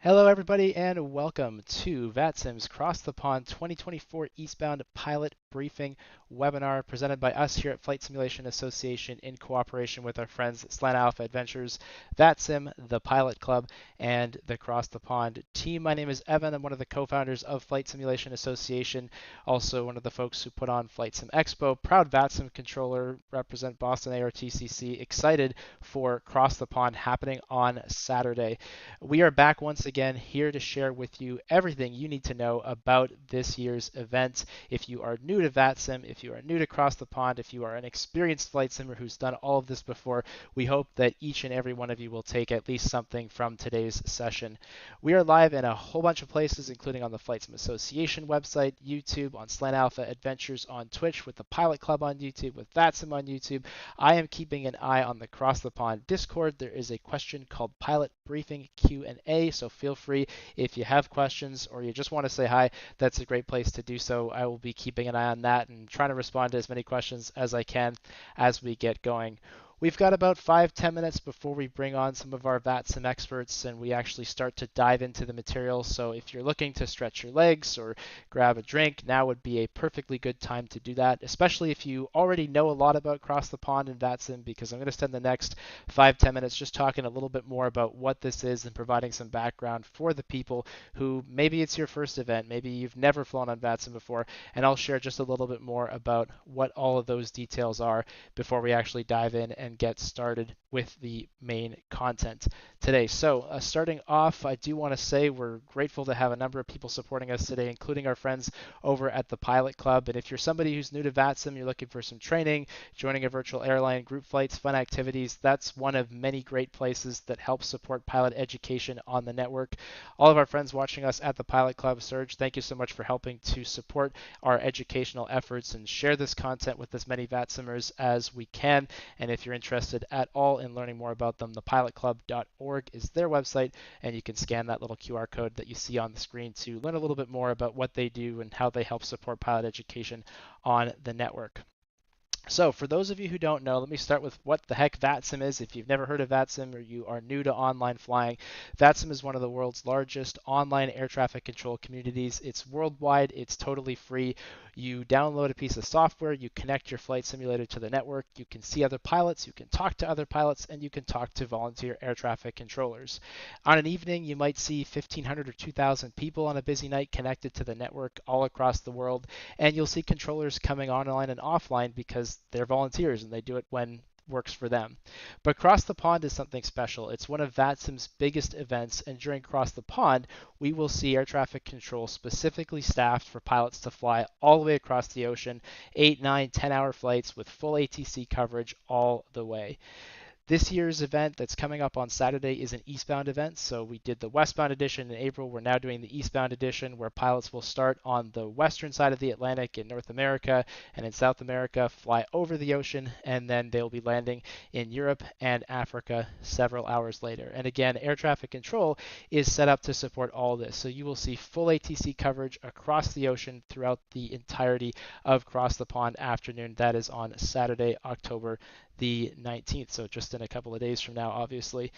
Hello, everybody, and welcome to VATSIM's Cross the Pond 2024 Eastbound Pilot Briefing webinar presented by us here at Flight Simulation Association in cooperation with our friends at Slant Alpha Adventures, VATSIM, the Pilot Club, and the Cross the Pond team. My name is Evan. I'm one of the co-founders of Flight Simulation Association, also one of the folks who put on Flight Sim Expo. Proud VATSIM controller, represent Boston ARTCC. Excited for Cross the Pond happening on Saturday. We are back once again here to share with you everything you need to know about this year's event. If you are new to VATSIM, if you are new to Cross the Pond, if you are an experienced flight simmer who's done all of this before, we hope that each and every one of you will take at least something from today's session. We are live in a whole bunch of places, including on the Flight Sim Association website, YouTube, on Slant Alpha Adventures on Twitch, with the Pilot Club on YouTube, with VATSIM on YouTube. I am keeping an eye on the Cross the Pond Discord. There is a question called Pilot Briefing Q&A, so feel free if you have questions or you just want to say hi, that's a great place to do so. I will be keeping an eye on that and trying to respond to as many questions as I can as we get going. We've got about 5-10 minutes before we bring on some of our VATSIM experts and we actually start to dive into the material. So if you're looking to stretch your legs or grab a drink, now would be a perfectly good time to do that, especially if you already know a lot about Cross the Pond and VATSIM, because I'm going to spend the next 5-10 minutes just talking a little bit more about what this is and providing some background for the people who maybe it's your first event, maybe you've never flown on VATSIM before, and I'll share just a little bit more about what all of those details are before we actually dive in and get started with the main content today. So starting off, I do want to say we're grateful to have a number of people supporting us today, including our friends over at the Pilot Club. And if you're somebody who's new to VATSIM, you're looking for some training, joining a virtual airline, group flights, fun activities, that's one of many great places that help support pilot education on the network. All of our friends watching us at the Pilot Club, Serge, thank you so much for helping to support our educational efforts and share this content with as many VATSIMers as we can. And if you're interested at all in learning more about them, thepilotclub.org is their website, and you can scan that little QR code that you see on the screen to learn a little bit more about what they do and how they help support pilot education on the network. So for those of you who don't know, let me start with what the heck VATSIM is. If you've never heard of VATSIM or you are new to online flying, VATSIM is one of the world's largest online air traffic control communities. It's worldwide. It's totally free. You download a piece of software, you connect your flight simulator to the network, you can see other pilots, you can talk to other pilots, and you can talk to volunteer air traffic controllers. On an evening, you might see 1,500 or 2,000 people on a busy night connected to the network all across the world, and you'll see controllers coming online and offline because they're volunteers and they do it when works for them. But Cross the Pond is something special. It's one of VATSIM's biggest events, and during Cross the Pond, we will see air traffic control specifically staffed for pilots to fly all the way across the ocean, 8, 9, 10-hour flights with full ATC coverage all the way. This year's event that's coming up on Saturday is an eastbound event. So we did the westbound edition in April. We're now doing the eastbound edition where pilots will start on the western side of the Atlantic in North America, and in South America, fly over the ocean, and then they'll be landing in Europe and Africa several hours later. And again, air traffic control is set up to support all this. So you will see full ATC coverage across the ocean throughout the entirety of Cross the Pond afternoon. That is on Saturday, October the 19th, so just in a couple of days from now, obviously.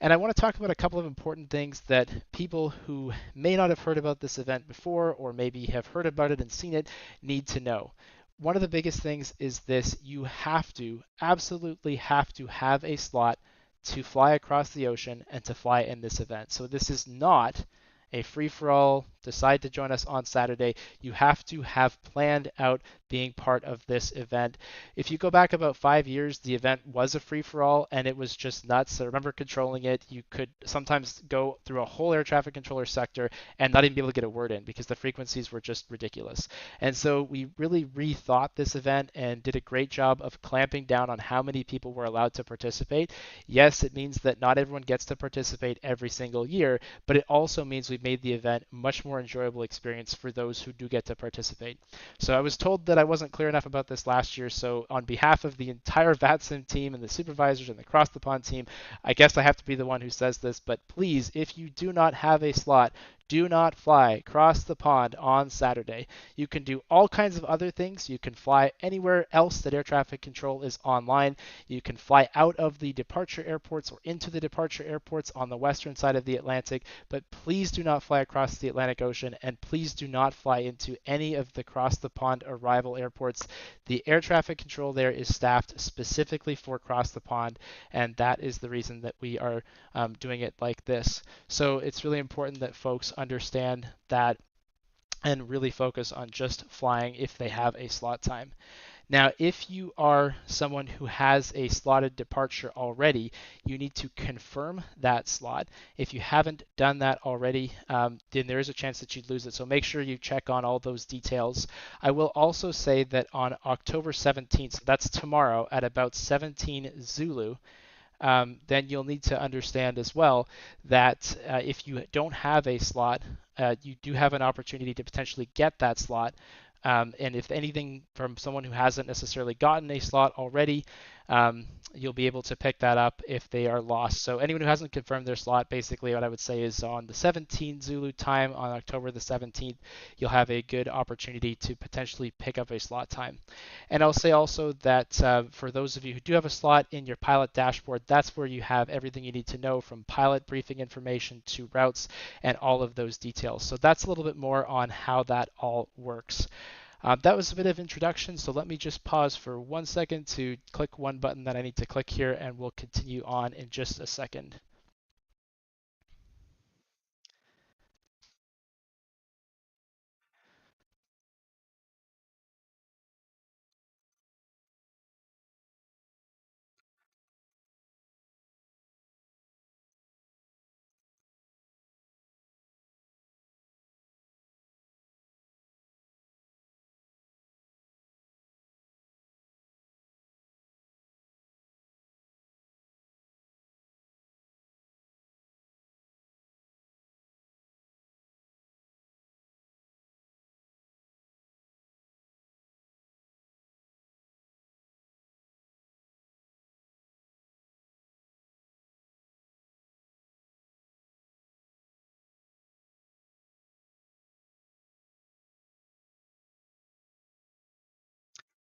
And I want to talk about a couple of important things that people who may not have heard about this event before, or maybe have heard about it and seen it, need to know. One of the biggest things is this: you have to, absolutely have to have a slot to fly across the ocean and to fly in this event. So this is not a free-for-all, decide to join us on Saturday. You have to have planned out being part of this event. If you go back about 5 years, the event was a free-for-all and it was just nuts. I remember controlling it. You could sometimes go through a whole air traffic controller sector and not even be able to get a word in because the frequencies were just ridiculous. And so we really rethought this event and did a great job of clamping down on how many people were allowed to participate. Yes, it means that not everyone gets to participate every single year, but it also means we've made the event much more enjoyable experience for those who do get to participate. So I was told that I wasn't clear enough about this last year, so on behalf of the entire VATSIM team and the supervisors and the Cross the Pond team, I guess I have to be the one who says this, but please, if you do not have a slot, do not fly across the pond on Saturday. You can do all kinds of other things. You can fly anywhere else that air traffic control is online. You can fly out of the departure airports or into the departure airports on the western side of the Atlantic, but please do not fly across the Atlantic Ocean, and please do not fly into any of the cross the pond arrival airports. The air traffic control there is staffed specifically for cross the pond, and that is the reason that we are doing it like this. So it's really important that folks understand that and really focus on just flying if they have a slot time. Now, if you are someone who has a slotted departure already, you need to confirm that slot. If you haven't done that already, then there is a chance that you'd lose it. So make sure you check on all those details. I will also say that on October 17th, so that's tomorrow at about 17 Zulu, then you'll need to understand as well that if you don't have a slot, you do have an opportunity to potentially get that slot. And if anything from someone who hasn't necessarily gotten a slot already, you'll be able to pick that up if they are lost. So anyone who hasn't confirmed their slot, basically what I would say is on the 17 Zulu time on October the 17th, you'll have a good opportunity to potentially pick up a slot time. And I'll say also that for those of you who do have a slot in your pilot dashboard, that's where you have everything you need to know from pilot briefing information to routes and all of those details. So that's a little bit more on how that all works. That was a bit of introduction, so let me just pause for 1 second to click one button that I need to click here, and we'll continue on in just a second.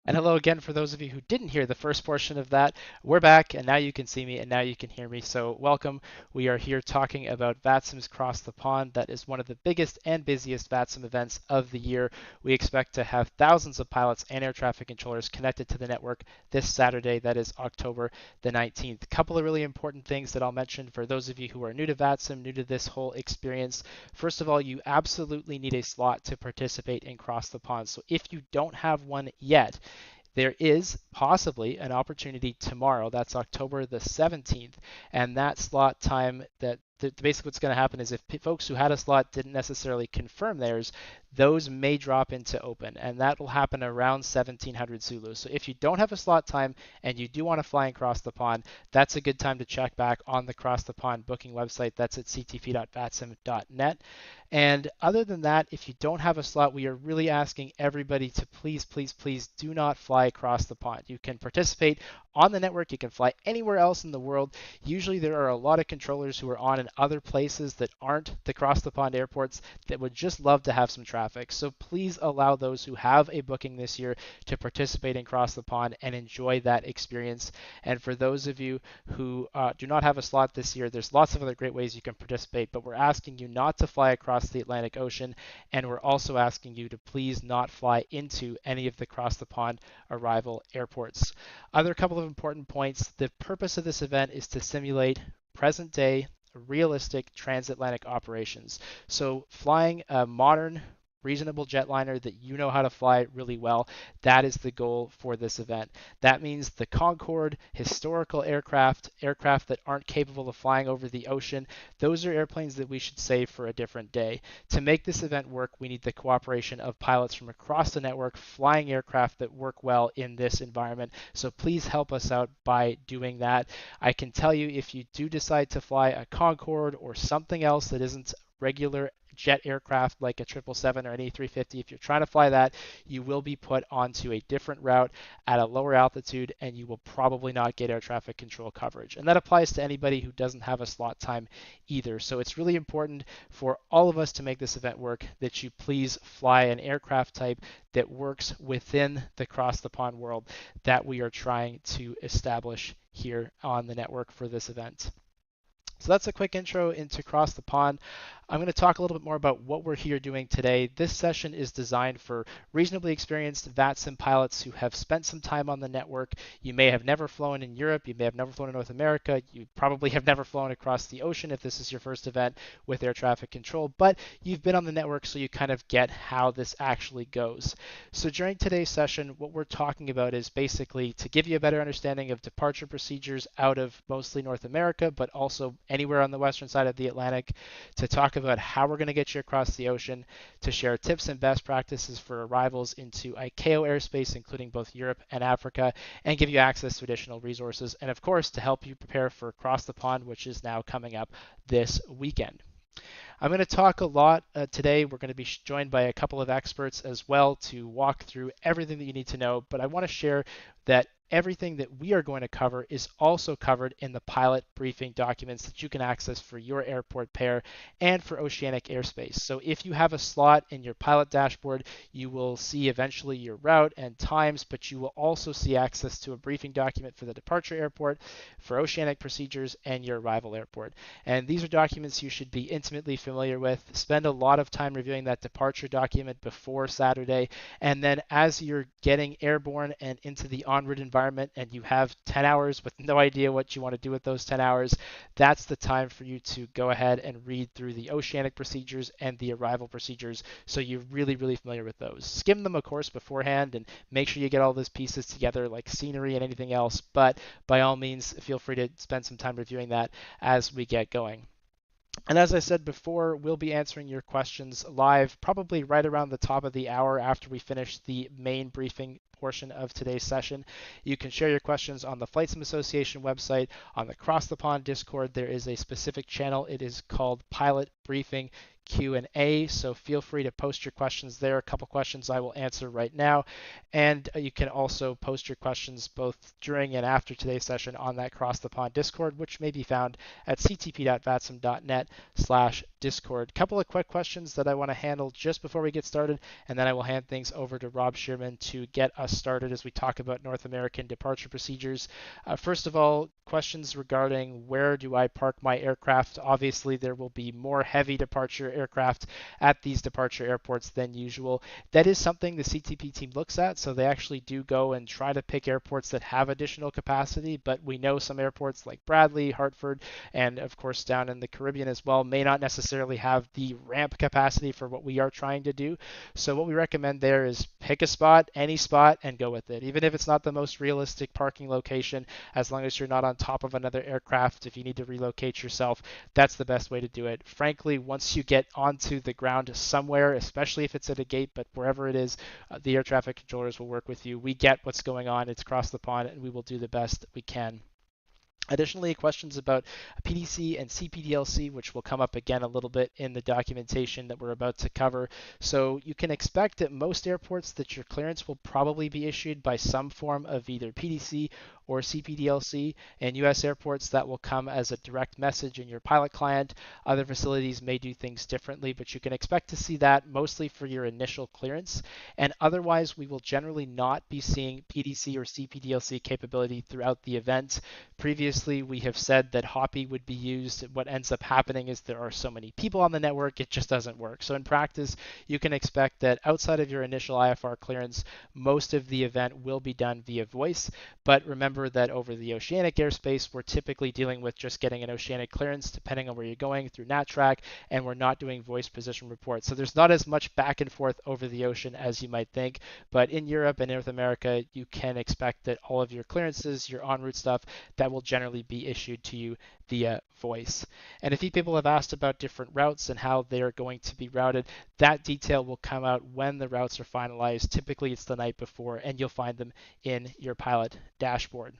And hello again for those of you who didn't hear the first portion of that. We're back, and now you can see me, and now you can hear me. So welcome. We are here talking about VATSIM's Cross the Pond. That is one of the biggest and busiest VATSIM events of the year. We expect to have thousands of pilots and air traffic controllers connected to the network this Saturday. That is October the 19th. A couple of really important things that I'll mention for those of you who are new to VATSIM, new to this whole experience. First of all, you absolutely need a slot to participate in Cross the Pond. So if you don't have one yet, there is possibly an opportunity tomorrow. That's October the 17th. And that slot time, that basically what's going to happen is if folks who had a slot didn't necessarily confirm theirs, those may drop into open. And that will happen around 1700 Zulu. So if you don't have a slot time and you do want to fly across the pond, that's a good time to check back on the Cross the Pond booking website. That's at ctp.vatsim.net. And other than that, if you don't have a slot, we are really asking everybody to please, please, please do not fly across the pond. You can participate on the network. You can fly anywhere else in the world. Usually there are a lot of controllers who are on in other places that aren't the cross the pond airports that would just love to have some traffic. So please allow those who have a booking this year to participate in cross the pond and enjoy that experience. And for those of you who do not have a slot this year, there's lots of other great ways you can participate, but we're asking you not to fly across the Atlantic Ocean, and we're also asking you to please not fly into any of the cross the pond arrival airports. Other couple of important points: the purpose of this event is to simulate present day realistic transatlantic operations. So flying a modern reasonable jetliner that you know how to fly really well, that is the goal for this event. That means the Concorde, historical aircraft that aren't capable of flying over the ocean, those are airplanes that we should save for a different day. To make this event work, we need the cooperation of pilots from across the network flying aircraft that work well in this environment. So please help us out by doing that. I can tell you, if you do decide to fly a Concorde or something else that isn't regular jet aircraft like a 777 or an A350, if you're trying to fly that, you will be put onto a different route at a lower altitude, and you will probably not get air traffic control coverage. And that applies to anybody who doesn't have a slot time either. So it's really important for all of us to make this event work that you please fly an aircraft type that works within the cross the pond world that we are trying to establish here on the network for this event. So that's a quick intro into Cross the Pond. I'm going to talk a little bit more about what we're here doing today. This session is designed for reasonably experienced VATSIM pilots who have spent some time on the network. You may have never flown in Europe. You may have never flown in North America. You probably have never flown across the ocean if this is your first event with air traffic control, but you've been on the network, so you kind of get how this actually goes. So during today's session, what we're talking about is basically to give you a better understanding of departure procedures out of mostly North America, but also anywhere on the western side of the Atlantic, to talk about how we're going to get you across the ocean, to share tips and best practices for arrivals into ICAO airspace, including both Europe and Africa, and give you access to additional resources, and of course, to help you prepare for Across the Pond, which is now coming up this weekend. I'm going to talk a lot today. We're going to be joined by a couple of experts as well to walk through everything that you need to know, but I want to share that everything that we are going to cover is also covered in the pilot briefing documents that you can access for your airport pair and for Oceanic airspace. So if you have a slot in your pilot dashboard, you will see eventually your route and times, but you will also see access to a briefing document for the departure airport, for Oceanic procedures, and your arrival airport. And these are documents you should be intimately familiar with. Spend a lot of time reviewing that departure document before Saturday, and then as you're getting airborne and into the en route environment, and you have 10 hours with no idea what you want to do with those 10 hours, that's the time for you to go ahead and read through the Oceanic procedures and the arrival procedures so you're really, really familiar with those. Skim them, of course, beforehand and make sure you get all those pieces together like scenery and anything else, but by all means, feel free to spend some time reviewing that as we get going. And as I said before, we'll be answering your questions live, probably right around the top of the hour after we finish the main briefing portion of today's session. You can share your questions on the Flight Sim Association website. On the Cross the Pond Discord, there is a specific channel. It is called Pilot Briefing Q&A, so feel free to post your questions there. A couple questions I will answer right now, and you can also post your questions both during and after today's session on that Cross the Pond Discord, which may be found at ctp.vatsim.net/discord. Couple of quick questions that I want to handle just before we get started, and then I will hand things over to Rob Shearman to get us started as we talk about North American departure procedures. First of all, questions regarding where do I park my aircraft. Obviously, there will be more heavy departure aircraft at these departure airports than usual. That is something the CTP team looks at, so they actually do go and try to pick airports that have additional capacity, but we know some airports like Bradley, Hartford, and of course down in the Caribbean as well may not necessarily have the ramp capacity for what we are trying to do. So what we recommend there is pick a spot, any spot, and go with it. Even if it's not the most realistic parking location, as long as you're not on top of another aircraft, if you need to relocate yourself, that's the best way to do it. Frankly, once you get onto the ground somewhere, especially if it's at a gate, but wherever it is, the air traffic controllers will work with you. We get what's going on. It's across the pond, and we will do the best that we can. Additionally, questions about PDC and CPDLC, which will come up again a little bit in the documentation that we're about to cover. So you can expect at most airports that your clearance will probably be issued by some form of either PDC or CPDLC. And US airports, that will come as a direct message in your pilot client. Other facilities may do things differently, but you can expect to see that mostly for your initial clearance. And otherwise, we will generally not be seeing PDC or CPDLC capability throughout the event. Previously, we have said that Hoppy would be used. What ends up happening is there are so many people on the network, it just doesn't work. So in practice, you can expect that outside of your initial IFR clearance, most of the event will be done via voice. But remember that over the Oceanic airspace, we're typically dealing with just getting an Oceanic clearance, depending on where you're going through NatTrack, and we're not doing voice position reports. So there's not as much back and forth over the ocean as you might think. But in Europe and North America, you can expect that all of your clearances, your en route stuff, that will generally be issued to you via voice. And a few people have asked about different routes and how they are going to be routed. That detail will come out when the routes are finalized. Typically, it's the night before, and you'll find them in your pilot dashboard.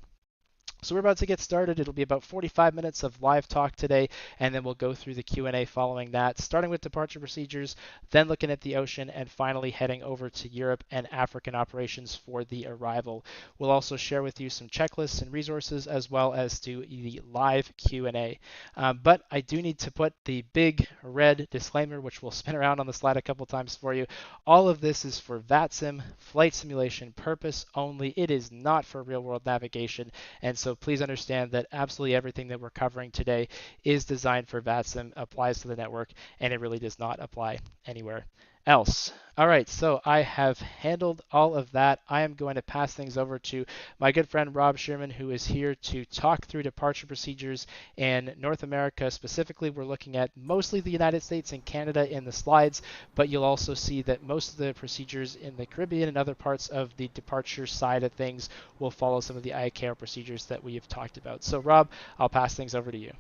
So we're about to get started. It'll be about 45 minutes of live talk today, and then we'll go through the Q&A following that, starting with departure procedures, then looking at the ocean, and finally heading over to Europe and African operations for the arrival. We'll also share with you some checklists and resources, as well as do the live Q&A. But I do need to put the big red disclaimer, which will spin around on the slide a couple times for you. All of this is for VATSIM flight simulation purpose only. It is not for real-world navigation, and so please understand that absolutely everything that we're covering today is designed for VATSIM, applies to the network, and it really does not apply anywhere else. All right, so I have handled all of that. I am going to pass things over to my good friend Rob Sherman, who is here to talk through departure procedures in North America. Specifically, we're looking at mostly the United States and Canada in the slides, but you'll also see that most of the procedures in the Caribbean and other parts of the departure side of things will follow some of the ICAO procedures that we have talked about. So Rob, I'll pass things over to you.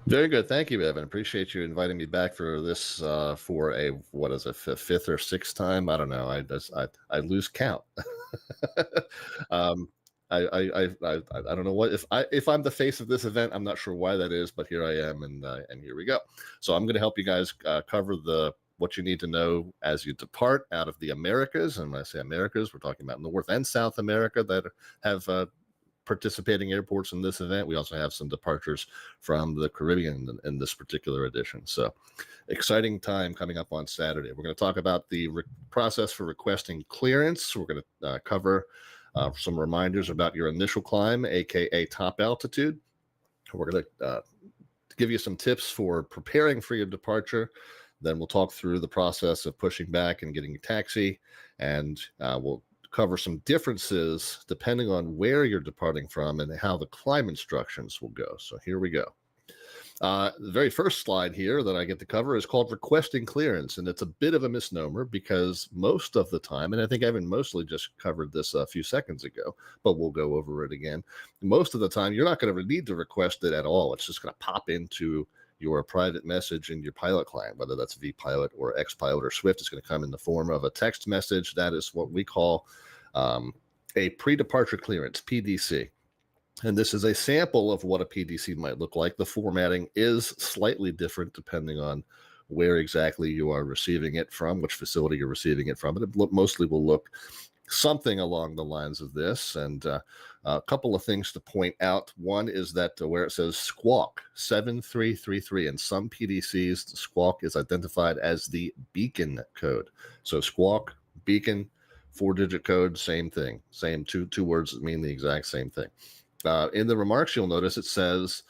Very good. Thank you, Evan. Appreciate you inviting me back for this for a, what is it, fifth or sixth time? I don't know. I lose count. um, I don't know what if I'm the face of this event. I'm not sure why that is, but here I am, and here we go. So I'm going to help you guys cover what you need to know as you depart out of the Americas. And when I say Americas, we're talking about North and South America that have participating airports in this event. We also have some departures from the Caribbean in this particular edition. So exciting time coming up on Saturday. We're going to talk about the process for requesting clearance. We're going to cover some reminders about your initial climb, aka top altitude. We're going to give you some tips for preparing for your departure. Then we'll talk through the process of pushing back and getting a taxi, and we'll cover some differences depending on where you're departing from and how the climb instructions will go. So here we go. The very first slide here that I get to cover is called requesting clearance, and it's a bit of a misnomer because most of the time, and I think Evan mostly just covered this a few seconds ago, but we'll go over it again. Most of the time, you're not going to need to request it at all. It's just going to pop into your private message in your pilot client, whether that's vPilot or xPilot or Swift. Is going to come in the form of a text message. That is what we call a pre-departure clearance, PDC. And this is a sample of what a PDC might look like. The formatting is slightly different depending on where exactly you are receiving it from, which facility you're receiving it from. But it mostly will look something along the lines of this. And a couple of things to point out. One is that where it says squawk 7333, in some PDCs, the squawk is identified as the beacon code. So squawk, beacon, 4-digit code, same thing. Same two words that mean the exact same thing. In the remarks, you'll notice it says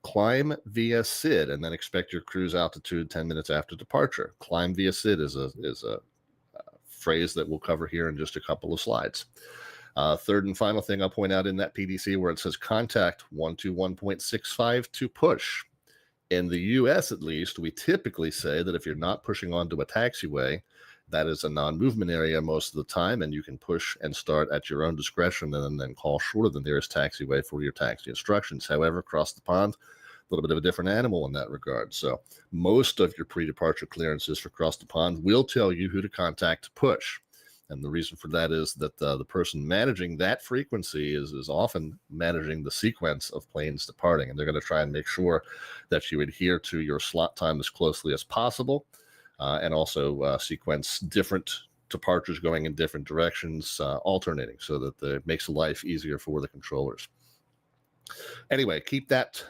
climb via SID, and then expect your cruise altitude 10 minutes after departure. Climb via SID is a phrase that we'll cover here in just a couple of slides. Third and final thing I'll point out in that PDC where it says contact 121.65 to push. In the US, at least, we typically say that if you're not pushing onto a taxiway, that is a non-movement area most of the time, and you can push and start at your own discretion and then call short of the nearest taxiway for your taxi instructions. However, across the pond, a little bit of a different animal in that regard. So most of your pre-departure clearances for across the pond will tell you who to contact to push. And the reason for that is that the person managing that frequency is often managing the sequence of planes departing. And they're going to try and make sure that you adhere to your slot time as closely as possible. And also sequence different departures going in different directions, alternating, so that it makes life easier for the controllers. Anyway, keep that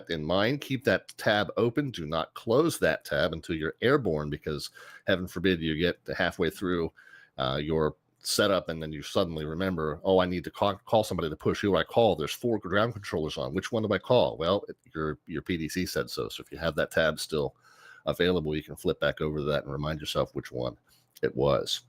in mind. Keep that tab open. Do not close that tab until you're airborne, because heaven forbid you get halfway through your setup and then you suddenly remember, oh, I need to call somebody to push. Who do I call? There's 4 ground controllers on. Which one do I call? Well, your PDC said so. So if you have that tab still available, you can flip back over to that and remind yourself which one it was.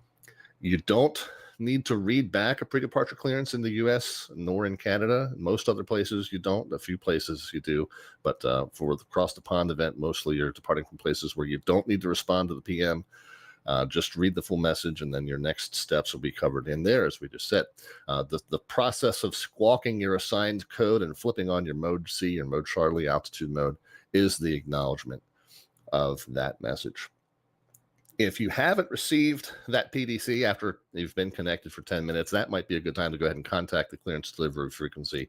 You don't need to read back a pre-departure clearance in the US nor in Canada. Most other places you don't. A few places you do, but for the cross the pond event, mostly you're departing from places where you don't need to respond to the PM. Just read the full message, and then your next steps will be covered in there, as we just said. The process of squawking your assigned code and flipping on your mode C or mode Charlie altitude mode is the acknowledgement of that message. If you haven't received that PDC after you've been connected for 10 minutes, that might be a good time to go ahead and contact the clearance delivery frequency.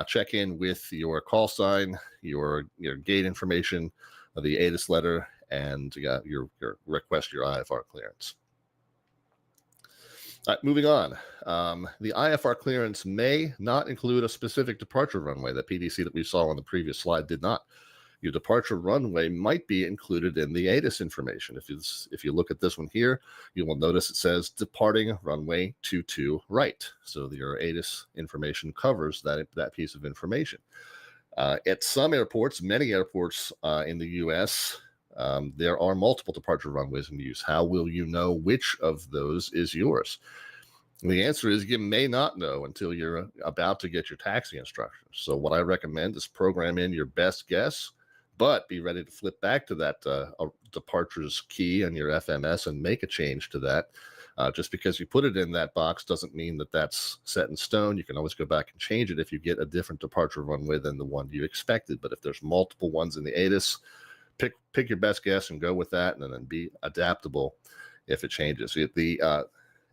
Check in with your call sign, your gate information, the ATIS letter, and your request your IFR clearance. All right, moving on. The IFR clearance may not include a specific departure runway. The PDC that we saw on the previous slide did not. Your departure runway might be included in the ATIS information. If you look at this one here, you will notice it says departing runway 22 right. So your ATIS information covers that piece of information. At some airports, many airports in the U.S., there are multiple departure runways in use. How will you know which of those is yours? The answer is you may not know until you're about to get your taxi instructions. So what I recommend is program in your best guess, but be ready to flip back to that departures key on your FMS and make a change to that. Just because you put it in that box doesn't mean that that's set in stone. You can always go back and change it if you get a different departure runway than the one you expected. But if there's multiple ones in the ATIS, pick your best guess and go with that, and then be adaptable if it changes. The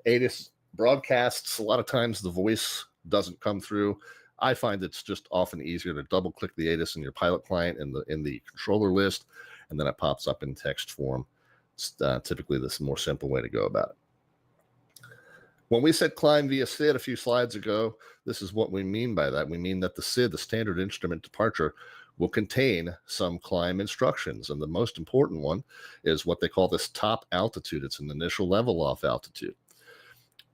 ATIS broadcasts, a lot of times the voice doesn't come through. I find it's just often easier to double click the ATIS in your pilot client in the controller list, and then it pops up in text form. It's typically this more simple way to go about it. When we said climb via SID a few slides ago, this is what we mean by that. We mean that the SID, the standard instrument departure, will contain some climb instructions. And the most important one is what they call this top altitude. It's an initial level off altitude.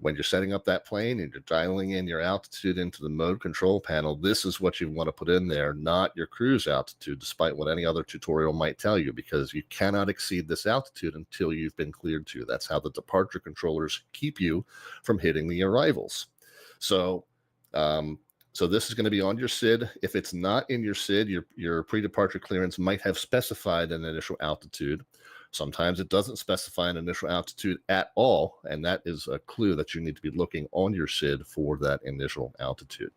When you're setting up that plane and you're dialing in your altitude into the mode control panel, this is what you want to put in there, not your cruise altitude, despite what any other tutorial might tell you, because you cannot exceed this altitude until you've been cleared to. That's how the departure controllers keep you from hitting the arrivals. So this is going to be on your SID. If it's not in your SID, your pre-departure clearance might have specified an initial altitude. Sometimes it doesn't specify an initial altitude at all, and that is a clue that you need to be looking on your SID for that initial altitude.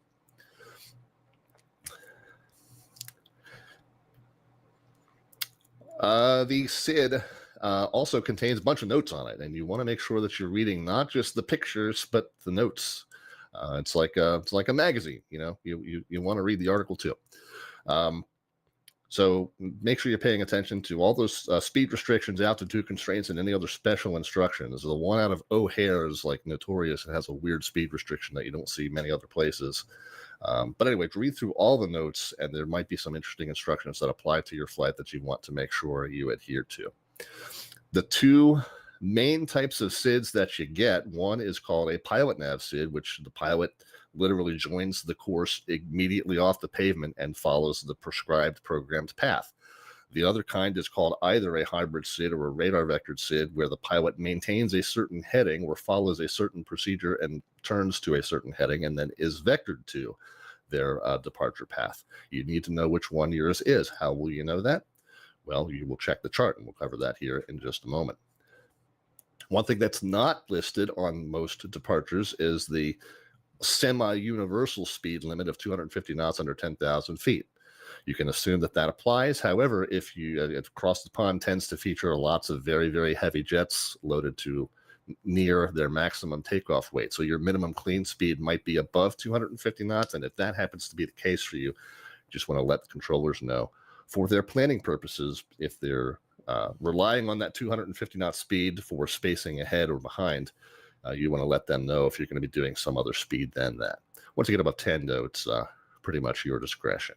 The SID also contains a bunch of notes on it, and you want to make sure that you're reading not just the pictures, but the notes. It's like a magazine, you want to read the article too. So make sure you're paying attention to all those speed restrictions, altitude constraints, and any other special instructions. The one out of O'Hare is like notorious. It has a weird speed restriction that you don't see many other places. But anyway, read through all the notes, and there might be some interesting instructions that apply to your flight that you want to make sure you adhere to. The two main types of SIDs that you get, one is called a pilot nav SID, which the pilot literally joins the course immediately off the pavement and follows the prescribed programmed path. The other kind is called either a hybrid SID or a radar vectored SID, where the pilot maintains a certain heading or follows a certain procedure and turns to a certain heading and then is vectored to their departure path. You need to know which one yours is. How will you know that? Well, you will check the chart, and we'll cover that here in just a moment. One thing that's not listed on most departures is the semi-universal speed limit of 250 knots under 10,000 feet. You can assume that applies. However, if across the pond tends to feature lots of very, very heavy jets loaded to near their maximum takeoff weight. So your minimum clean speed might be above 250 knots. And if that happens to be the case for you, just want to let the controllers know for their planning purposes, if they're relying on that 250 knot speed for spacing ahead or behind, you want to let them know if you're going to be doing some other speed than that. Once you get above 10, though, it's pretty much your discretion.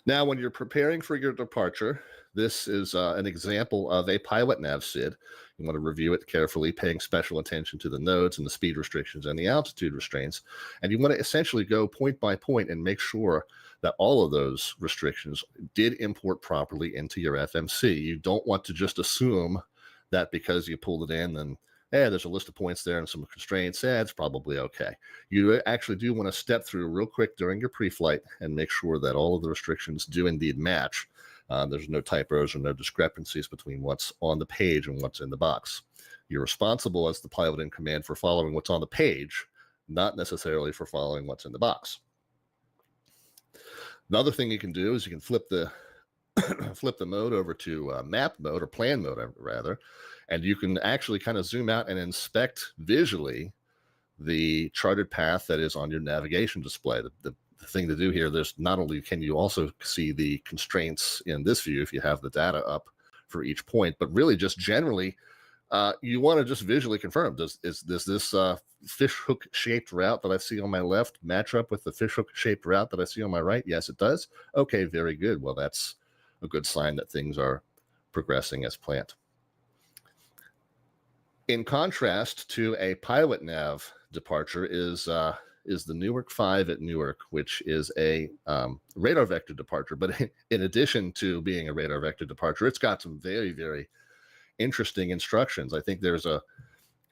Now, when you're preparing for your departure, this is an example of a pilot nav SID. You want to review it carefully, paying special attention to the nodes and the speed restrictions and the altitude restraints. And you want to essentially go point by point and make sure that all of those restrictions did import properly into your FMC. You don't want to just assume that because you pulled it in, then there's a list of points there and some constraints. It's probably okay. You actually do want to step through real quick during your pre-flight and make sure that all of the restrictions do indeed match. There's no typos or no discrepancies between what's on the page and what's in the box. You're responsible as the pilot in command for following what's on the page, not necessarily for following what's in the box. Another thing you can do is you can flip the flip the mode over to map mode, or plan mode rather, and you can actually kind of zoom out and inspect visually the charted path that is on your navigation display. The thing to do here, there's not only can you also see the constraints in this view if you have the data up for each point, but really just generally you want to just visually confirm, does this fishhook shaped route that I see on my left match up with the fishhook shaped route that I see on my right? Yes, it does. Okay, very good. Well, that's a good sign that things are progressing as planned. In contrast to a pilot nav departure is the Newark 5 at Newark, which is a radar vector departure. But in addition to being a radar vector departure, it's got some very, very interesting instructions. I think there's a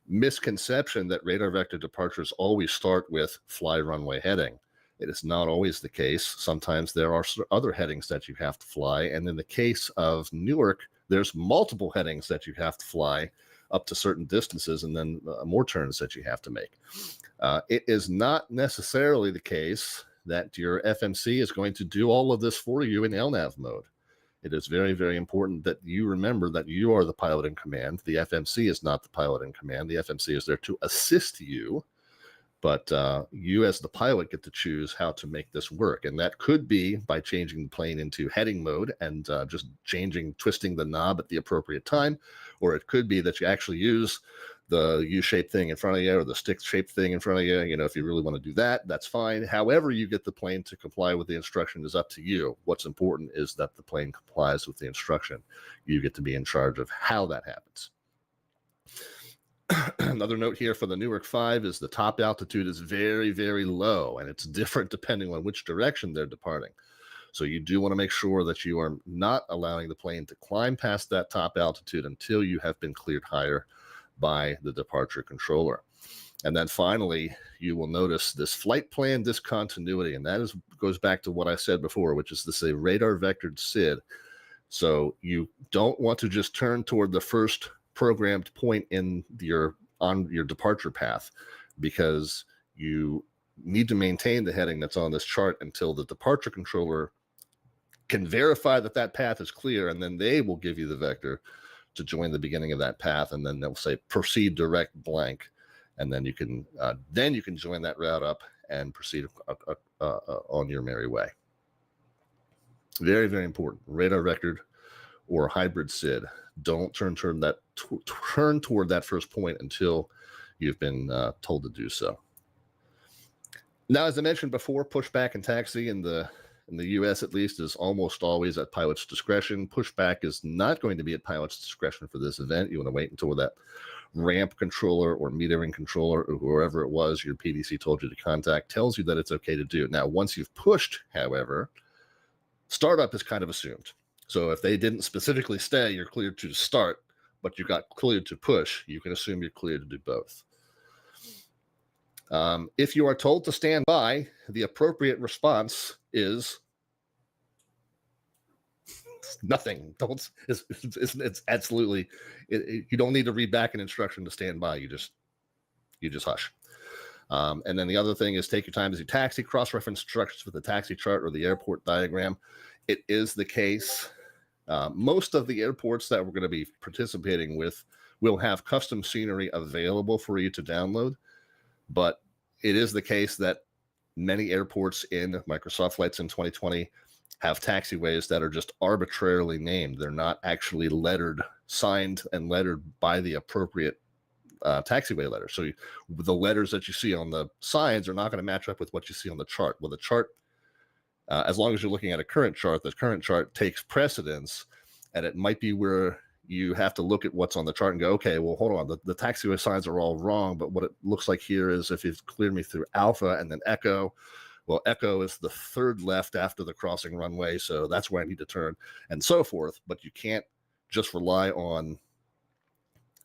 misconception that radar vector departures always start with fly runway heading. It is not always the case. Sometimes there are other headings that you have to fly. And in the case of Newark, there's multiple headings that you have to fly up to certain distances, and then more turns that you have to make. It is not necessarily the case that your FMC is going to do all of this for you in LNAV mode. It is very, very important that you remember that you are the pilot in command. The FMC is not the pilot in command. The FMC is there to assist you, but you as the pilot get to choose how to make this work. And that could be by changing the plane into heading mode and just twisting the knob at the appropriate time. Or it could be that you actually use the U-shaped thing in front of you or the stick-shaped thing in front of you. You know, if you really want to do that, that's fine. However you get the plane to comply with the instruction is up to you. What's important is that the plane complies with the instruction. You get to be in charge of how that happens. Another note here for the Newark 5 is the top altitude is very, very low, and it's different depending on which direction they're departing. So you do want to make sure that you are not allowing the plane to climb past that top altitude until you have been cleared higher by the departure controller. And then finally, you will notice this flight plan discontinuity, and that goes back to what I said before, which is this a radar vectored SID. So you don't want to just turn toward the first programmed point on your departure path, because you need to maintain the heading that's on this chart until the departure controller can verify that that path is clear, and then they will give you the vector to join the beginning of that path, and then they'll say proceed direct blank, and then you can join that route up and proceed on your merry way. Very, very important. Radar vectored or hybrid SID. Don't turn toward that first point until you've been told to do so. Now, as I mentioned before, pushback and taxi in the U.S. at least is almost always at pilot's discretion. Pushback is not going to be at pilot's discretion for this event. You want to wait until that ramp controller or metering controller or whoever it was your PDC told you to contact tells you that it's okay to do. Now, once you've pushed, however, startup is kind of assumed. So if they didn't specifically say you're cleared to start, but you got cleared to push, you can assume you're cleared to do both. If you are told to stand by, the appropriate response is nothing. It's absolutely, you don't need to read back an instruction to stand by. You just hush. And then the other thing is take your time as you taxi, cross-reference instructions with the taxi chart or the airport diagram. It is the case. Most of the airports that we're going to be participating with will have custom scenery available for you to download. But it is the case that many airports in Microsoft Flight Sim 2020 have taxiways that are just arbitrarily named. They're not actually signed and lettered by the appropriate taxiway letter. So the letters that you see on the signs are not going to match up with what you see on the chart. Well, the chart, as long as you're looking at a current chart, the current chart takes precedence, and it might be where you have to look at what's on the chart and go, okay, well, hold on. The taxiway signs are all wrong, but what it looks like here is if you've cleared me through Alpha and then Echo, well, Echo is the third left after the crossing runway, so that's where I need to turn, and so forth. But you can't just rely on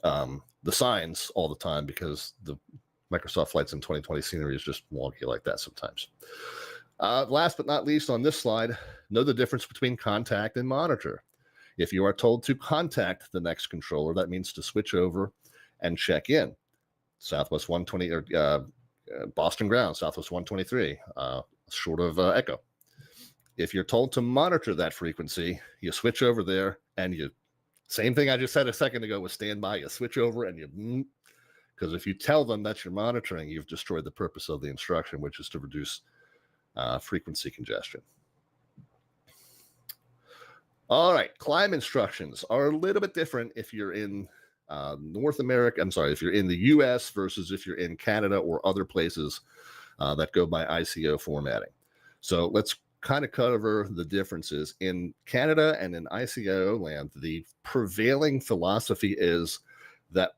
the signs all the time, because the Microsoft Flight Sim 2020 scenery is just wonky like that sometimes. Last but not least on this slide, know the difference between contact and monitor. If you are told to contact the next controller, that means to switch over and check in. Southwest 120 or Boston ground, Southwest 123, short of Echo. If you're told to monitor that frequency, you switch over there and you, same thing I just said a second ago with standby, you switch over and you, because if you tell them that you're monitoring, you've destroyed the purpose of the instruction, which is to reduce frequency congestion. All right, climb instructions are a little bit different if you're in North America. I'm sorry, if you're in the US versus if you're in Canada or other places that go by ICO formatting. So let's kind of cover the differences. In Canada and in ICO land, the prevailing philosophy is that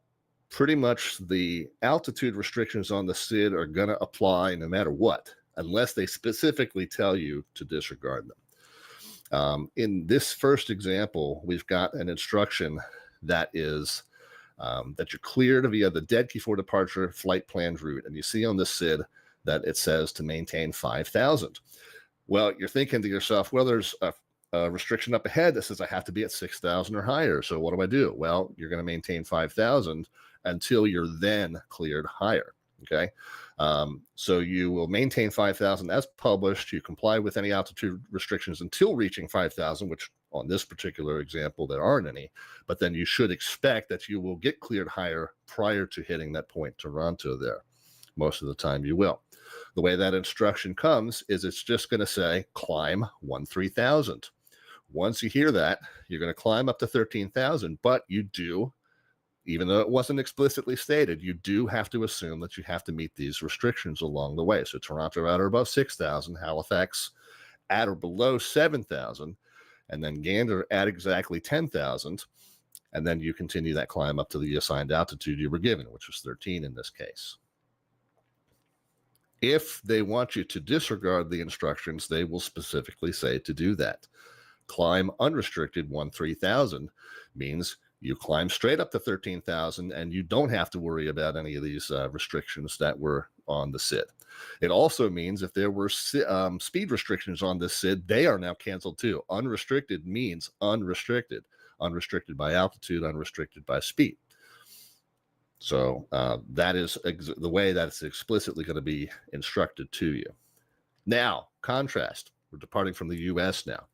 pretty much the altitude restrictions on the SID are going to apply no matter what, unless they specifically tell you to disregard them. In this first example, we've got an instruction that is that you're cleared via the dead key for departure flight planned route. And you see on this SID that it says to maintain 5,000. Well, you're thinking to yourself, well, there's a restriction up ahead that says I have to be at 6,000 or higher. So what do I do? Well, you're going to maintain 5,000 until you're then cleared higher. Okay. So you will maintain 5,000 as published. You comply with any altitude restrictions until reaching 5,000, which on this particular example, there aren't any, but then you should expect that you will get cleared higher prior to hitting that point Toronto there. Most of the time you will. The way that instruction comes is it's just going to say climb 13,000. Once you hear that, you're going to climb up to 13,000, but you do, even though it wasn't explicitly stated, you do have to assume that you have to meet these restrictions along the way. So Toronto at or above 6,000, Halifax at or below 7,000, and then Gander at exactly 10,000. And then you continue that climb up to the assigned altitude you were given, which was 13 in this case. If they want you to disregard the instructions, they will specifically say to do that. Climb unrestricted 13,000 means you climb straight up to 13,000 and you don't have to worry about any of these restrictions that were on the SID. It also means if there were speed restrictions on this SID, they are now canceled too. Unrestricted means unrestricted. Unrestricted by altitude, unrestricted by speed. So that is the way that it's explicitly going to be instructed to you. Now, contrast. We're departing from the US now.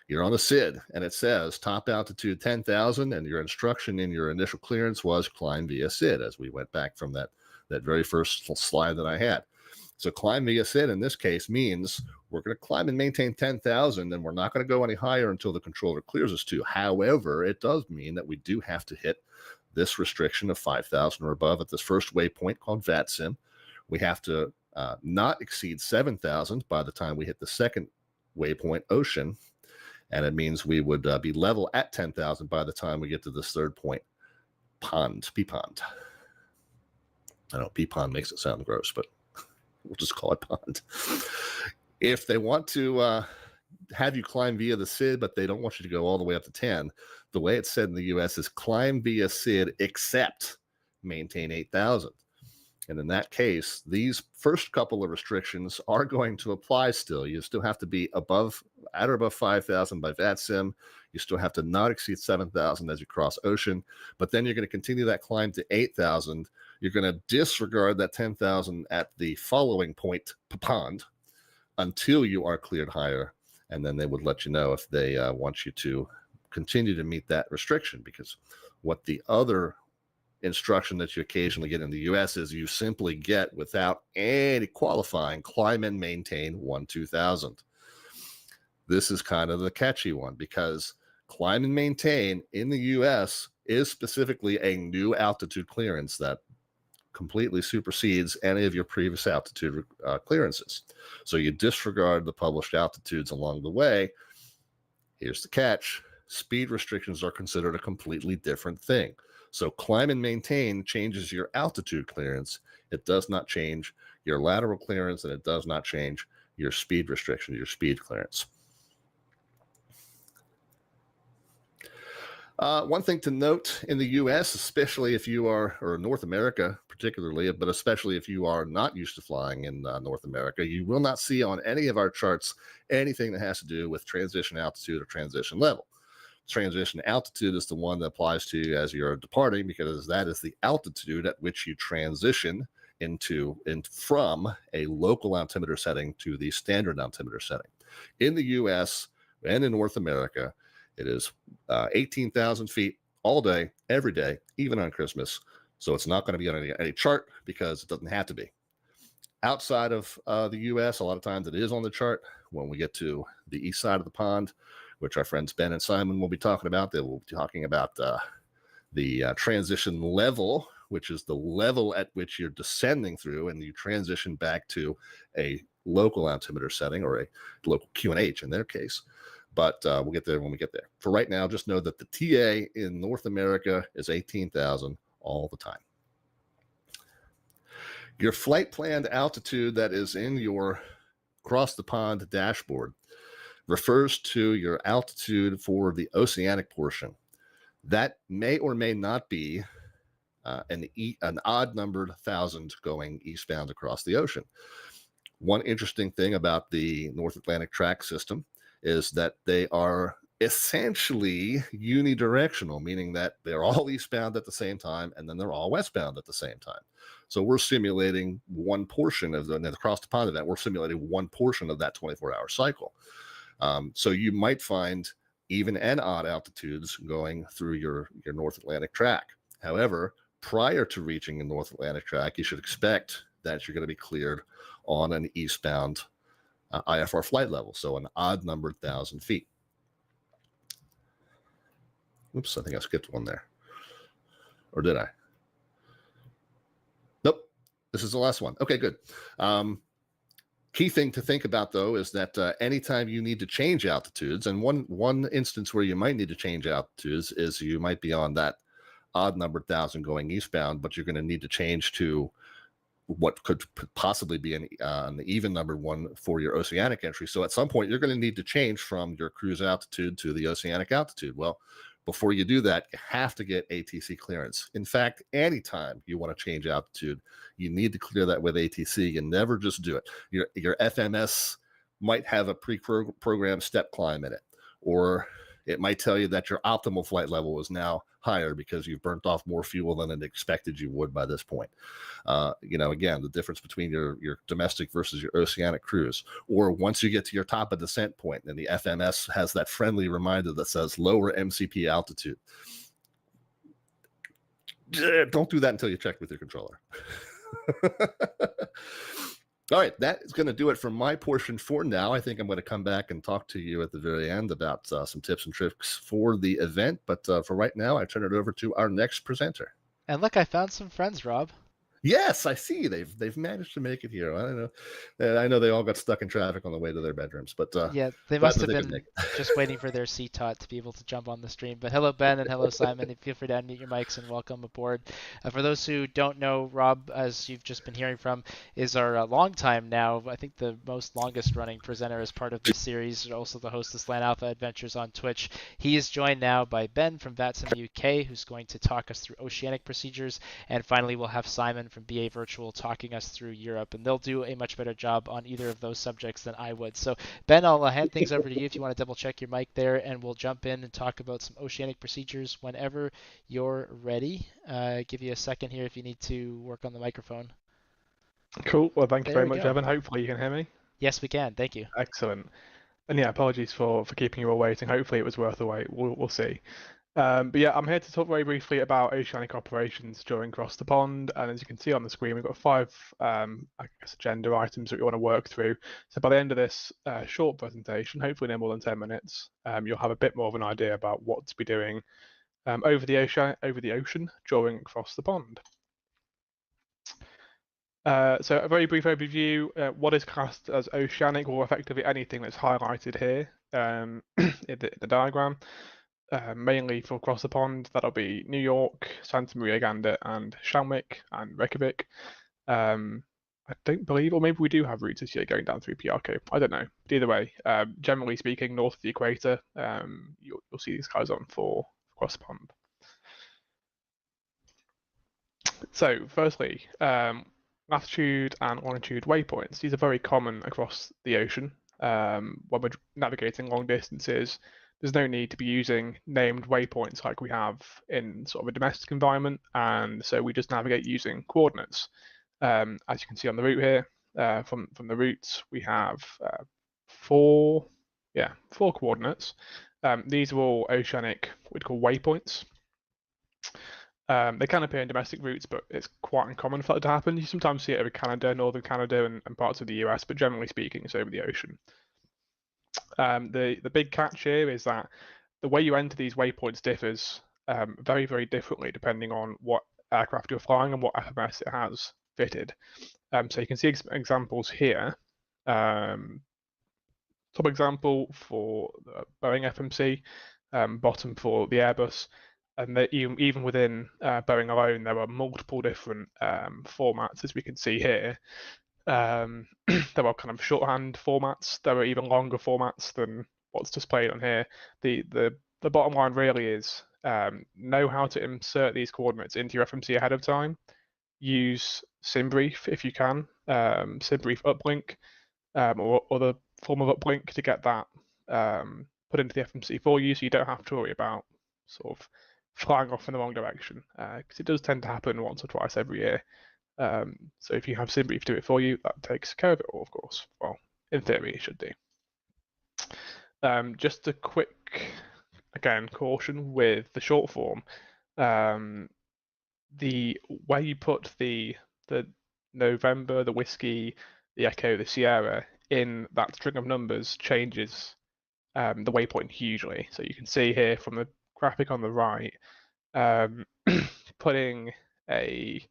You're on a SID, and it says top altitude 10,000, and your instruction in your initial clearance was climb via SID, as we went back from that very first slide that I had. So climb via SID in this case means we're going to climb and maintain 10,000, and we're not going to go any higher until the controller clears us to. However, it does mean that we do have to hit this restriction of 5,000 or above at this first waypoint called VATSIM. We have to not exceed 7,000 by the time we hit the second waypoint, Ocean. And it means we would be level at 10,000 by the time we get to this third point, Pea Pond. I know Pea Pond makes it sound gross, but we'll just call it Pond. If they want to have you climb via the SID, but they don't want you to go all the way up to 10, the way it's said in the US is climb via SID except maintain 8,000. And in that case, these first couple of restrictions are going to apply still. You still have to be at or above 5,000 by VATSIM. You still have to not exceed 7,000 as you cross Ocean. But then you're going to continue that climb to 8,000. You're going to disregard that 10,000 at the following point, Pond, until you are cleared higher. And then they would let you know if they want you to continue to meet that restriction, because what the other instruction that you occasionally get in the US is you simply get, without any qualifying, climb and maintain 12,000. This is kind of the catchy one, because climb and maintain in the US is specifically a new altitude clearance that completely supersedes any of your previous altitude clearances. So you disregard the published altitudes along the way. Here's the catch. Speed restrictions are considered a completely different thing. So climb and maintain changes your altitude clearance. It does not change your lateral clearance, and it does not change your speed restriction, your speed clearance. One thing to note in the US, especially if you are, or North America particularly, but especially if you are not used to flying in North America, you will not see on any of our charts anything that has to do with transition altitude or transition level. Transition altitude is the one that applies to you as you're departing, because that is the altitude at which you transition from a local altimeter setting to the standard altimeter setting. In the US and in North America, it is 18,000 feet all day, every day, even on Christmas. So it's not going to be on any chart because it doesn't have to be. Outside of the US, a lot of times it is on the chart. When we get to the east side of the pond, which our friends Ben and Simon will be talking about, they will be talking about the transition level, which is the level at which you're descending through, and you transition back to a local altimeter setting, or a local QNH in their case. But we'll get there when we get there. For right now, just know that the TA in North America is 18,000 all the time. Your flight planned altitude that is in your across the pond dashboard refers to your altitude for the oceanic portion. That may or may not be an odd numbered 1,000 going eastbound across the ocean. One interesting thing about the North Atlantic track system is that they are essentially unidirectional, meaning that they're all eastbound at the same time, and then they're all westbound at the same time. So we're simulating one portion of the across the pond event. We're simulating one portion of that 24-hour cycle. So you might find even and odd altitudes going through your North Atlantic track. However, prior to reaching the North Atlantic track, you should expect that you're going to be cleared on an eastbound IFR flight level, so an odd numbered 1,000 feet. Oops, I think I skipped one there. Or did I? Nope, this is the last one. Okay, good. Key thing to think about, though, is that anytime you need to change altitudes, and one instance where you might need to change altitudes is you might be on that odd numbered 1,000 going eastbound, but you're going to need to change to what could possibly be an even numbered one for your oceanic entry. So at some point, you're going to need to change from your cruise altitude to the oceanic altitude. Well, before you do that, you have to get ATC clearance. In fact, anytime you want to change altitude, you need to clear that with ATC. You never just do it. Your FMS might have a pre-programmed step climb in it, or it might tell you that your optimal flight level is now higher because you've burnt off more fuel than it expected you would by this point. Again, the difference between your domestic versus your oceanic cruise. Or once you get to your top of descent point, and the FMS has that friendly reminder that says lower MCP altitude. Don't do that until you check with your controller. All right, that is going to do it for my portion for now. I think I'm going to come back and talk to you at the very end about some tips and tricks for the event. But for right now, I turn it over to our next presenter. And look, I found some friends, Rob. Yes, I see. They've managed to make it here. I don't know. I know they all got stuck in traffic on the way to their bedrooms, but yeah, they must have been just waiting for their CTOT to be able to jump on the stream. But hello, Ben, and hello, Simon. Feel free to unmute your mics and welcome aboard. For those who don't know, Rob, as you've just been hearing from, is our long time now, I think the most longest running presenter as part of this series, also the host of Slant Alpha Adventures on Twitch. He is joined now by Ben from VATSIM UK, who's going to talk us through oceanic procedures. And finally, we'll have Simon from BA Virtual talking us through Europe, and they'll do a much better job on either of those subjects than I would. So Ben, I'll hand things over to you if you want to double check your mic there, and we'll jump in and talk about some oceanic procedures whenever you're ready. Give you a second here if you need to work on the microphone. Cool. Well, thank you very much, Evan. Hopefully you can hear me. Yes, we can. Thank you. Excellent. And yeah, apologies for keeping you all waiting. Hopefully it was worth the wait. We'll see. But yeah, I'm here to talk very briefly about oceanic operations during cross the pond. And as you can see on the screen, we've got 5, agenda items that we want to work through. So by the end of this short presentation, hopefully no more than 10 minutes, you'll have a bit more of an idea about what to be doing over the ocean during cross the pond. So a very brief overview. What is classed as oceanic, or effectively anything that's highlighted here in the diagram. Mainly for across the pond, that'll be New York, Santa Maria Gander, and Shamwick and Reykjavik. I don't believe, or maybe we do have routes this year going down through PRK. I don't know. But either way, generally speaking, north of the equator, you'll see these guys on for across the pond. So, firstly, latitude and longitude waypoints. These are very common across the ocean. When we're navigating long distances, there's no need to be using named waypoints like we have in sort of a domestic environment, and so we just navigate using coordinates. As you can see on the route here, from the routes we have four coordinates. These are all oceanic, what we call waypoints. They can appear in domestic routes, but it's quite uncommon for that to happen. You sometimes see it over Canada, northern Canada, and parts of the US, but generally speaking, it's over the ocean. The big catch here is that the way you enter these waypoints differs very, very differently depending on what aircraft you're flying and what FMS it has fitted. So you can see examples here. Top example for the Boeing FMC, bottom for the Airbus, and even within Boeing alone, there are multiple different formats, as we can see here. There are kind of shorthand formats. There are even longer formats than what's displayed on here. The bottom line really is know how to insert these coordinates into your FMC ahead of time. Use SimBrief if you can, SimBrief uplink or other form of uplink to get that put into the FMC for you, so you don't have to worry about sort of flying off in the wrong direction, because it does tend to happen once or twice every year. So if you have SimBrief do it for you, that takes care of it all, of course. Well, in theory, it should do. Just a quick, again, caution with the short form. The where you put the November, the whiskey, the echo, the Sierra in that string of numbers changes the waypoint hugely. So you can see here from the graphic on the right, putting a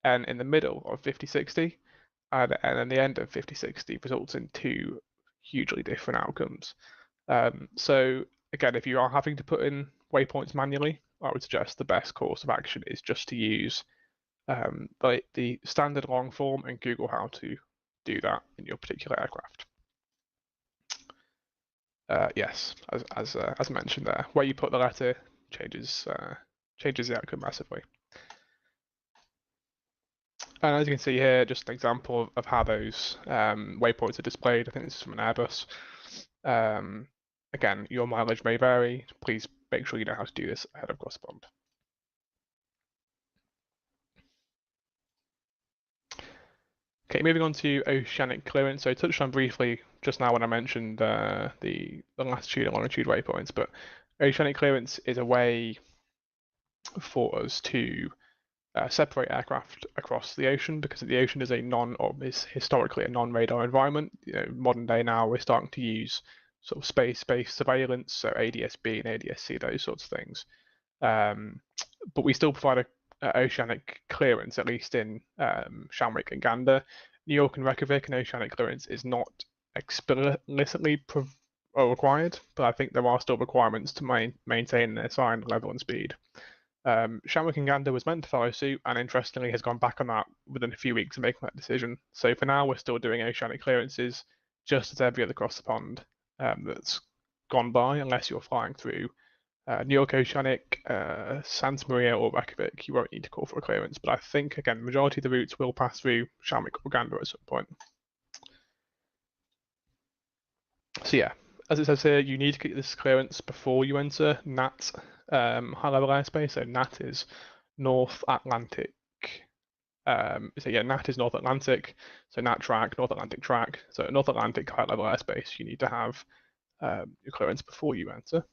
N in the middle of 5060 and then the end of 5060 results in two hugely different outcomes. So again, if you are having to put in waypoints manually, I would suggest the best course of action is just to use the standard long form and Google how to do that in your particular aircraft. Yes, as mentioned there, where you put the letter changes the outcome massively. And as you can see here, just an example of how those waypoints are displayed. I think this is from an Airbus. Again, your mileage may vary. Please make sure you know how to do this ahead of cross pond. Okay, moving on to oceanic clearance. So I touched on briefly just now when I mentioned the latitude and longitude waypoints, but oceanic clearance is a way for us to separate aircraft across the ocean, because the ocean is is historically a non-radar environment. You know, modern day now we're starting to use sort of space-based surveillance, so ADS-B and ADS-C, those sorts of things. But we still provide a oceanic clearance, at least in Shamrock and Gander. New York and Reykjavik, an oceanic clearance is not explicitly required, but I think there are still requirements to maintain their assigned level and speed. Shamrock and Gander was meant to follow suit, and interestingly has gone back on that within a few weeks of making that decision. So for now, we're still doing oceanic clearances, just as every other cross the pond that's gone by, unless you're flying through New York Oceanic, Santa Maria, or Reykjavik. You won't need to call for a clearance, but I think, again, the majority of the routes will pass through Shamrock or Gander at some point. So yeah, as it says here, you need to get this clearance before you enter NAT high-level airspace. So NAT is North Atlantic. So yeah, NAT is North Atlantic. So NAT track, North Atlantic track. So North Atlantic high-level airspace, you need to have your clearance before you enter.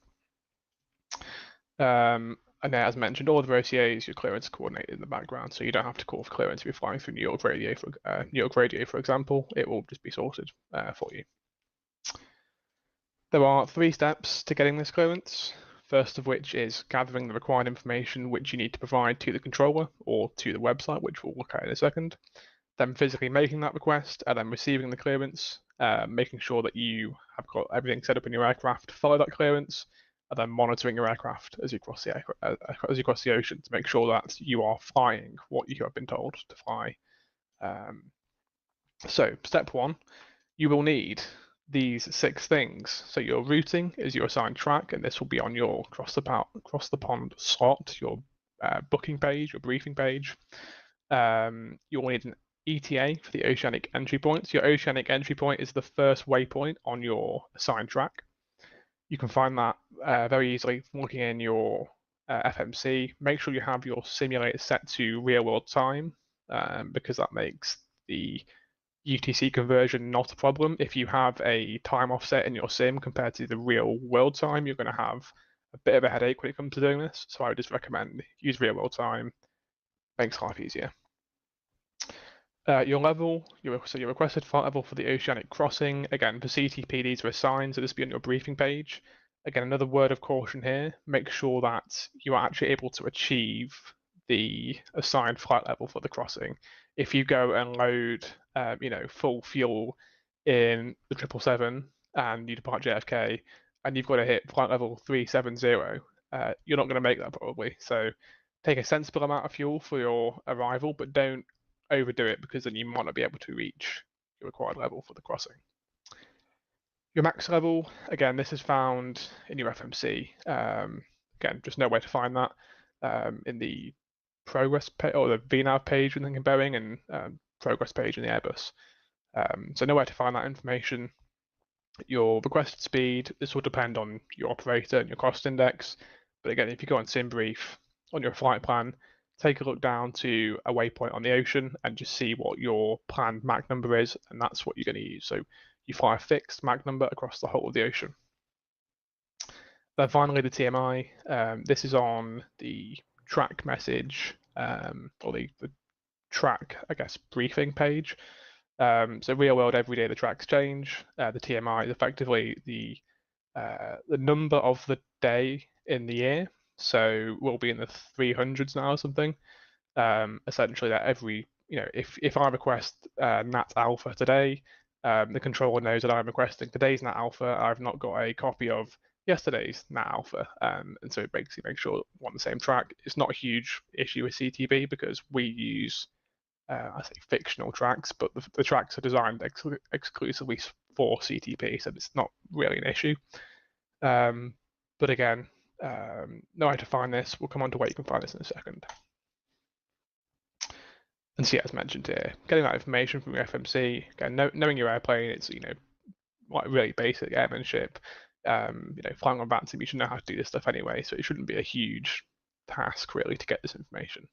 And then, as mentioned, all of the OCAs, your clearance coordinated in the background, so you don't have to call for clearance if you're flying through New York Radio, for example. It will just be sorted for you. There are 3 steps to getting this clearance. First of which is gathering the required information which you need to provide to the controller or to the website, which we'll look at in a second. Then physically making that request and then receiving the clearance, making sure that you have got everything set up in your aircraft to follow that clearance, and then monitoring your aircraft as you cross the ocean to make sure that you are flying what you have been told to fly. So step 1, you will need these 6 things. So your routing is your assigned track, and this will be on your cross the pond slot, your booking page, your briefing page. You'll need an ETA for the oceanic entry point. So your oceanic entry point is the first waypoint on your assigned track. You can find that very easily from looking in your FMC. Make sure you have your simulator set to real world time. because that makes the UTC conversion not a problem. If you have a time offset in your sim compared to the real world time, you're going to have a bit of a headache when it comes to doing this. So I would just recommend use real world time. Makes life easier. Your level, so your requested flight level for the Oceanic crossing. Again, for CTP, these are assigned, so this will be on your briefing page. Again, another word of caution here, make sure that you are actually able to achieve the assigned flight level for the crossing. If you go and load, full fuel in the 777 and you depart JFK and you've got to hit flight level 370, you're not going to make that probably. So take a sensible amount of fuel for your arrival, but don't overdo it because then you might not be able to reach your required level for the crossing. Your max level, again, this is found in your FMC. Again, just know where to find that in the progress page or the VNAV page within Boeing and progress page in the Airbus. So know where to find that information. Your requested speed, this will depend on your operator and your cost index. But again, if you go on SimBrief on your flight plan, take a look down to a waypoint on the ocean and just see what your planned Mach number is, and that's what you're going to use. So you fly a fixed Mach number across the whole of the ocean. Then finally, the TMI. This is on the track message or the track, I guess, briefing page. So real world, every day the tracks change. The TMI is effectively the number of the day in the year. So we'll be in the 300s now or something. Essentially, that every, if I request NAT Alpha today, the controller knows that I'm requesting today's NAT Alpha. I've not got a copy of yesterday's NAT Alpha, and so it basically makes sure we're on the same track. It's not a huge issue with CTB because we use, I say fictional tracks, but the tracks are designed exclusively for CTP, so it's not really an issue. But again, know how to find this. We'll come on to where you can find this in a second. And so, yeah, as mentioned here, getting that information from your FMC, again, knowing your airplane, it's like really basic airmanship. Flying on VATSIM, you should know how to do this stuff anyway, so it shouldn't be a huge task really to get this information.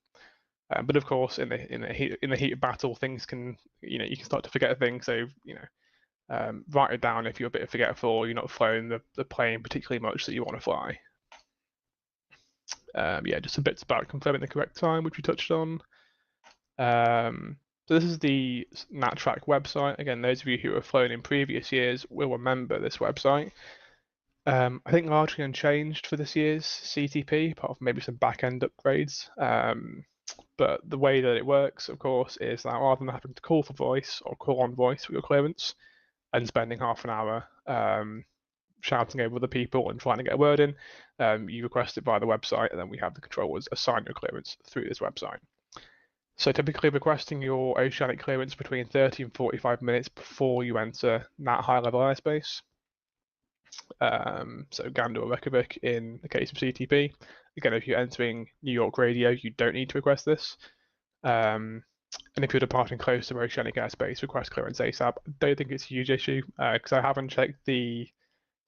But of course, in the heat of battle, things can you can start to forget things. So write it down if you're a bit forgetful. You're not flying the plane particularly much that you want to fly. Yeah, just some bits about confirming the correct time, which we touched on. So this is the NatTrack website. Again, those of you who have flown in previous years will remember this website. I think largely unchanged for this year's CTP, apart from maybe some back-end upgrades. But the way that it works, of course, is that rather than having to call for voice or call on voice for your clearance and spending half an hour shouting over other people and trying to get a word in, you request it via the website, and then we have the controllers assign your clearance through this website. So typically requesting your Oceanic clearance between 30 and 45 minutes before you enter that high-level airspace. So Gander or Reykjavik in the case of CTP. Again, if you're entering New York radio, you don't need to request this. And if you're departing close to Oceanic airspace, request clearance ASAP. I don't think it's a huge issue because I haven't checked the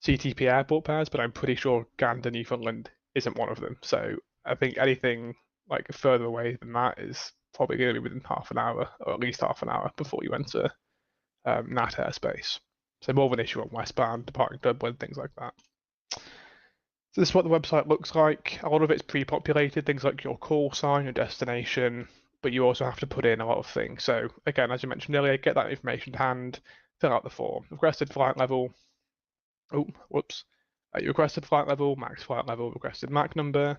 CTP airport pairs, but I'm pretty sure Gander, Newfoundland isn't one of them. So I think anything like further away than that is probably going to be within half an hour, or at least half an hour before you enter NAT airspace. So more of an issue on westbound, departing Dublin, things like that. So this is what the website looks like. A lot of it's pre-populated, things like your call sign, your destination, but you also have to put in a lot of things. So again, as you mentioned earlier, get that information to hand, fill out the form. Requested flight level. Oh, whoops. Your requested flight level, max flight level, requested Mach number,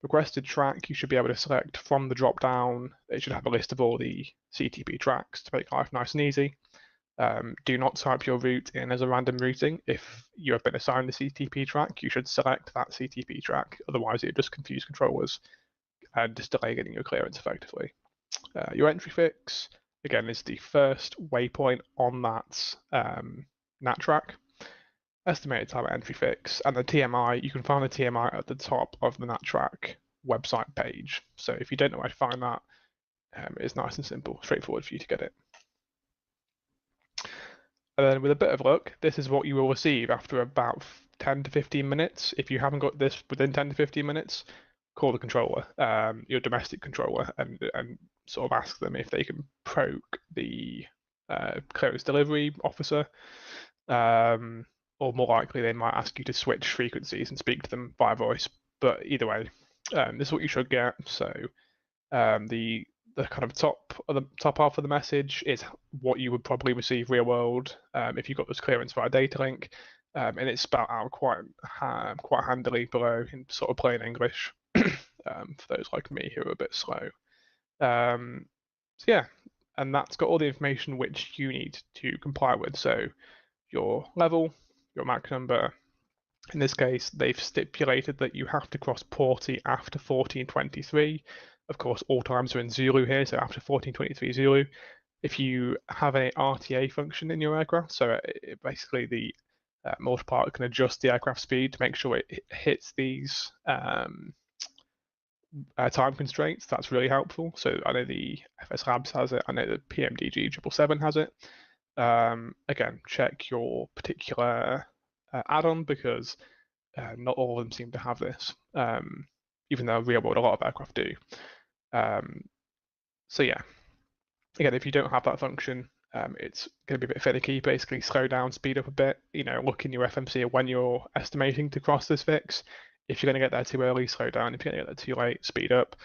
requested track. You should be able to select from the drop down. It should have a list of all the CTP tracks to make life nice and easy. Do not type your route in as a random routing. If you have been assigned the CTP track, you should select that CTP track. Otherwise, it just confuse controllers and just delay getting your clearance effectively. Your entry fix, again, is the first waypoint on that NAT track. Estimated time at entry fix, and the TMI, you can find the TMI at the top of the NatTrack website page. So if you don't know where to find that, it's nice and simple, straightforward for you to get it. And then with a bit of luck, this is what you will receive after about 10 to 15 minutes. If you haven't got this within 10 to 15 minutes, call the controller, your domestic controller, and sort of ask them if they can probe the clearance delivery officer, or more likely they might ask you to switch frequencies and speak to them via voice. But either way, this is what you should get. So the kind of top half of the message is what you would probably receive real world if you got this clearance via data link, and it's spelled out quite handily below in sort of plain English for those like me who are a bit slow. So yeah, and that's got all the information which you need to comply with. So your level, your MAC number. In this case, they've stipulated that you have to cross PORTI after 1423. Of course, all times are in Zulu here, so after 1423 Zulu. If you have an RTA function in your aircraft, so basically the multiplier can adjust the aircraft speed to make sure it hits these time constraints, that's really helpful. So I know the FS Labs has it, I know the PMDG 777 has it. Again, check your particular add-on because not all of them seem to have this, even though real world a lot of aircraft do. So yeah, again, if you don't have that function, it's going to be a bit finicky. Basically, slow down, speed up a bit. Look in your FMC when you're estimating to cross this fix. If you're going to get there too early, slow down. If you're going to get there too late, speed up.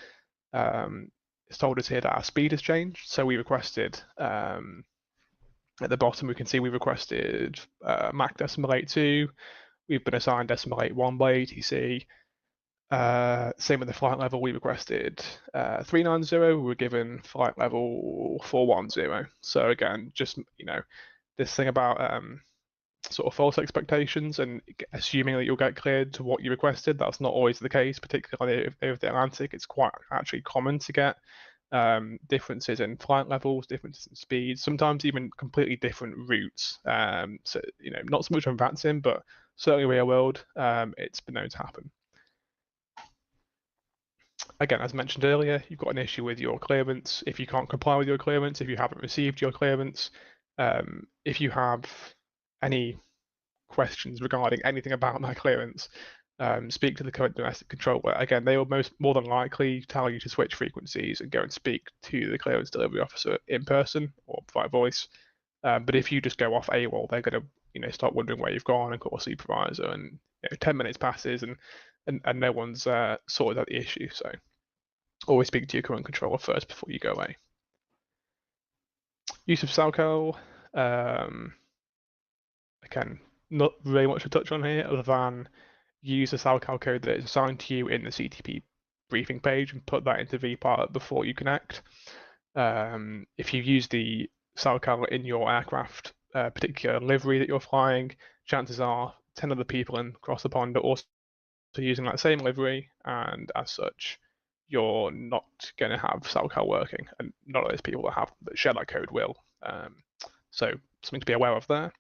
It's told us here that our speed has changed, so we requested. At the bottom, we can see we requested MAC decimal 82. We've been assigned decimal 81 by ATC. Same with the flight level, we requested 390. We were given flight level 410. So again, just this thing about sort of false expectations and assuming that you'll get cleared to what you requested. That's not always the case, particularly if the Atlantic. It's quite actually common to get differences in flight levels, differences in speeds, sometimes even completely different routes. So not so much on VATSIM, but certainly real world, it's been known to happen. Again, as mentioned earlier, you've got an issue with your clearance. If you can't comply with your clearance, if you haven't received your clearance, if you have any questions regarding anything about my clearance, speak to the current domestic controller. Again, they will more than likely tell you to switch frequencies and go and speak to the clearance delivery officer in person or via voice. But if you just go off AWOL, they're going to start wondering where you've gone and call a supervisor, and 10 minutes passes and no one's sorted out the issue. So always speak to your current controller first before you go away. Use of SELCAL. Again, not really much to touch on here other than use the SELCAL code that is assigned to you in the CTP briefing page and put that into VPilot before you connect. If you use the SELCAL in your aircraft particular livery that you're flying, chances are 10 other people across the pond are also using that same livery, and as such, you're not going to have SELCAL working, and none of those people that share that code will. So something to be aware of there.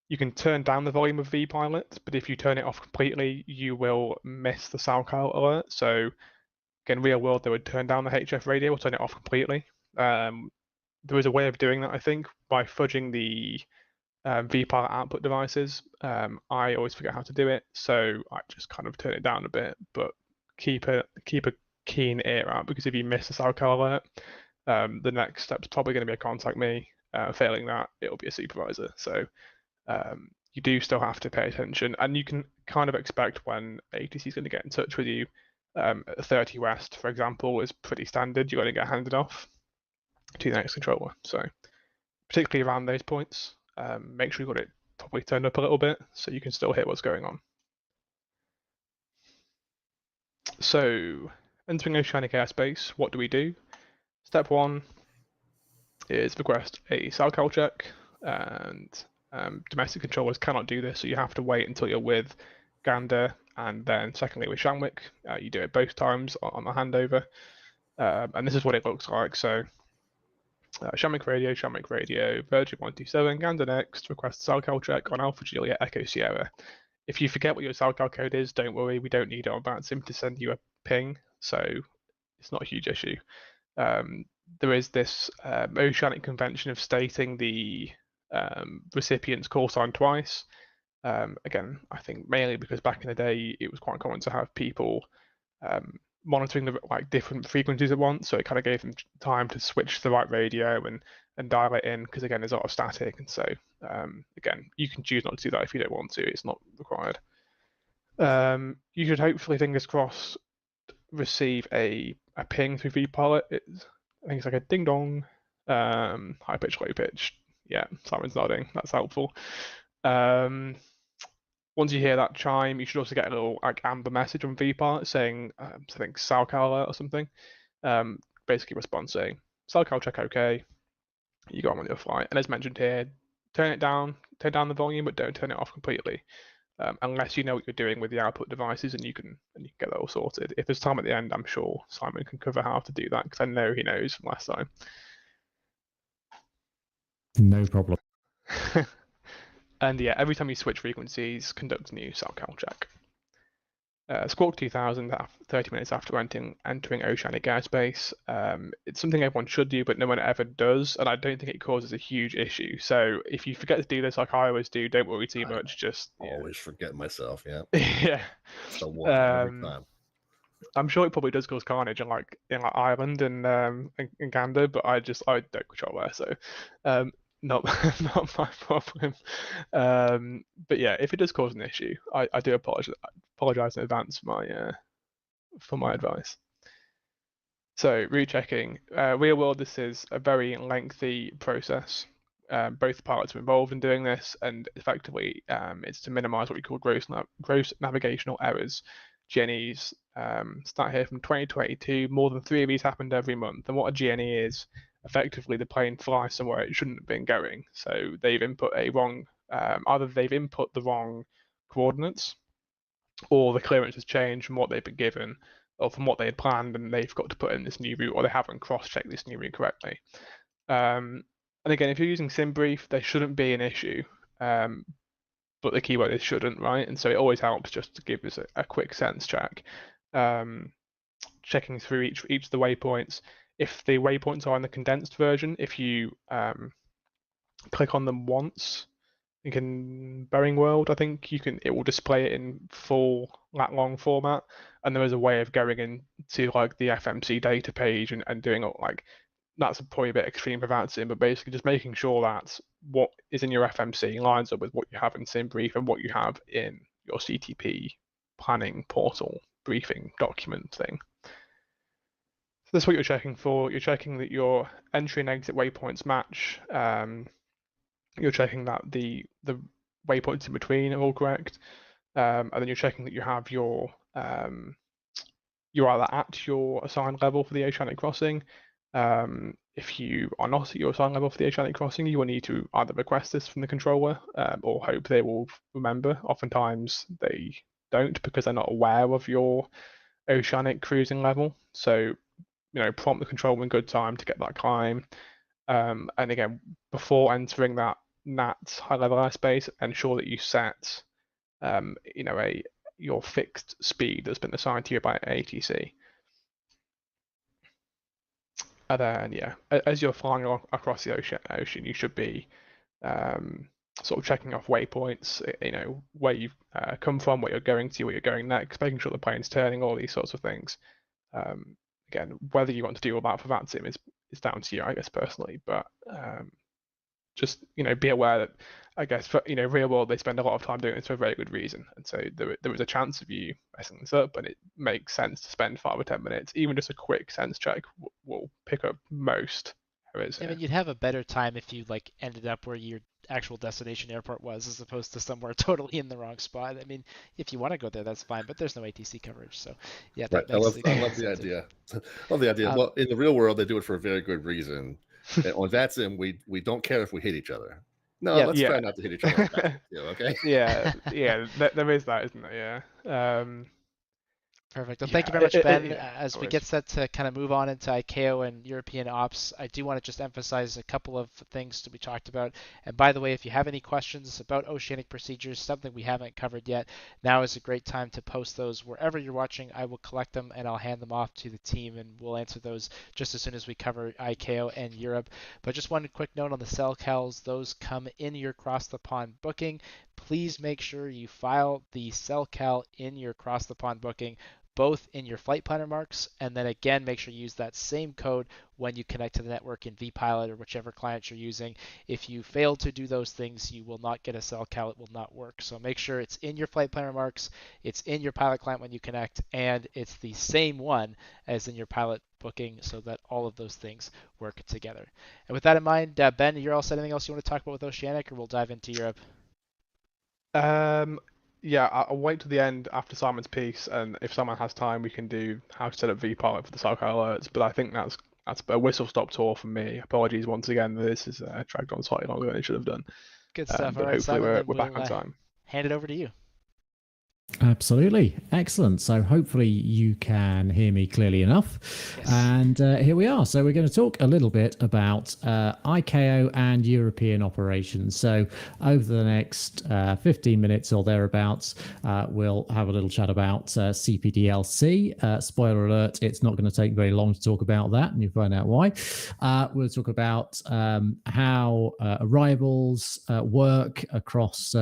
You can turn down the volume of VPilot, but if you turn it off completely, you will miss the SELCAL alert. So again, real world, they would turn down the HF radio or turn it off completely. There is a way of doing that, I think, by fudging the VPilot output devices. I always forget how to do it, so I just kind of turn it down a bit, but keep a keen ear out, because if you miss the SELCAL alert, the next step's probably going to be a contact me. Failing that, it'll be a supervisor. So you do still have to pay attention, and you can kind of expect when ATC is going to get in touch with you. 30 West, for example, is pretty standard. You're going to get handed off to the next controller. So particularly around those points, make sure you've got it probably turned up a little bit so you can still hear what's going on. So entering Oceanic airspace, what do we do? Step one is request a SELCAL check, and domestic controllers cannot do this, so you have to wait until you're with Gander, and then secondly with Shamwick. You do it both times on the handover, and this is what it looks like. So Shamwick radio, Virgin 127, Gander next, request SELCAL check on Alpha Juliet Echo Sierra. If you forget what your SELCAL code is, don't worry, we don't need it on VATSIM to send you a ping, so it's not a huge issue. There is this Oceanic convention of stating the recipient's call sign twice. Again, I think mainly because back in the day it was quite common to have people monitoring the like different frequencies at once, so it kind of gave them time to switch to the right radio and dial it in, because again there's a lot of static, and so again you can choose not to do that if you don't want to. It's not required. You should hopefully, fingers crossed, receive a ping through vPilot. I think it's like a ding dong, high pitch, low pitch. Yeah, Simon's nodding. That's helpful. Once you hear that chime, you should also get a little like amber message on vPilot saying something SELCAL alert or something. Basically response saying SELCAL check OK. You go on with your flight. And as mentioned here, turn down the volume, but don't turn it off completely. Unless you know what you're doing with the output devices, and you can get that all sorted. If there's time at the end, I'm sure Simon can cover how to do that, because I know he knows from last time. No problem. And yeah, every time you switch frequencies, conduct a new SELCAL check. Squawk 2000 30 minutes after entering Oceanic airspace. It's something everyone should do, but no one ever does, and I don't think it causes a huge issue. So if you forget to do this, like I always do, don't worry too much. Just always forget myself. Yeah. Yeah. It's the one every time. I'm sure it probably does cause carnage in like Ireland and in Canada, but I don't control there, so not my problem. But yeah, if it does cause an issue, I do apologize in advance for my advice. So route checking, real world, this is a very lengthy process. Both pilots are involved in doing this, and effectively it's to minimize what we call gross navigational errors, GNEs. Start here from 2022. More than 3 of these happened every month. And what a GNE is, effectively the plane flies somewhere it shouldn't have been going. So they've input either they've input the wrong coordinates, or the clearance has changed from what they've been given, or from what they had planned, and they've got to put in this new route, or they haven't cross-checked this new route correctly. And again, if you're using SimBrief, there shouldn't be an issue. But the keyword is shouldn't, right? And so it always helps just to give us a quick sense check. Checking through each of the waypoints. If the waypoints are in the condensed version, if you click on them once, you can Boeing World, I think it will display it in full lat long format, and there is a way of going into like the FMC data page and doing it like. That's probably a bit extreme for VATSIM, but basically just making sure that what is in your FMC lines up with what you have in SimBrief and what you have in your CTP planning portal briefing document thing. So that's what you're checking for. You're checking that your entry and exit waypoints match. You're checking that the waypoints in between are all correct, and then you're checking that you have you're either at your assigned level for the Oceanic crossing. If you are not at your assigned level for the Oceanic crossing, you will need to either request this from the controller or hope they will remember. Oftentimes they don't, because they're not aware of your Oceanic cruising level. So, prompt the controller in good time to get that climb. And again, before entering that NAT high level airspace, ensure that you set, your fixed speed that's been assigned to you by ATC. And then, yeah, as you're flying across the ocean, you should be sort of checking off waypoints, where you've come from, what you're going to, what you're going next, making sure the plane's turning, all these sorts of things. Again, whether you want to do all that for VATSIM is down to you, I guess, personally. But just, be aware that, I guess, for, real world, they spend a lot of time doing this for a very good reason. And so there is a chance of you messing this up, and it makes sense to spend 5 or 10 minutes. Even just a quick sense check will pick up most errors. I mean, you'd have a better time if you ended up where your actual destination airport was, as opposed to somewhere totally in the wrong spot. I mean, if you want to go there, that's fine, but there's no ATC coverage. So yeah, that right. makes I love the idea. Love the idea. Well, in the real world, they do it for a very good reason. On VATSIM, we don't care if we hit each other. No, let's try not to hit each other. Okay. Yeah, there is that, isn't there? Yeah. Perfect. Well, thank you very much, Ben. As we get set to kind of move on into ICAO and European ops, I do want to just emphasize a couple of things to be talked about. And by the way, if you have any questions about Oceanic procedures, something we haven't covered yet, now is a great time to post those wherever you're watching. I will collect them and I'll hand them off to the team, and we'll answer those just as soon as we cover ICAO and Europe. But just one quick note on the SELCALs. Those come in your cross the pond booking. Please make sure you file the SELCAL in your cross the pond booking both in your flight planner marks, and then again, make sure you use that same code when you connect to the network in vPilot or whichever client you're using. If you fail to do those things, you will not get a SELCAL. It will not work. So make sure it's in your flight planner marks, it's in your pilot client when you connect, and it's the same one as in your pilot booking so that all of those things work together. And with that in mind, Ben, you're all set. Anything else you want to talk about with Oceanic, or we'll dive into Europe? Yeah, I'll wait to the end after Simon's piece, and if someone has time, we can do how to set up vPilot for the SELCAL alerts. But I think that's a whistle-stop tour from me. Apologies once again. This is dragged on slightly longer than it should have done. Good stuff. But All right, hopefully Simon, we're back on time. Hand it over to you. Absolutely. Excellent. So hopefully you can hear me clearly enough. Yes. And here we are. So we're going to talk a little bit about ICAO and European operations. So over the next 15 minutes or thereabouts, we'll have a little chat about CPDLC. Spoiler alert, it's not going to take very long to talk about that, and you'll find out why. We'll talk about how arrivals work across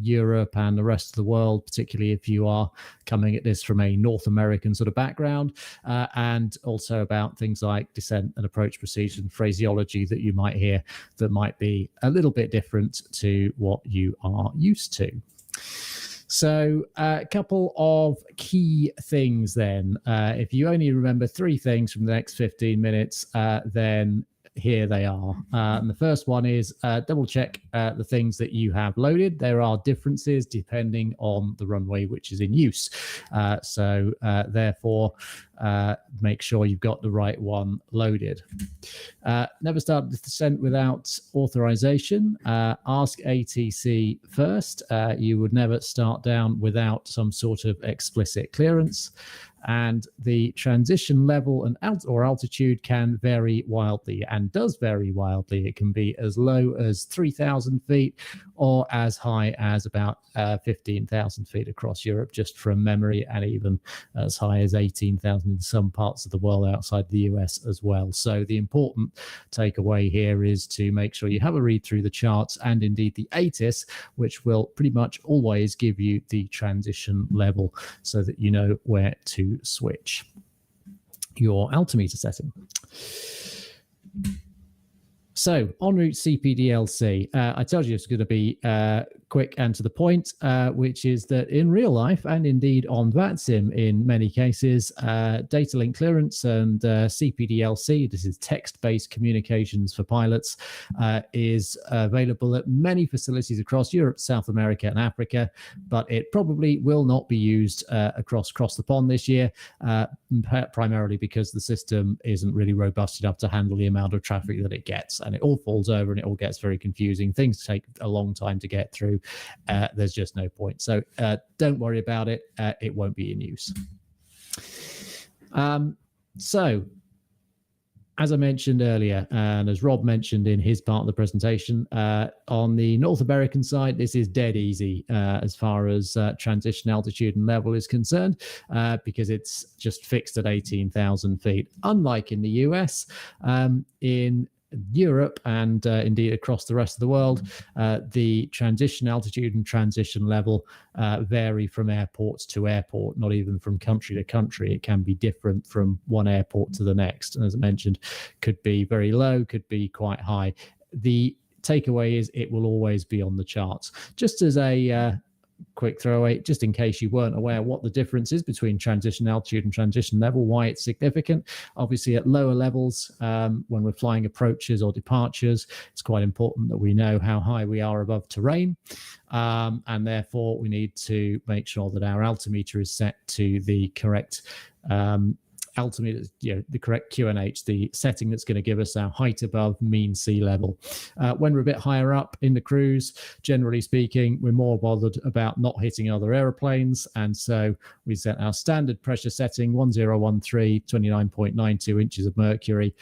Europe and the rest of the world, particularly if you are coming at this from a North American sort of background, and also about things like descent and approach procedures and phraseology that you might hear that might be a little bit different to what you are used to. So a couple of key things then. If you only remember 3 things from the next 15 minutes, then here they are. And the first one is double check the things that you have loaded. There are differences depending on the runway which is in use. So therefore, make sure you've got the right one loaded. Never start the descent without authorization. Ask ATC first. You would never start down without some sort of explicit clearance. And the transition level and altitude can vary wildly, and does vary wildly. It can be as low as 3,000 feet or as high as about 15,000 feet across Europe, just from memory, and even as high as 18,000 in some parts of the world outside the US as well. So the important takeaway here is to make sure you have a read through the charts and indeed the ATIS, which will pretty much always give you the transition level so that you know where to switch your altimeter setting. So en route CPDLC, I told you it's going to be quick and to the point, which is that in real life and indeed on VATSIM in many cases, data link clearance and CPDLC, this is text-based communications for pilots, is available at many facilities across Europe, South America and Africa, but it probably will not be used across the pond this year, primarily because the system isn't really robust enough to handle the amount of traffic that it gets. And it all falls over and it all gets very confusing. Things take a long time to get through. There's just no point. So don't worry about it. It won't be in use. So as I mentioned earlier, and as Rob mentioned in his part of the presentation, on the North American side, this is dead easy as far as transition altitude and level is concerned, because it's just fixed at 18,000 feet. Unlike in the US, in Europe and indeed across the rest of the world, the transition altitude and transition level vary from airport to airport, not even from country to country. It can be different from one airport to the next. And as I mentioned, could be very low, could be quite high. The takeaway is it will always be on the charts. Just as a quick throwaway, just in case you weren't aware what the difference is between transition altitude and transition level, why it's significant. Obviously at lower levels, when we're flying approaches or departures, it's quite important that we know how high we are above terrain, and therefore we need to make sure that our altimeter is set to the correct altimeter, the correct QNH, the setting that's going to give us our height above mean sea level. When we're a bit higher up in the cruise, generally speaking, we're more bothered about not hitting other aeroplanes. And so we set our standard pressure setting, 1013, 29.92 inches of mercury,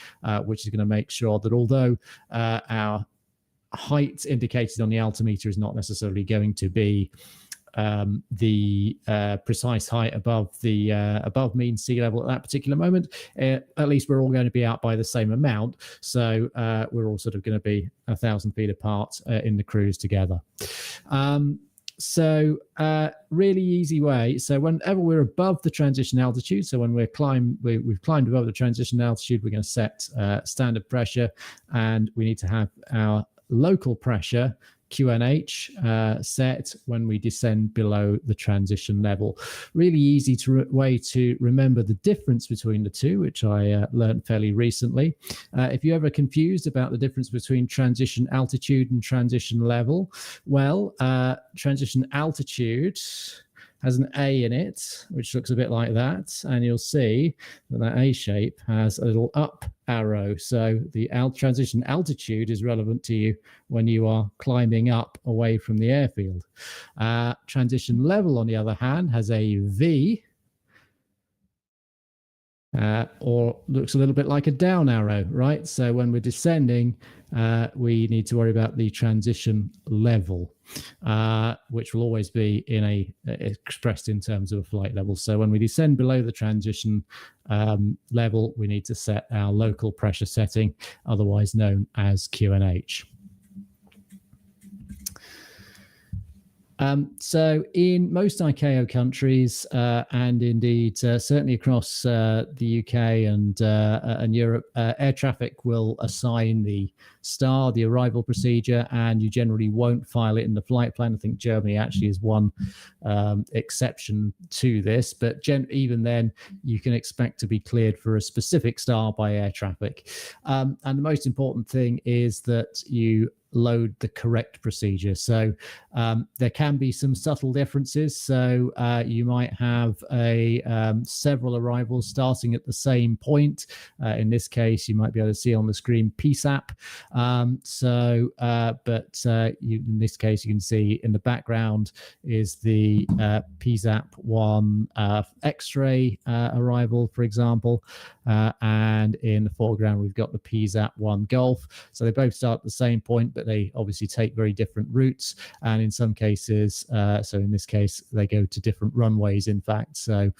which is going to make sure that although our height indicated on the altimeter is not necessarily going to be the precise height above the above mean sea level at that particular moment, at least we're all going to be out by the same amount. So we're all sort of going to be 1,000 feet apart in the cruise together. So really easy way. So whenever we're above the transition altitude, so when we've climbed above the transition altitude, we're going to set standard pressure, and we need to have our local pressure QNH set when we descend below the transition level. Really easy way to remember the difference between the two, which I learned fairly recently. If you're ever confused about the difference between transition altitude and transition level, well, transition altitude has an A in it, which looks a bit like that. And you'll see that that A shape has a little up arrow. So the transition altitude is relevant to you when you are climbing up away from the airfield. Transition level, on the other hand, has a V, or looks a little bit like a down arrow, right? So when we're descending, we need to worry about the transition level, which will always be expressed in terms of a flight level. So when we descend below the transition level, we need to set our local pressure setting, otherwise known as QNH. So in most ICAO countries, and indeed certainly across the UK and Europe, air traffic will assign the star, the arrival procedure, and you generally won't file it in the flight plan. I think Germany actually is one exception to this, but even then, you can expect to be cleared for a specific star by air traffic. And the most important thing is that you load the correct procedure. So there can be some subtle differences. So you might have several arrivals starting at the same point. In this case, you might be able to see on the screen PSAP. In this case, you can see in the background is the PSAP 1 X-ray arrival, for example. And in the foreground, we've got the PSAP 1 Golf. So they both start at the same point, but they obviously take very different routes. And in some cases, so in this case, they go to different runways, in fact. So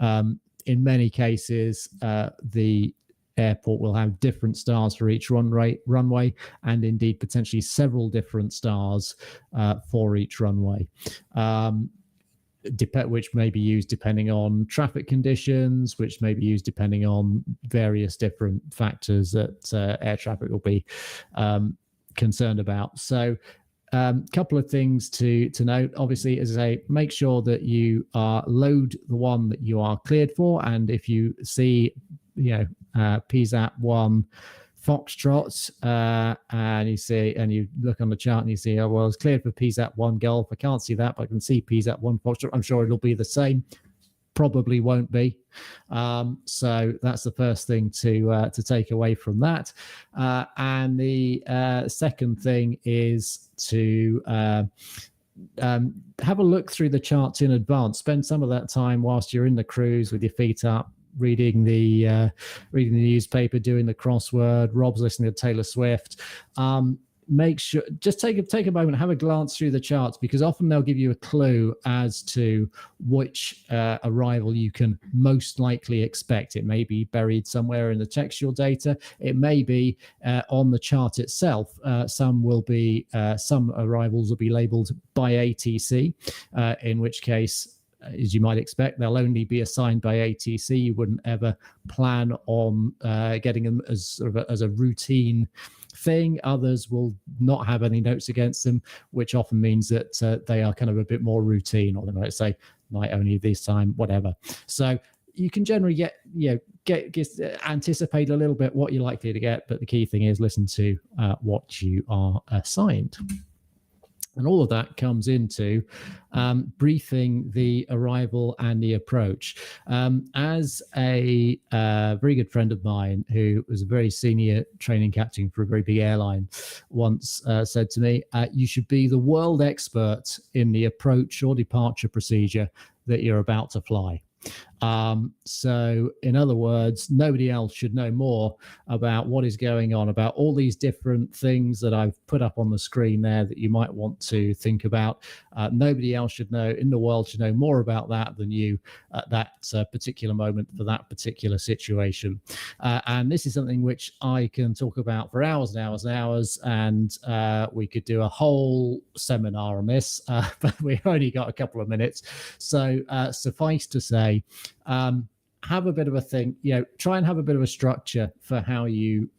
in many cases, the airport will have different stars for each runway, and indeed potentially several different stars for each runway. Which may be used depending on traffic conditions, which may be used depending on various different factors that air traffic will be concerned about. So couple of things to note. Obviously, as I say, make sure that you load the one that you are cleared for, and if you see PSAP 1 Foxtrot, and you look on the chart and you see, oh, well, it's cleared for PSAP 1 Golf. I can't see that, but I can see PSAP 1 Foxtrot. I'm sure it'll be the same. Probably won't be. So that's the first thing to take away from that. And the second thing is to have a look through the charts in advance. Spend some of that time whilst you're in the cruise with your feet up, reading the newspaper, doing the crossword. Rob's listening to Taylor Swift. Make sure, just take a moment, have a glance through the charts, because often they'll give you a clue as to which arrival you can most likely expect. It may be buried somewhere in the textual data. It may be on the chart itself. Some arrivals will be labeled by ATC, in which case, as you might expect, they'll only be assigned by ATC. You wouldn't ever plan on getting them as a routine thing. Others will not have any notes against them, which often means that they are kind of a bit more routine, or they might say night only this time, whatever. So you can generally anticipate a little bit what you're likely to get, but the key thing is listen to what you are assigned. And all of that comes into briefing the arrival and the approach. As a very good friend of mine who was a very senior training captain for a very big airline once said to me, you should be the world expert in the approach or departure procedure that you're about to fly. So in other words, nobody else should know more about what is going on, about all these different things that I've put up on the screen there that you might want to think about. Nobody else should know in the world should know more about that than you at that particular moment for that particular situation. And this is something which I can talk about for hours and hours and hours, and we could do a whole seminar on this, but we've only got a couple of minutes. So suffice to say, have a bit of a think, try and have a bit of a structure for how you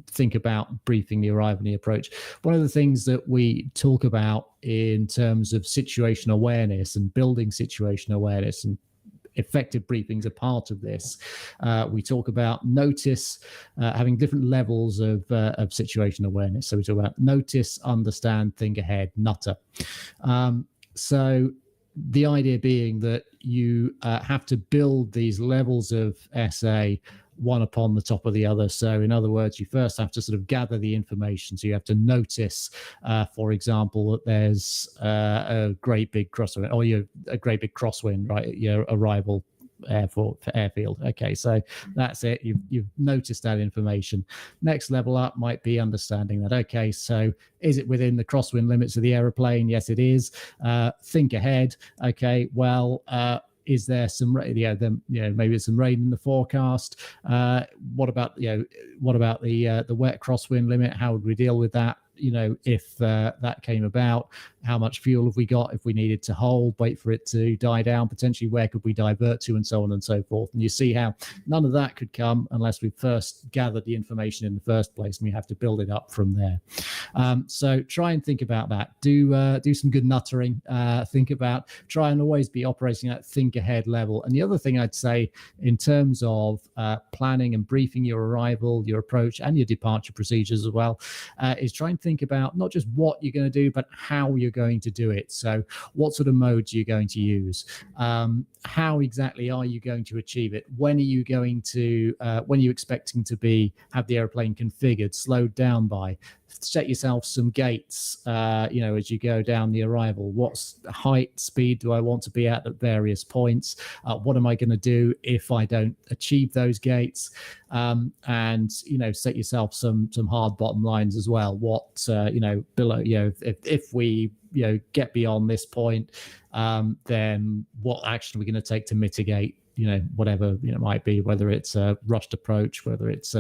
think about briefing the arrival and the approach. One of the things that we talk about in terms of situation awareness and building situation awareness, and effective briefings are part of this. We talk about notice, having different levels of situation awareness. So we talk about notice, understand, think ahead, nutter. So the idea being that you have to build these levels of SA one upon the top of the other. So in other words, you first have to sort of gather the information. So you have to notice, for example, that there's a great big crosswind, or a great big crosswind, right, your arrival airfield. Okay, so that's it. You've noticed that information. Next level up might be understanding that. Okay, so is it within the crosswind limits of the aeroplane? Yes, it is. Think ahead. Okay, well, is there some maybe there's some rain in the forecast? What about the wet crosswind limit? How would we deal with that? If that came about, how much fuel have we got if we needed to hold, wait for it to die down, potentially where could we divert to, and so on and so forth. And you see how none of that could come unless we first gathered the information in the first place, and we have to build it up from there. So try and think about that. Do some good nuttering. Try and always be operating at think ahead level. And the other thing I'd say in terms of planning and briefing your arrival, your approach, and your departure procedures as well, is try and think about not just what you're going to do, but how you're going to do it. So what sort of modes you're going to use, how exactly are you going to achieve it, when are you going to when are you expecting to have the airplane configured, slowed down by, set yourself some gates as you go down the arrival. What height, speed do I want to be at various points? What am I going to do if I don't achieve those gates? And set yourself some hard bottom lines as well. What below, if we get beyond this point, then what action are we going to take to mitigate whatever it might be, whether it's a rushed approach, whether it's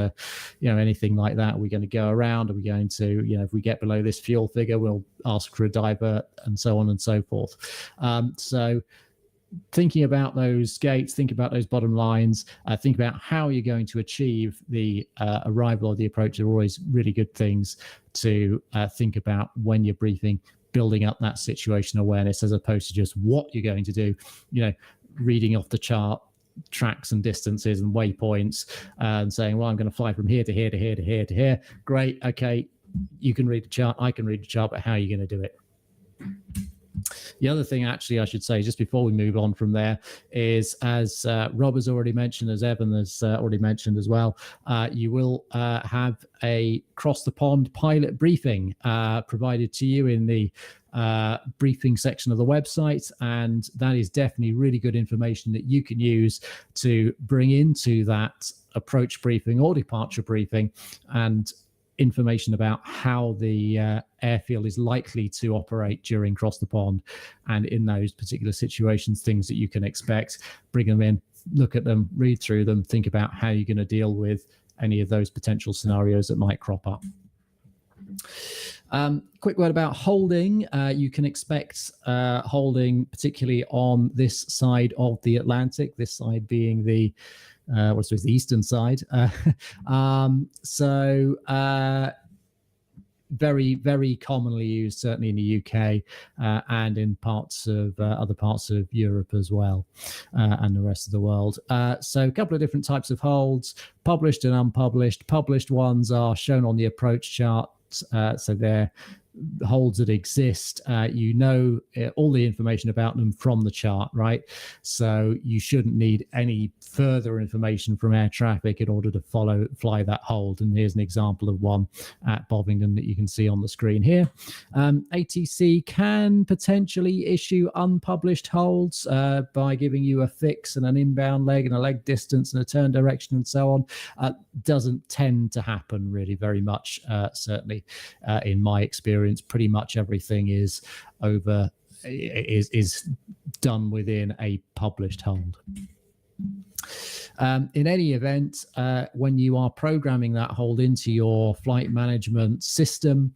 anything like that. Are we going to go around? Are we going to if we get below this fuel figure, we'll ask for a divert, and so on and so forth. So thinking about those gates, think about those bottom lines, think about how you're going to achieve the arrival or the approach are always really good things to think about when you're briefing, building up that situation awareness, as opposed to just what you're going to do, reading off the chart tracks and distances and waypoints and saying, well, I'm going to fly from here to here to here to here to here. Great. Okay. You can read the chart. I can read the chart, but how are you going to do it? The other thing, actually, I should say, just before we move on from there, is as Rob has already mentioned, as Evan has already mentioned as well, you will have a cross the pond pilot briefing provided to you in the briefing section of the website, and that is definitely really good information that you can use to bring into that approach briefing or departure briefing, and information about how the airfield is likely to operate during cross the pond, and in those particular situations, things that you can expect. Bring them in, look at them, read through them, think about how you're going to deal with any of those potential scenarios that might crop up. Quick word about holding. You can expect holding, particularly on this side of the Atlantic, this side being the the eastern side. Very, very commonly used, certainly in the UK and in parts of other parts of Europe as well, and the rest of the world. So a couple of different types of holds, published and unpublished. Published ones are shown on the approach chart. So they're holds that exist, you know all the information about them from the chart, right? So you shouldn't need any further information from air traffic in order to fly that hold. And here's an example of one at Bovingdon that you can see on the screen here. ATC can potentially issue unpublished holds by giving you a fix and an inbound leg and a leg distance and a turn direction and so on. Doesn't tend to happen really very much, certainly in my experience. Pretty much everything is done within a published hold. In any event, when you are programming that hold into your flight management system,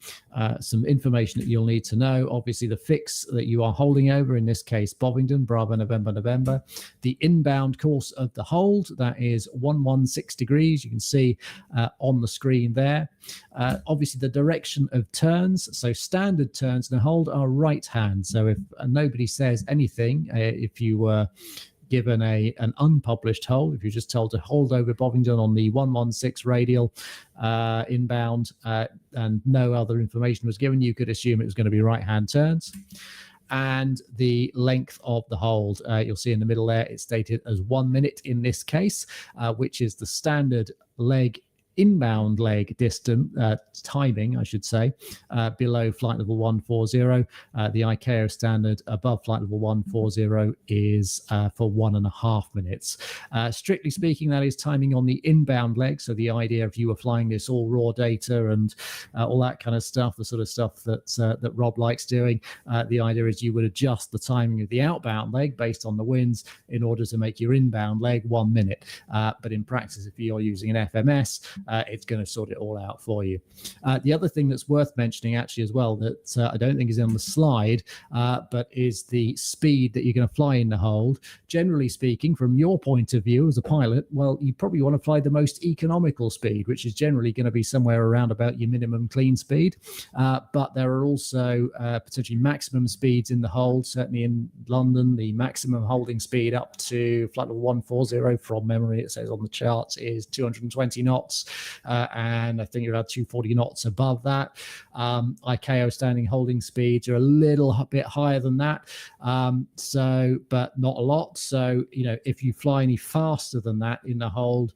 some information that you'll need to know, obviously the fix that you are holding over, in this case Bovingdon, Bravo November November, the inbound course of the hold, that is 116 degrees, you can see on the screen there. Obviously the direction of turns, so standard turns in a hold are right hand, so if nobody says anything, if you were given an unpublished hold, if you're just told to hold over Bovingdon on the 116 radial inbound and no other information was given, you could assume it was going to be right-hand turns. And the length of the hold, you'll see in the middle there, it's stated as 1 minute in this case, which is the standard inbound leg distance timing, I should say, below flight level 140. The ICAO standard above flight level 140 is for 1.5 minutes. Strictly speaking, that is timing on the inbound leg. So the idea, if you were flying this all raw data and all that kind of stuff, the sort of stuff that Rob likes doing, the idea is you would adjust the timing of the outbound leg based on the winds in order to make your inbound leg 1 minute. But in practice, if you're using an FMS, it's going to sort it all out for you. The other thing that's worth mentioning actually as well that I don't think is on the slide, but is the speed that you're going to fly in the hold. Generally speaking, from your point of view as a pilot, well, you probably want to fly the most economical speed, which is generally going to be somewhere around about your minimum clean speed. But there are also potentially maximum speeds in the hold. Certainly in London, the maximum holding speed up to flight level 140 from memory, it says on the charts, is 220 knots. And I think you're about 240 knots above that. ICAO standing holding speeds are a little bit higher than that, but not a lot. So, if you fly any faster than that in the hold,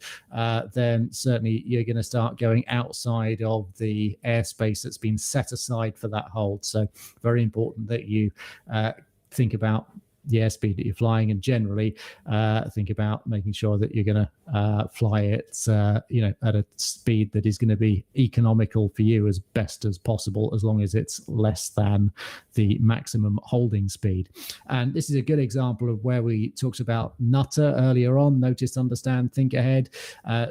then certainly you're going to start going outside of the airspace that's been set aside for that hold. So very important that you think about the airspeed that you're flying, and generally think about making sure that you're going to fly it at a speed that is going to be economical for you as best as possible, as long as it's less than the maximum holding speed. And this is a good example of where we talked about nutter earlier on: notice, understand, think ahead.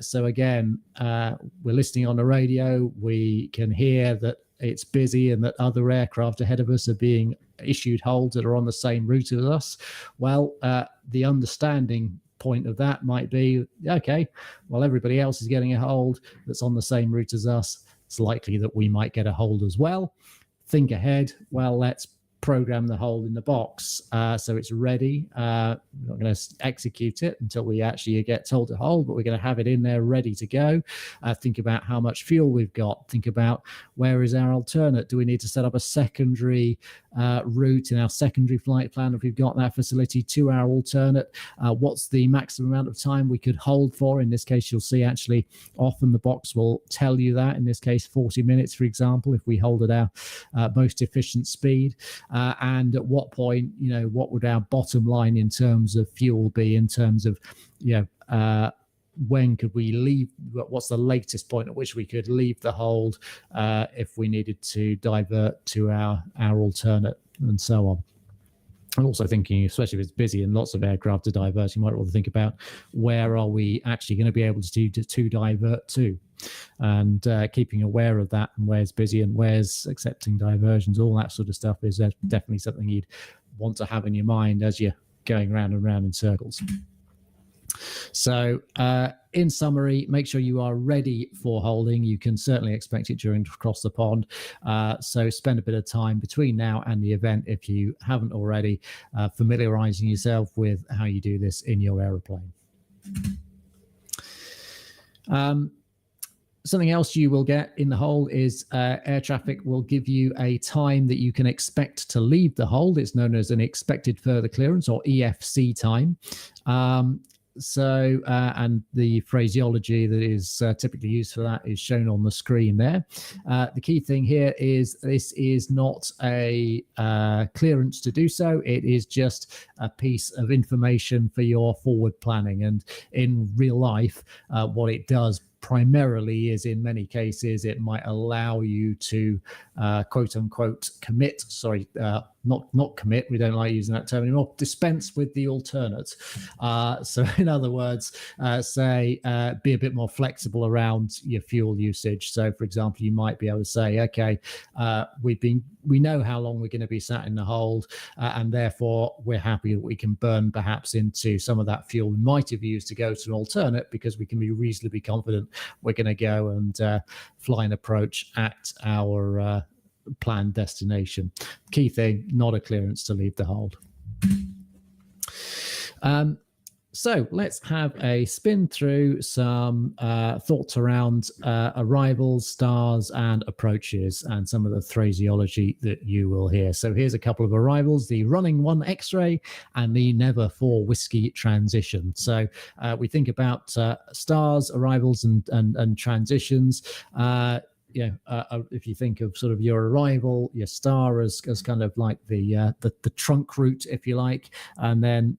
So again, we're listening on the radio, we can hear that it's busy and that other aircraft ahead of us are being issued holds that are on the same route as us. Well, the understanding point of that might be, okay, well, everybody else is getting a hold that's on the same route as us. It's likely that we might get a hold as well. Think ahead. Well, let's program the hold in the box so it's ready. We're not going to execute it until we actually get told to hold, but we're going to have it in there ready to go. Think about how much fuel we've got. Think about where is our alternate. Do we need to set up a secondary route in our secondary flight plan if we've got that facility to our alternate? What's the maximum amount of time we could hold for? In this case, you'll see actually often the box will tell you that. In this case, 40 minutes, for example, if we hold at our most efficient speed. And at what point, what would our bottom line in terms of fuel be, in terms of, when could we leave? What's the latest point at which we could leave the hold if we needed to divert to our alternate, and so on. And also thinking, especially if it's busy and lots of aircraft to divert, you might want to think about where are we actually going to be able to divert to, and keeping aware of that, and where's busy and where's accepting diversions. All that sort of stuff is definitely something you'd want to have in your mind as you're going round and round in circles. So in summary, make sure you are ready for holding. You can certainly expect it during Across the Pond. So spend a bit of time between now and the event, if you haven't already, familiarizing yourself with how you do this in your aeroplane. Something else you will get in the hold is air traffic will give you a time that you can expect to leave the hold. It's known as an expected further clearance, or EFC time. And the phraseology that is typically used for that is shown on the screen there. The key thing here is this is not a clearance to do so. It is just a piece of information for your forward planning. And in real life, what it does primarily is, in many cases, it might allow you to quote unquote commit, not commit, we don't like using that term anymore, dispense with the alternate. So in other words, say be a bit more flexible around your fuel usage. So for example, you might be able to say, okay, we know how long we're going to be sat in the hold, and therefore we're happy that we can burn perhaps into some of that fuel we might have used to go to an alternate, because we can be reasonably confident we're going to go and fly an approach at our planned destination. Key thing, not a clearance to leave the hold. So let's have a spin through some thoughts around arrivals, stars, and approaches, and some of the phraseology that you will hear. So here's a couple of arrivals: the running 1 X-ray and the never 4 whiskey transition. So we think about stars, arrivals, and transitions. If you think of sort of your arrival, your star as kind of like the trunk route, if you like, and then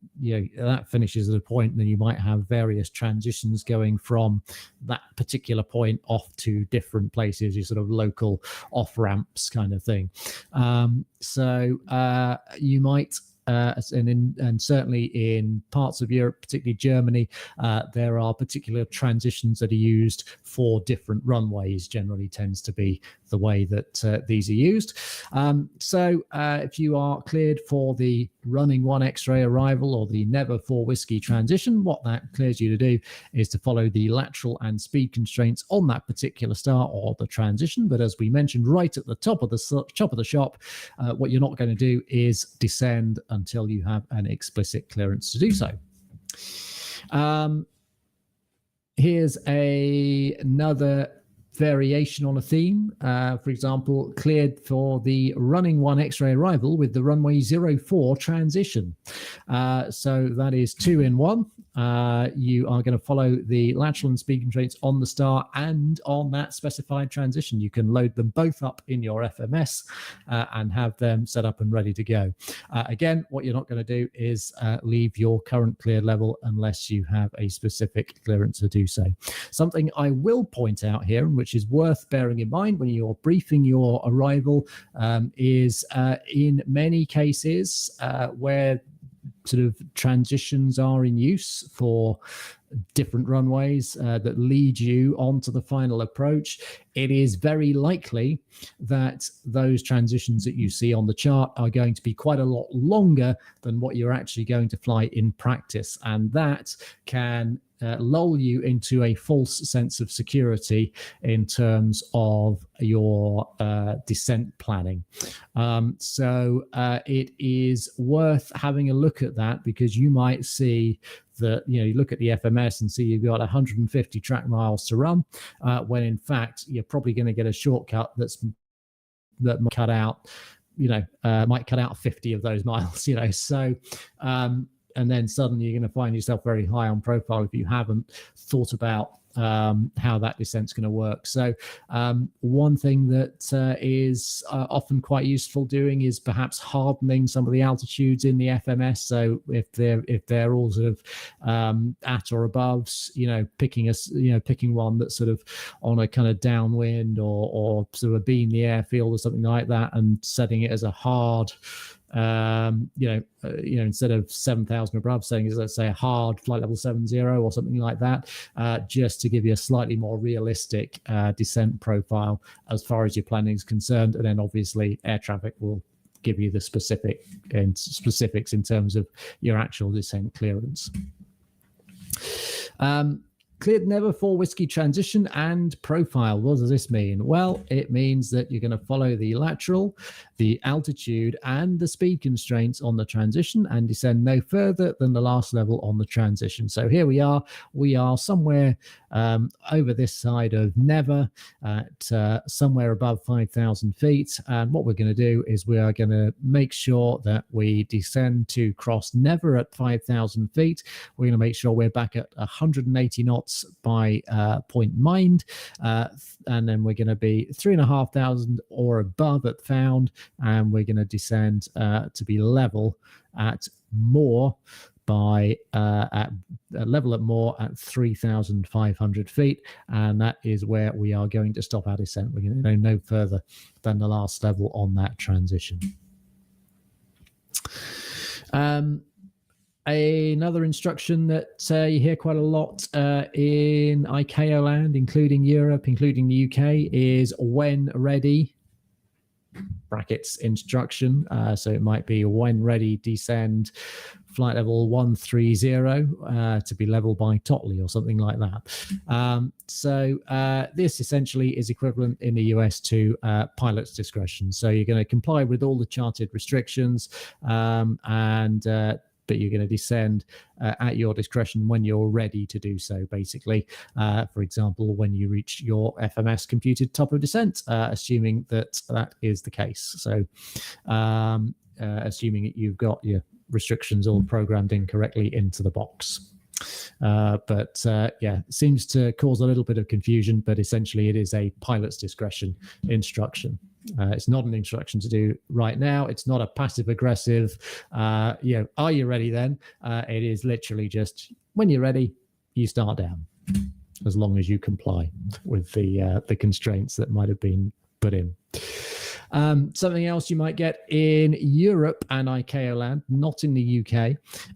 that finishes at a point, and then you might have various transitions going from that particular point off to different places, your sort of local off ramps kind of thing. So you might. And certainly in parts of Europe, particularly Germany, there are particular transitions that are used for different runways. Generally tends to be the way that these are used. So if you are cleared for the running 1 X-ray arrival or the never 4 whiskey transition, what that clears you to do is to follow the lateral and speed constraints on that particular star or the transition. But as we mentioned right at the top of the shop, what you're not going to do is descend until you have an explicit clearance to do so. Here's another variation on a theme. For example, cleared for the running 1 X-ray arrival with the runway 04 transition. So that is 2 in 1. You are going to follow the lateral and speed constraints on the star and on that specified transition. You can load them both up in your FMS and have them set up and ready to go. Again, what you're not going to do is leave your current cleared level unless you have a specific clearance to do so. Something I will point out here, which is worth bearing in mind when you're briefing your arrival, is in many cases where sort of transitions are in use for different runways that lead you onto the final approach, it is very likely that those transitions that you see on the chart are going to be quite a lot longer than what you're actually going to fly in practice, and that can lull you into a false sense of security in terms of your descent planning. So it is worth having a look at that, because you might see that, you look at the FMS and see you've got 150 track miles to run, when in fact you're probably going to get a shortcut that might cut out, might cut out 50 of those miles, so and then suddenly you're going to find yourself very high on profile if you haven't thought about how that descent's going to work. So one thing that is often quite useful doing is perhaps hardening some of the altitudes in the FMS. So if they're all sort of at or above, picking one that's sort of on a kind of downwind or sort of a beam in the airfield or something like that, and setting it as a hard, instead of 7,000 above, saying, let's say, a hard flight level 70 or something like that, just to give you a slightly more realistic descent profile as far as your planning is concerned. And then obviously air traffic will give you the specifics in terms of your actual descent clearance. cleared never for whiskey transition and profile. What does this mean? Well, it means that you're going to follow the lateral, the altitude, and the speed constraints on the transition and descend no further than the last level on the transition. So here we are. We are somewhere over this side of never at somewhere above 5,000 feet. And what we're going to do is we are going to make sure that we descend to cross never at 5,000 feet. We're going to make sure we're back at 180 knots by point mind, and then we're going to be 3,500 or above at found, and we're going to descend to be level at more by at level at more at 3,500 feet, and that is where we are going to stop our descent. We're going to go no further than the last level on that transition. Another instruction that you hear quite a lot in ICAO land, including Europe, including the UK, is when ready, brackets instruction. So it might be when ready, descend flight level 130 to be level by Totley or something like that. So this essentially is equivalent in the US to pilot's discretion. So you're going to comply with all the charted restrictions but you're going to descend at your discretion when you're ready to do so, basically. For example, when you reach your FMS computed top of descent, assuming that is the case. So assuming that you've got your restrictions all programmed in correctly into the box. But it seems to cause a little bit of confusion, but essentially it is a pilot's discretion instruction. It's not an instruction to do right now. It's not a passive aggressive, are you ready then? It is literally just when you're ready, you start down, as long as you comply with the constraints that might have been put in. Something else you might get in Europe and ICAO land, not in the UK,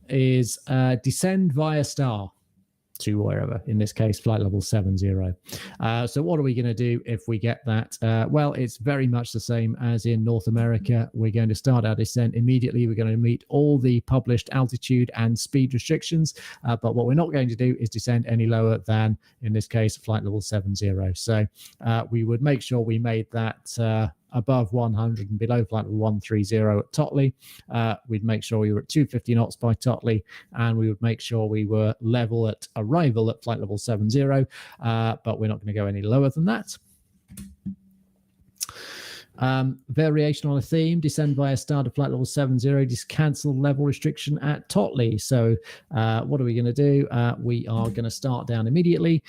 is descend via star to wherever, in this case, flight level 70. So what are we going to do if we get that? Well, it's very much the same as in North America. We're going to start our descent immediately. We're going to meet all the published altitude and speed restrictions. But what we're not going to do is descend any lower than, in this case, flight level 70. So we would make sure we made that above 100 and below flight level 130 at Totley. We'd make sure we were at 250 knots by Totley, and we would make sure we were level at arrival at flight level 70, but we're not going to go any lower than that. Variation on a theme, descend via star to flight level 70, just cancel level restriction at Totley. So what are we going to do? We are going to start down immediately.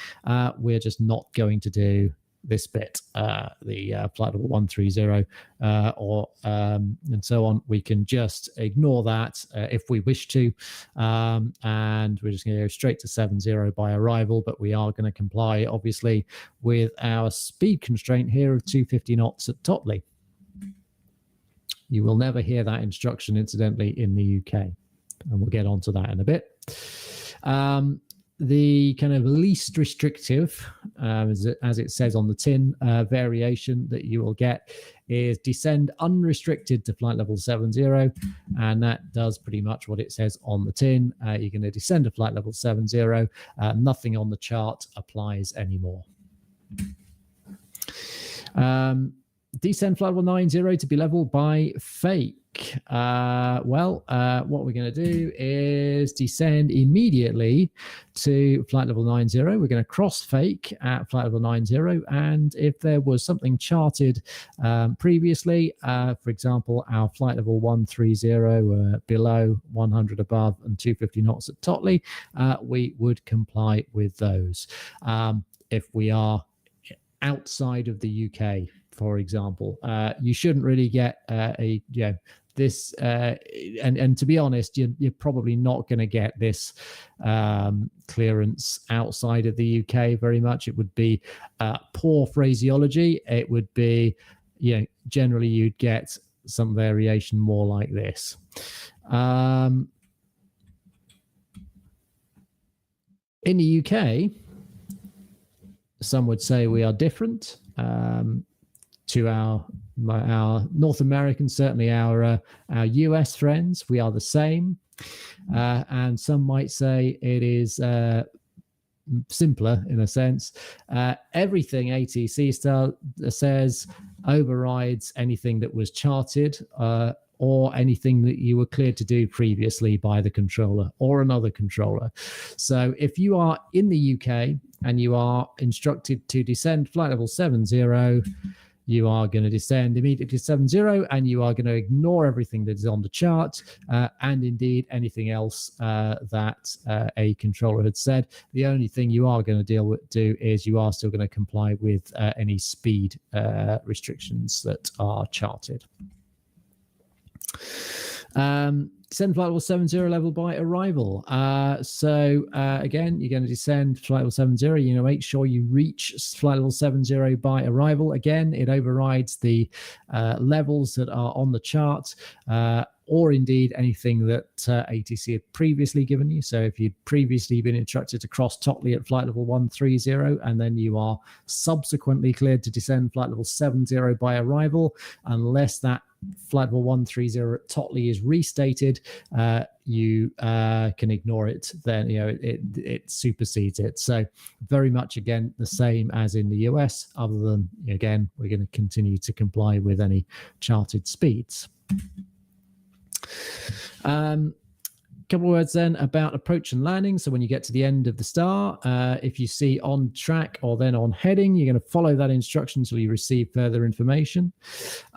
We're just not going to do this bit, the flight level 130 and so on. We can just ignore that if we wish to, and we're just going to go straight to 70 by arrival, but we are going to comply obviously with our speed constraint here of 250 knots at Totley. You will never hear that instruction, incidentally, in the UK, and we'll get onto that in a bit. The kind of least restrictive, as it says on the tin, variation that you will get is descend unrestricted to flight level 70, and that does pretty much what it says on the tin. You're going to descend to flight level 70. Nothing on the chart applies anymore. Descend flight level 90 to be level by fake. What we're going to do is descend immediately to flight level 90. We're going to cross fake at flight level 90, and if there was something charted previously, for example, our flight level 130 below, 100 above, and 250 knots at Totley, we would comply with those. If we are outside of the UK, for example, you shouldn't really get this, and to be honest, you're probably not going to get this clearance outside of the UK very much. It would be poor phraseology. It would be, generally you'd get some variation more like this. In the UK, some would say we are different to our North American, certainly our US friends. We are the same, and some might say it is simpler in a sense. Everything ATC says overrides anything that was charted or anything that you were cleared to do previously by the controller or another controller. So if you are in the UK and you are instructed to descend flight level 70, you are going to descend immediately to 70, and you are going to ignore everything that is on the chart and indeed anything else that a controller had said. The only thing you are going to do is you are still going to comply with any speed restrictions that are charted. Descend flight level 70 level by arrival. So again, you're going to descend flight level 70. You know, make sure you reach flight level 70 by arrival. Again, it overrides the levels that are on the chart, or indeed anything that ATC had previously given you. So if you'd previously been instructed to cross Totley at flight level 130, and then you are subsequently cleared to descend flight level 70 by arrival, unless that flight level 130 at Totley is restated, you can ignore it. Then it supersedes it. So very much again the same as in the US, other than again we're going to continue to comply with any charted speeds. Couple of words then about approach and landing. So when you get to the end of the star, if you see on track or then on heading, you're going to follow that instruction until you receive further information.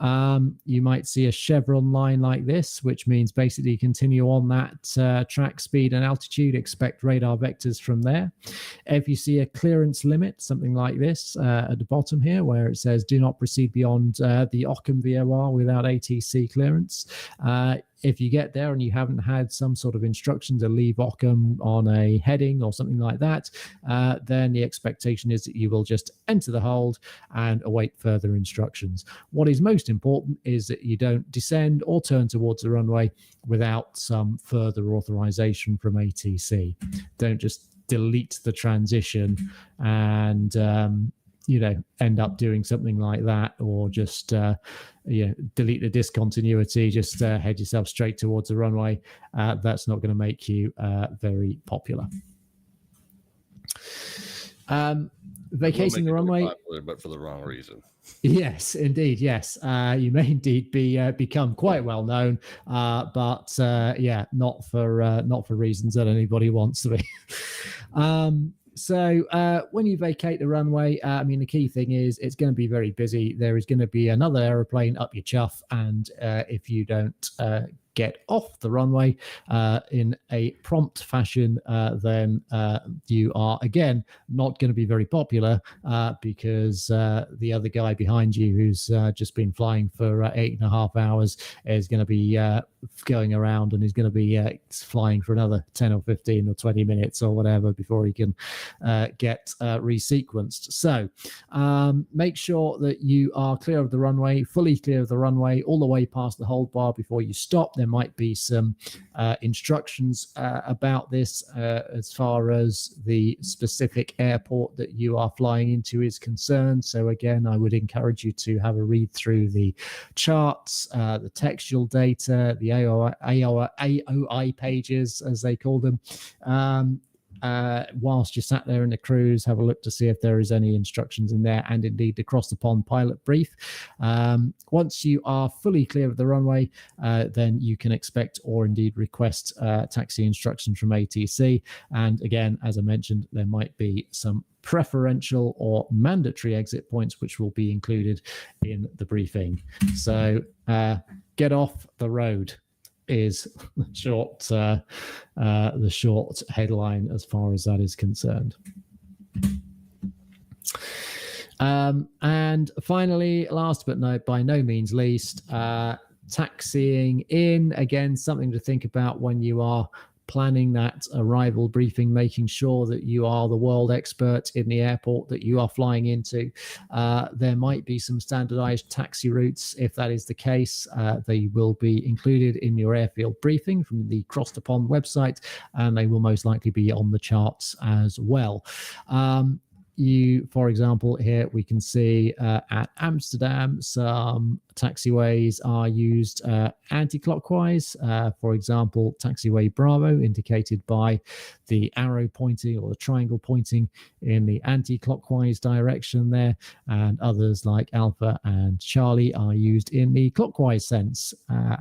You might see a chevron line like this, which means basically continue on that track, speed and altitude, expect radar vectors from there. If you see a clearance limit, something like this at the bottom here, where it says do not proceed beyond the Ockham VOR without ATC clearance, if you get there and you haven't had some sort of instruction to leave Ockham on a heading or something like that, then the expectation is that you will just enter the hold and await further instructions. What is most important is that you don't descend or turn towards the runway without some further authorization from ATC. Don't just delete the transition and end up doing something like that, or just delete the discontinuity, just head yourself straight towards the runway. That's not going to make you very popular. Vacating the runway, popular, but for the wrong reason. Yes, indeed. Yes, you may indeed become quite well known, but not for reasons that anybody wants to be. So when you vacate the runway, the key thing is it's going to be very busy. There is going to be another aeroplane up your chuff, and if you don't get off the runway in a prompt fashion, then you are again not going to be very popular because the other guy behind you who's just been flying for 8.5 hours is going to be going around and is going to be flying for another 10 or 15 or 20 minutes or whatever before he can get resequenced. So make sure that you are clear of the runway, fully clear of the runway, all the way past the hold bar before you stop. There might be some instructions about this as far as the specific airport that you are flying into is concerned. So again, I would encourage you to have a read through the charts, the textual data, the AOI pages, as they call them. Whilst you're sat there in the cruise, have a look to see if there is any instructions in there, and indeed the across the pond pilot brief. Once you are fully clear of the runway, then you can expect or indeed request taxi instructions from ATC. And again, as I mentioned, there might be some preferential or mandatory exit points which will be included in the briefing. So get off the road is the short headline as far as that is concerned. And finally, last but by no means least, taxiing in. Again, something to think about when you are planning that arrival briefing, making sure that you are the world expert in the airport that you are flying into. There might be some standardized taxi routes. If that is the case, they will be included in your airfield briefing from the Cross the Pond website, and they will most likely be on the charts as well. For example, here we can see at Amsterdam some taxiways are used anti-clockwise. For example, taxiway Bravo, indicated by the arrow pointing or the triangle pointing in the anti-clockwise direction there, and others like Alpha and Charlie are used in the clockwise sense,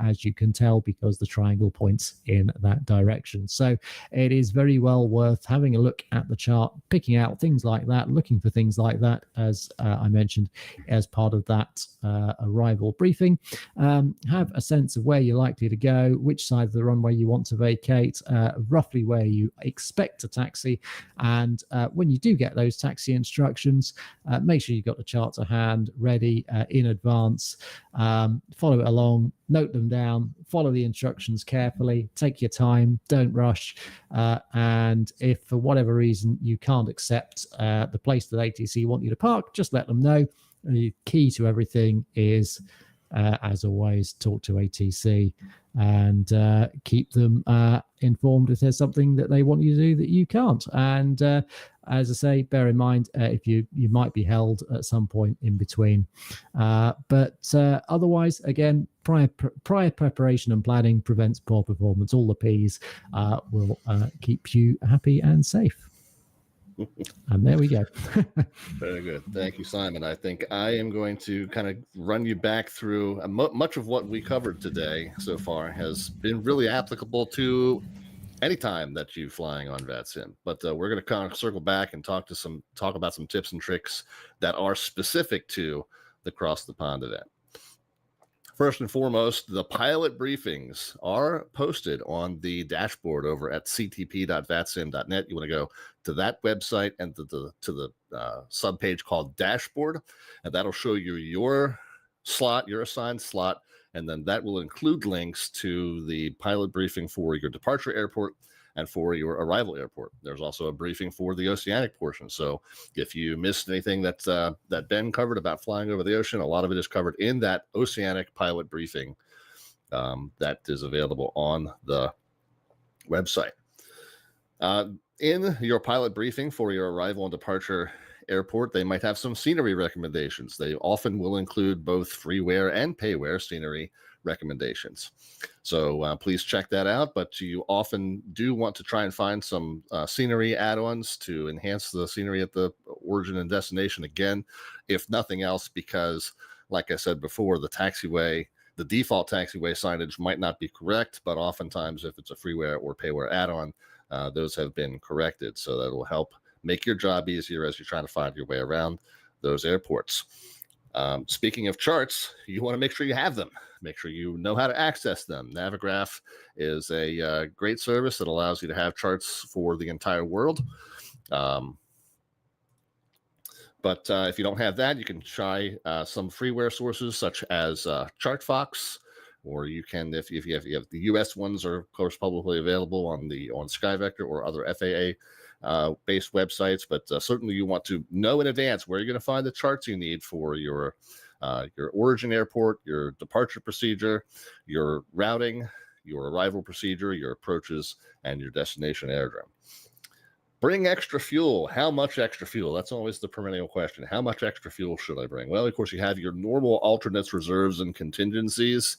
as you can tell, because the triangle points in that direction. So it is very well worth having a look at the chart, picking out things like that, looking for things like that, as I mentioned, as part of that arrival briefing. Have a sense of where you're likely to go, which side of the runway you want to vacate, roughly where you expect to taxi, and when you do get those taxi instructions, make sure you've got the chart to hand ready in advance. Follow it along, note them down, follow the instructions carefully, take your time, don't rush, and if for whatever reason you can't accept the place that ATC want you to park, just let them know. The key to everything is, as always, talk to ATC and keep them informed if there's something that they want you to do that you can't. And as I say, bear in mind if you might be held at some point in between. But otherwise, again, prior preparation and planning prevents poor performance. All the P's will keep you happy and safe. And there we go. Very good. Thank you, Simon. I think I am going to kind of run you back through much of what we covered today so far has been really applicable to any time that you're flying on VATSIM. But we're going to kind of circle back and talk about some tips and tricks that are specific to the Cross the Pond event. First and foremost, the pilot briefings are posted on the dashboard over at ctp.vatsim.net. You want to go to that website and to the subpage called Dashboard, and that'll show you your slot, your assigned slot, and then that will include links to the pilot briefing for your departure airport and for your arrival airport. There's also a briefing for the Oceanic portion. So if you missed anything that Ben covered about flying over the ocean, a lot of it is covered in that Oceanic pilot briefing that is available on the website. In your pilot briefing for your arrival and departure airport, they might have some scenery recommendations. They often will include both freeware and payware scenery recommendations. So please check that out. But you often do want to try and find some scenery add-ons to enhance the scenery at the origin and destination. Again, if nothing else, because like I said before, the default taxiway signage might not be correct, but oftentimes if it's a freeware or payware add-on, those have been corrected. So that will help make your job easier as you're trying to find your way around those airports. Speaking of charts, you want to make sure you have them. Make sure you know how to access them. Navigraph is a great service that allows you to have charts for the entire world. But if you don't have that, you can try some freeware sources such as ChartFox, or you can, if you have the US ones are of course publicly available on SkyVector or other FAA based websites, but certainly you want to know in advance where you're going to find the charts you need for your origin airport, your departure procedure, your routing, your arrival procedure, your approaches, and your destination aerodrome. Bring extra fuel. How much extra fuel? That's always the perennial question. How much extra fuel should I bring? Well, of course, you have your normal alternates, reserves, and contingencies,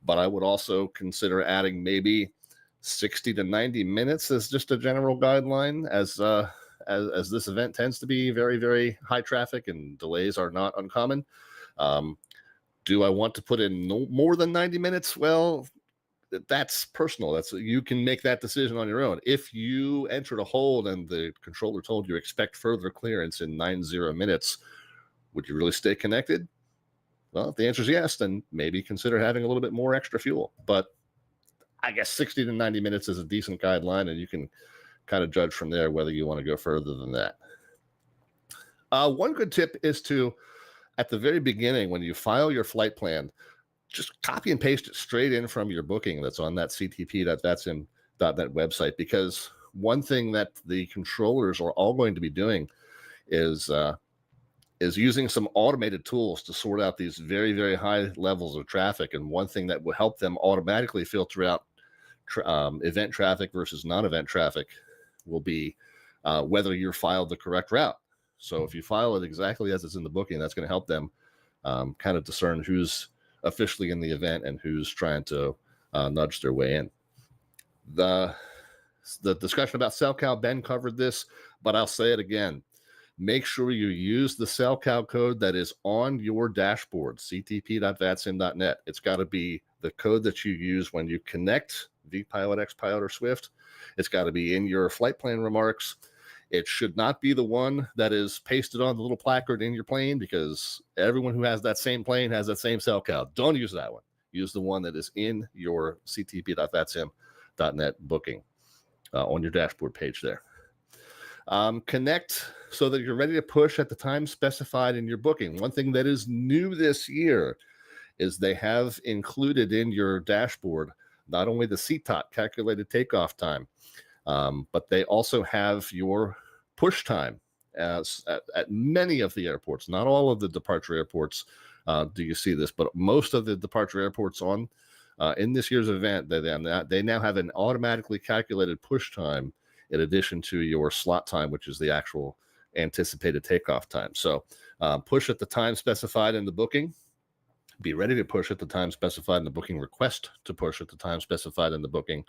but I would also consider adding maybe 60 to 90 minutes as just a general guideline, as this event tends to be very, very high traffic and delays are not uncommon. Do I want to put in no more than 90 minutes? Well, that's personal. You can make that decision on your own. If you entered a hold and the controller told you expect further clearance in 90 minutes, would you really stay connected? Well, if the answer is yes, then maybe consider having a little bit more extra fuel. But I guess 60 to 90 minutes is a decent guideline, and you can kind of judge from there whether you want to go further than that. One good tip is to, at the very beginning, when you file your flight plan, just copy and paste it straight in from your booking that's on that ctp.vatsim.net website, because one thing that the controllers are all going to be doing is using some automated tools to sort out these very, very high levels of traffic. And one thing that will help them automatically filter out event traffic versus non-event traffic will be whether you're filed the correct route. So if you file it exactly as it's in the booking, that's going to help them kind of discern who's officially in the event and who's trying to nudge their way in. The discussion about SELCAL, Ben covered this, but I'll say it again. Make sure you use the SELCAL code that is on your dashboard, ctp.vatsim.net. It's got to be the code that you use when you connect vPilot, XPilot, or Swift. It's got to be in your flight plan remarks. It should not be the one that is pasted on the little placard in your plane, because everyone who has that same plane has that same SELCAL. Don't use that one. Use the one that is in your ctp.vatsim.net booking on your dashboard page there. Connect so that you're ready to push at the time specified in your booking. One thing that is new this year is they have included in your dashboard not only the CTOT, calculated takeoff time, but they also have your push time at many of the airports. Not all of the departure airports do you see this, but most of the departure airports in this year's event, they now have an automatically calculated push time in addition to your slot time, which is the actual anticipated takeoff time. So push at the time specified in the booking. Be ready to push at the time specified in the booking. Request to push at the time specified in the booking.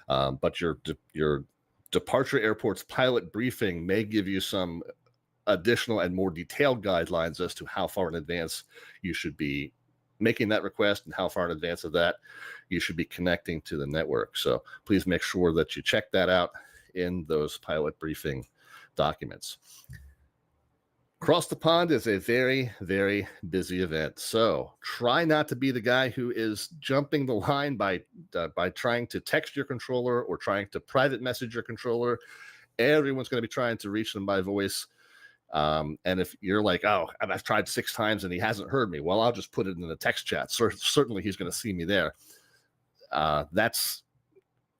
But your departure airport's pilot briefing may give you some additional and more detailed guidelines as to how far in advance you should be making that request and how far in advance of that you should be connecting to the network. So please make sure that you check that out in those pilot briefing documents. Cross the Pond is a very, very busy event. So try not to be the guy who is jumping the line by trying to text your controller or trying to private message your controller. Everyone's going to be trying to reach them by voice. And if you're like, oh, I've tried 6 times and he hasn't heard me, well, I'll just put it in the text chat. Certainly he's going to see me there.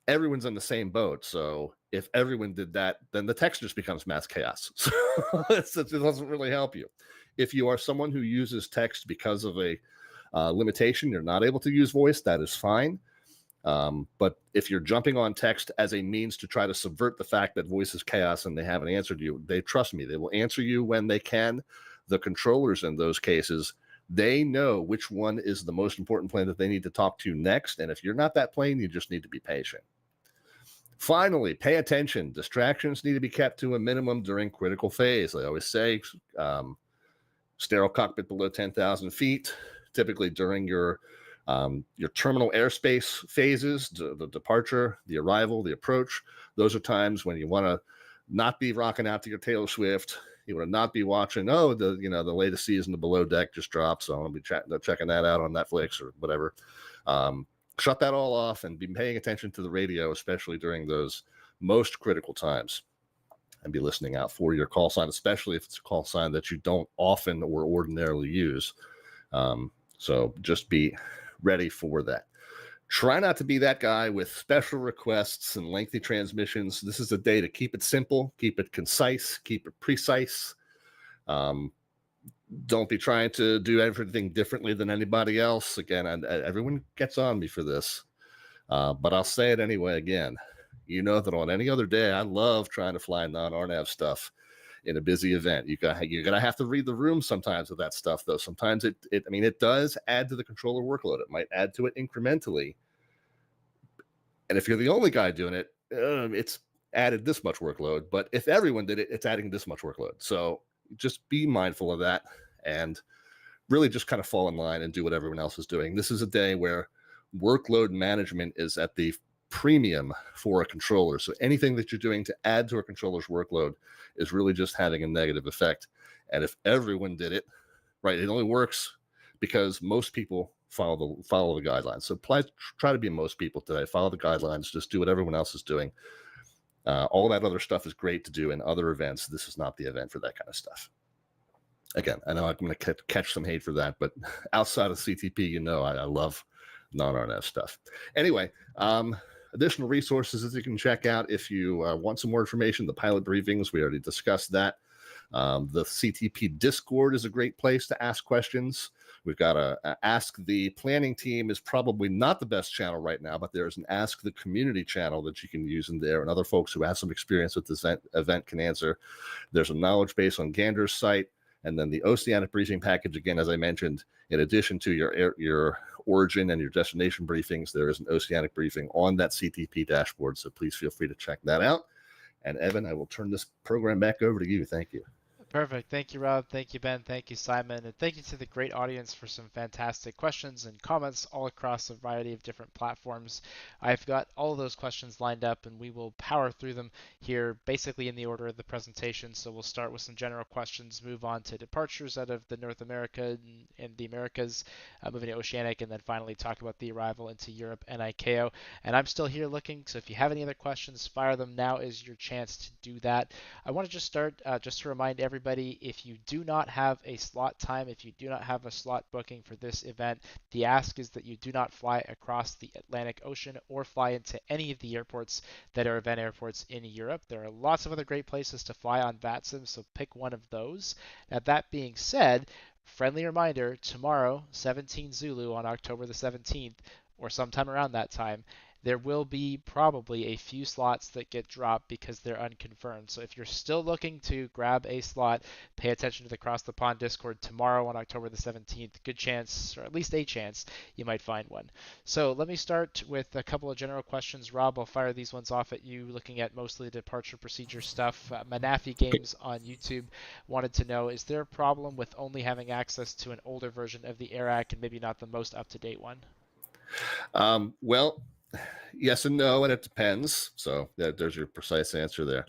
Everyone's in the same boat. So if everyone did that, then the text just becomes mass chaos. So it doesn't really help you. If you are someone who uses text because of a limitation, you're not able to use voice, that is fine. But if you're jumping on text as a means to try to subvert the fact that voice is chaos and they haven't answered you, trust me, they will answer you when they can. The controllers in those cases, they know which one is the most important plane that they need to talk to next. And if you're not that plane, you just need to be patient. Finally, pay attention. Distractions need to be kept to a minimum during critical phase. I always say sterile cockpit below 10,000 feet, typically during your terminal airspace phases, the departure, the arrival, the approach. Those are times when you want to not be rocking out to your Taylor Swift. You want to not be watching, the latest season of Below Deck just dropped, so I'm going to be checking that out on Netflix or whatever. Shut that all off and be paying attention to the radio, especially during those most critical times, and be listening out for your call sign, especially if it's a call sign that you don't often or ordinarily use. So just be ready for that. Try not to be that guy with special requests and lengthy transmissions. This is a day to keep it simple, keep it concise, keep it precise. Don't be trying to do everything differently than anybody else. Again, everyone gets on me for this, but I'll say it anyway again. You know that on any other day, I love trying to fly non-RNAV stuff in a busy event. You're gonna have to read the room sometimes with that stuff, though. Sometimes it does add to the controller workload. It might add to it incrementally. And if you're the only guy doing it, it's added this much workload. But if everyone did it, it's adding this much workload. So just be mindful of that and really just kind of fall in line and do what everyone else is doing. This is a day where workload management is at the premium for a controller. So anything that you're doing to add to a controller's workload is really just having a negative effect. And if everyone did it, right, it only works because most people follow the guidelines. So try to be most people today. Follow the guidelines. Just do what everyone else is doing. All that other stuff is great to do in other events. This is not the event for that kind of stuff. Again, I know I'm going to catch some hate for that, but outside of CTP, I love non-RNF stuff. Anyway, additional resources that you can check out if you want some more information. The pilot briefings, we already discussed that. The CTP Discord is a great place to ask questions. We've got a Ask the Planning Team is probably not the best channel right now, but there's an Ask the Community channel that you can use in there, and other folks who have some experience with this event can answer. There's a knowledge base on Gander's site, And then the Oceanic briefing package, again, as I mentioned, in addition to your origin and your destination briefings, there is an Oceanic briefing on that CTP dashboard. So please feel free to check that out. And Evan, I will turn this program back over to you. Thank you. Perfect. Thank you, Rob. Thank you, Ben. Thank you, Simon. And thank you to the great audience for some fantastic questions and comments all across a variety of different platforms. I've got all of those questions lined up, and we will power through them here basically in the order of the presentation. So we'll start with some general questions, move on to departures out of the North America and the Americas, moving to Oceanic, and then finally talk about the arrival into Europe and ICAO. And I'm still here looking, so if you have any other questions, fire them. Now is your chance to do that. I want to just start just to remind everybody, if you do not have a slot time, if you do not have a slot booking for this event, the ask is that you do not fly across the Atlantic Ocean or fly into any of the airports that are event airports in Europe. There are lots of other great places to fly on VATSIM, so pick one of those. Now, that being said, friendly reminder, tomorrow, 17 Zulu on October the 17th, or sometime around that time, there will be probably a few slots that get dropped because they're unconfirmed. So if you're still looking to grab a slot, pay attention to the Cross the Pond Discord tomorrow on October the 17th. Good chance, or at least a chance, you might find one. So let me start with a couple of general questions. Rob, I'll fire these ones off at you, looking at mostly departure procedure stuff. Manafi Games on YouTube wanted to know, is there a problem with only having access to an older version of the AIRAC and maybe not the most up-to-date one? Well, yes and no, and it depends. So there's your precise answer there.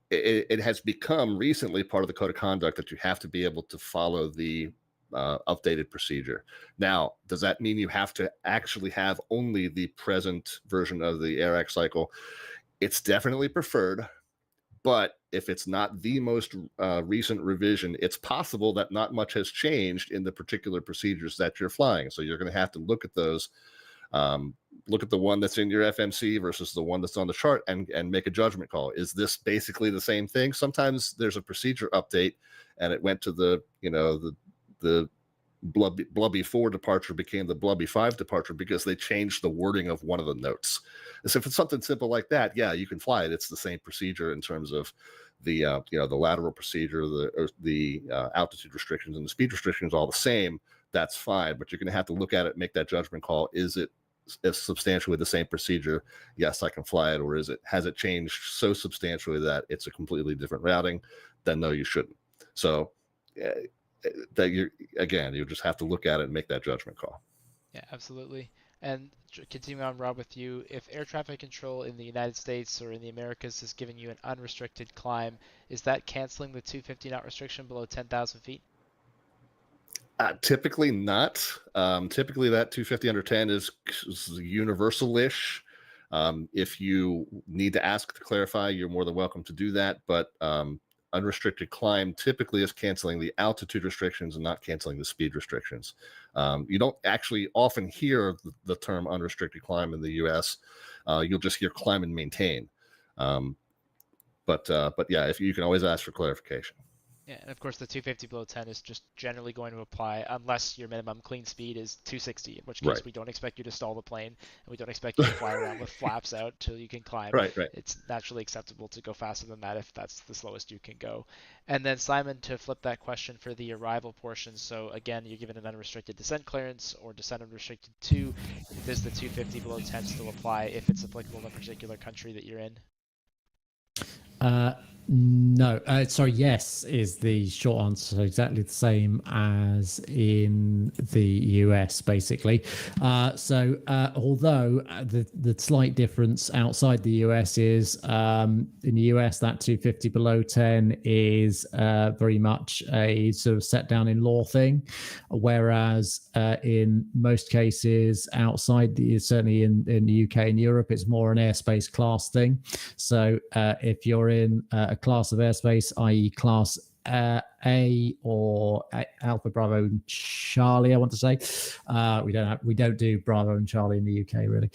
It has become recently part of the code of conduct that you have to be able to follow the updated procedure. Now, does that mean you have to actually have only the present version of the AIRAC cycle? It's definitely preferred, but if it's not the most recent revision, it's possible that not much has changed in the particular procedures that you're flying. So you're going to have to look at those. Look at the one that's in your FMC versus the one that's on the chart and make a judgment call. Is this basically the same thing? Sometimes there's a procedure update and it went to the Blubby 4 departure became the Blubby 5 departure because they changed the wording of one of the notes. So if it's something simple like that, yeah, you can fly it. It's the same procedure in terms of the the lateral procedure, the altitude restrictions and the speed restrictions, all the same. That's fine, but you're going to have to look at it, make that judgment call. Is it substantially the same procedure? Yes, I can fly it. Or has it changed so substantially that it's a completely different routing? Then no, you shouldn't. So that you just have to look at it and make that judgment call. Yeah, absolutely. And continuing on, Rob, with you, if air traffic control in the United States or in the Americas is giving you an unrestricted climb, is that canceling the 250 knot restriction below 10,000 feet? Typically not. Typically that 250 under 10 is universal-ish. If you need to ask to clarify, you're more than welcome to do that. But unrestricted climb typically is canceling the altitude restrictions and not canceling the speed restrictions. You don't actually often hear the term unrestricted climb in the U.S. You'll just hear climb and maintain. But yeah, if you can always ask for clarification. Yeah, and of course the 250 below 10 is just generally going to apply unless your minimum clean speed is 260, in which case we don't expect you to stall the plane, and we don't expect you to fly around with flaps out till you can climb. Right. It's naturally acceptable to go faster than that if that's the slowest you can go. And then Simon, to flip that question for the arrival portion, so again, you're given an unrestricted descent clearance or descent unrestricted 2, does the 250 below 10 still apply if it's applicable in a particular country that you're in? No, sorry, yes is the short answer. So exactly the same as in the US, basically. Although the slight difference outside the US is in the US, that 250 below 10 is very much a sort of set down in law thing, whereas in most cases outside, certainly in the UK and Europe, it's more an airspace class thing. So if you're in a class of airspace, i.e. class A or Alpha Bravo and Charlie, I want to say. We don't do Bravo and Charlie in the UK really.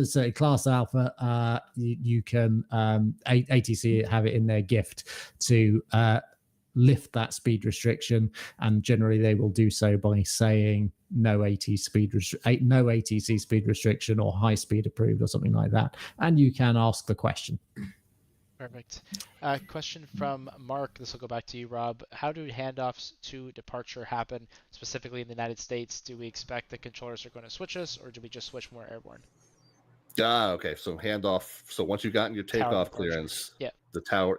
So class Alpha, you can ATC have it in their gift to lift that speed restriction, and generally they will do so by saying no ATC speed restriction or high speed approved or something like that, and you can ask the question. Perfect. Question from Mark. This will go back to you, Rob. How do handoffs to departure happen, specifically in the United States? Do we expect the controllers are going to switch us, or do we just switch more airborne? Okay. So handoff. So once you've gotten your Tower takeoff departure. clearance, Yeah. the tower,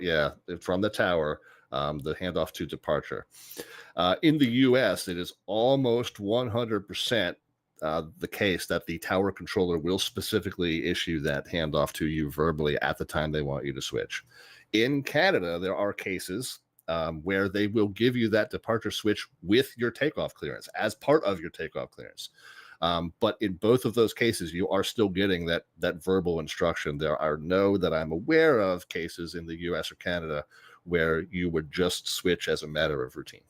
from the tower, the handoff to departure. In the U.S., it is almost 100% the case that the tower controller will specifically issue that handoff to you verbally at the time they want you to switch. In Canada, there are cases where they will give you that departure switch with your takeoff clearance as part of your takeoff clearance. But in both of those cases, you are still getting that verbal instruction. There are no that I'm aware of cases in the U.S. or Canada where you would just switch as a matter of routine.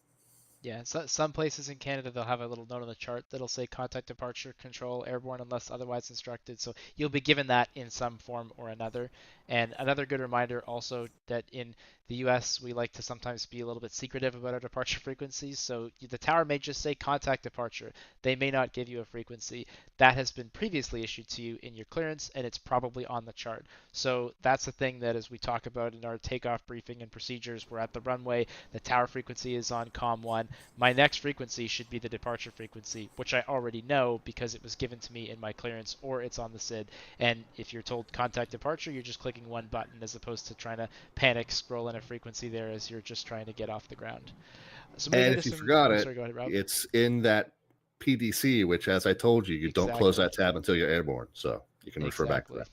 Yeah, so some places in Canada they'll have a little note on the chart that'll say contact departure control airborne unless otherwise instructed. So you'll be given that in some form or another. And another good reminder also that in the US we like to sometimes be a little bit secretive about our departure frequencies. So the tower may just say contact departure. They may not give you a frequency. That has been previously issued to you in your clearance and it's probably on the chart. So that's the thing that as we talk about in our takeoff briefing and procedures, we're at the runway, the tower frequency is on COM 1. My next frequency should be the departure frequency, which I already know because it was given to me in my clearance or it's on the SID. And if you're told contact departure, you're just clicking one button as opposed to trying to panic scroll in a frequency there as you're just trying to get off the ground. So and if you forgot it, sorry, go ahead, Rob. It's in that PDC, which, as I told you, don't close that tab until you're airborne. So you can refer back to that.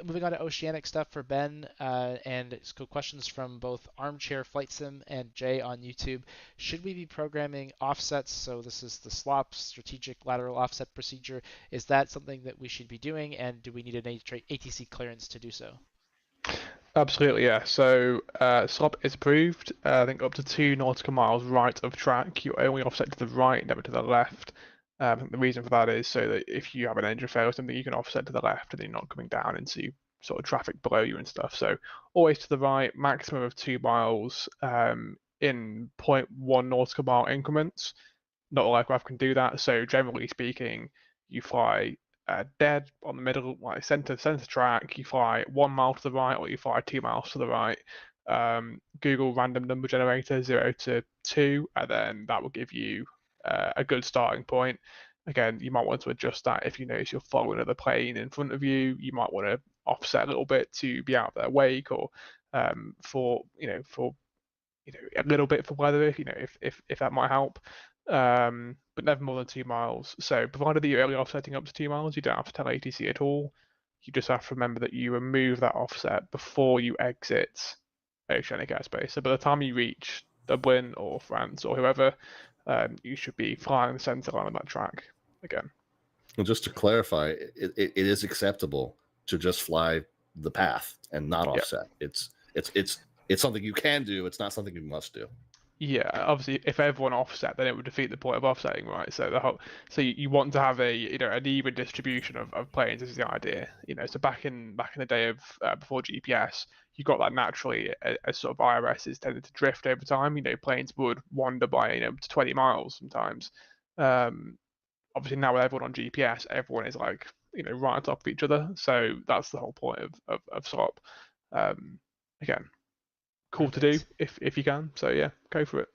Moving on to Oceanic stuff for Ben, and questions from both Armchair Flight Sim and Jay on YouTube. Should we be programming offsets? So this is the SLOP, strategic lateral offset procedure. Is that something that we should be doing, and do we need an ATC clearance to do so? Absolutely, yeah. So SLOP is approved. I think up to 2 nautical miles right of track. You only offset to the right, never to the left. I think the reason for that is so that if you have an engine fail or something, you can offset to the left and then you're not coming down into sort of traffic below you and stuff. So always to the right, maximum of 2 miles in 0.1 nautical mile increments. Not all aircraft can do that. So generally speaking, you fly dead on the middle, like center track. You fly 1 mile to the right, or you fly 2 miles to the right. Google random number generator 0 to 2, and then that will give you a good starting point. Again, you might want to adjust that if you notice you're following another plane in front of you. You might want to offset a little bit to be out of their wake, or for a little bit for weather, if that might help. But never more than 2 miles. So provided that you're only offsetting up to 2 miles, you don't have to tell ATC at all. You just have to remember that you remove that offset before you exit Oceanic airspace. So by the time you reach Dublin or France or whoever, you should be flying the centre line of that track again. Well, just to clarify, it is acceptable to just fly the path and not offset. Yep. It's something you can do. It's not something you must do. Yeah, obviously, if everyone offset, then it would defeat the point of offsetting, right? So you want to have an even distribution of planes. This is the idea, So back in the day of before GPS, you got that naturally as sort of IRSs tended to drift over time. Planes would wander by to 20 miles sometimes. Obviously now with everyone on GPS, everyone is right on top of each other. So that's the whole point of SLOP. Again, cool Perfect. To do if you can. So yeah, go for it.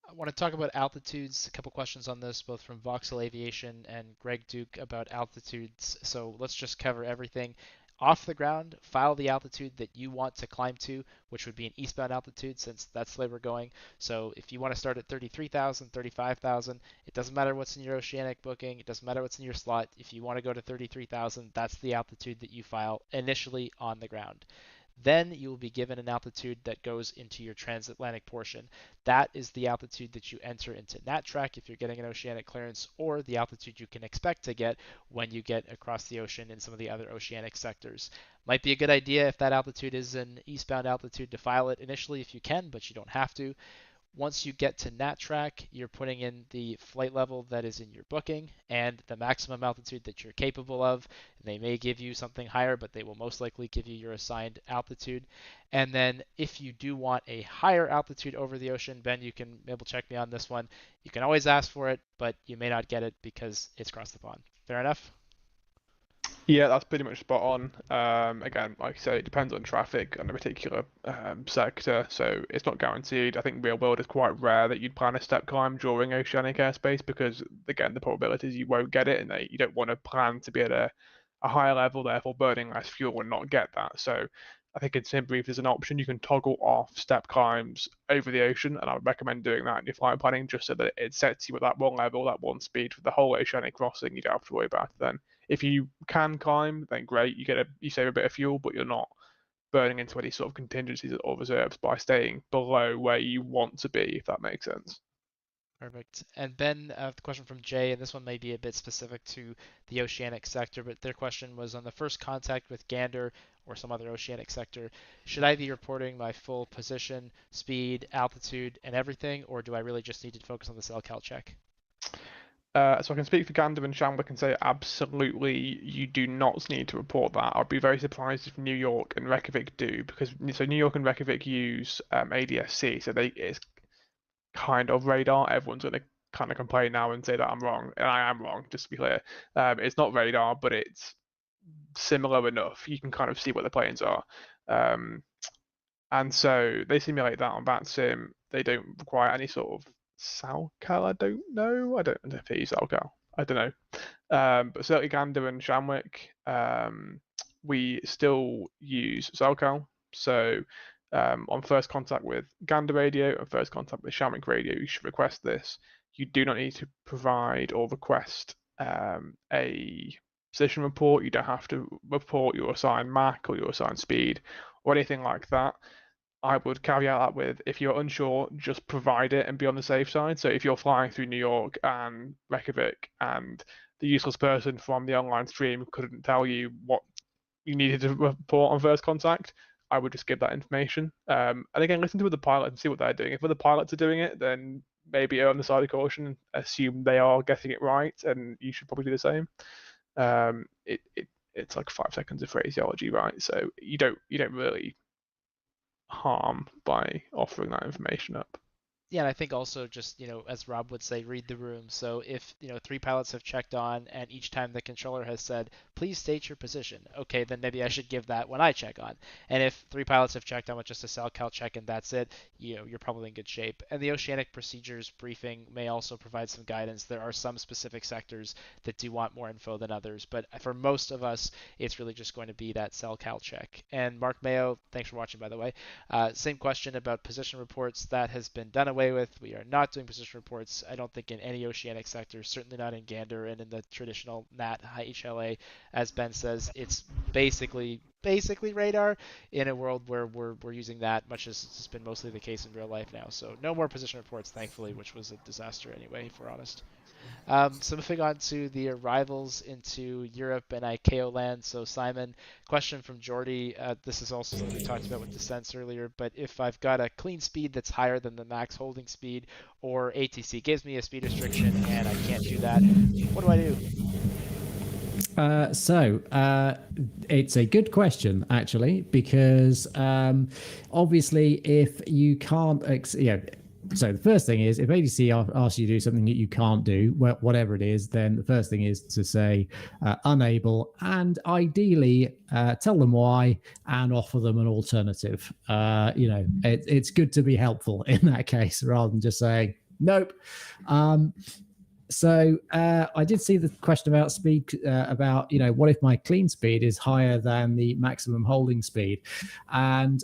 I want to talk about altitudes. A couple questions on this, both from Voxel Aviation and Greg Duke about altitudes. So let's just cover everything. Off the ground, file the altitude that you want to climb to, which would be an eastbound altitude since that's the way we're going. So if you want to start at 33,000, 35,000, it doesn't matter what's in your Oceanic booking. It doesn't matter what's in your slot. If you want to go to 33,000, that's the altitude that you file initially on the ground. Then you will be given an altitude that goes into your transatlantic portion. That is the altitude that you enter into NatTrack if you're getting an Oceanic clearance, or the altitude you can expect to get when you get across the ocean in some of the other Oceanic sectors. Might be a good idea if that altitude is an eastbound altitude to file it initially if you can, but you don't have to. Once you get to NatTrack, you're putting in the flight level that is in your booking and the maximum altitude that you're capable of. They may give you something higher, but they will most likely give you your assigned altitude. And then if you do want a higher altitude over the ocean, Ben, you can maybe check me on this one. You can always ask for it, but you may not get it because it's across the pond. Fair enough? Yeah, that's pretty much spot on. Again, like I say, it depends on traffic on a particular sector, so it's not guaranteed. I think real world is quite rare that you'd plan a step climb during oceanic airspace because, again, the probability is you won't get it, and you don't want to plan to be at a higher level, therefore burning less fuel and not get that. So I think in simply, if there's an option, you can toggle off step climbs over the ocean, and I would recommend doing that in your flight planning just so that it sets you at that one level, that one speed for the whole oceanic crossing. You don't have to worry about it then. If you can climb, then great, you save a bit of fuel, but you're not burning into any sort of contingencies or reserves by staying below where you want to be, if that makes sense. Perfect. And then the question from Jay, and this one may be a bit specific to the oceanic sector, but their question was on the first contact with Gander or some other oceanic sector, should I be reporting my full position, speed, altitude, and everything, or do I really just need to focus on the SELCAL check? So I can speak for Gander and Shamwick and say absolutely you do not need to report that. I'd be very surprised if New York and Reykjavik do, because so New York and Reykjavik use ADS-C, so it's kind of radar. Everyone's going to kind of complain now and say that I'm wrong, and I am wrong, just to be clear. It's not radar, but it's similar enough. You can kind of see what the planes are. And so they simulate that on VATSIM. They don't require any sort of SELCAL. I don't know. I don't know if they use SELCAL. I don't know. But certainly Gander and Shamwick, we still use SELCAL. So on first contact with Gander radio and first contact with Shamwick radio, you should request this. You do not need to provide or request a position report. You don't have to report your assigned Mach or your assigned speed or anything like that. I would caveat that with, if you're unsure, just provide it and be on the safe side. So if you're flying through New York and Reykjavik and the useless person from the online stream couldn't tell you what you needed to report on first contact, I would just give that information. And again, listen to the pilot and see what they're doing. If other pilots are doing it, then maybe err on the side of caution, assume they are getting it right, and you should probably do the same. It's like 5 seconds of phraseology, right? So you don't really harm by offering that information up. Yeah, and I think also just, as Rob would say, read the room. So if, 3 pilots have checked on and each time the controller has said, please state your position, okay, then maybe I should give that when I check on. And if 3 pilots have checked on with just a SELCAL check and that's it, you're probably in good shape. And the Oceanic procedures briefing may also provide some guidance. There are some specific sectors that do want more info than others, but for most of us, it's really just going to be that SELCAL check. And Mark Mayo, thanks for watching, by the way. Same question about position reports. That has been done away with. We are not doing position reports, I don't think, in any oceanic sector, certainly not in Gander and in the traditional NAT HLA. As Ben says, it's basically radar in a world where we're using that, much as has been mostly the case in real life now. So no more position reports, thankfully, which was a disaster anyway, if we're honest. So moving on to the arrivals into Europe and ICAO land. So Simon, question from Jordy. This is also something we talked about with descents earlier, but if I've got a clean speed that's higher than the max holding speed, or ATC gives me a speed restriction and I can't do that, what do I do? It's a good question, actually, because obviously if you can't, so the first thing is, if ATC asks you to do something that you can't do, whatever it is, then the first thing is to say unable, and ideally tell them why and offer them an alternative. It's good to be helpful in that case rather than just saying nope. So I did see the question about speed, about, what if my clean speed is higher than the maximum holding speed? And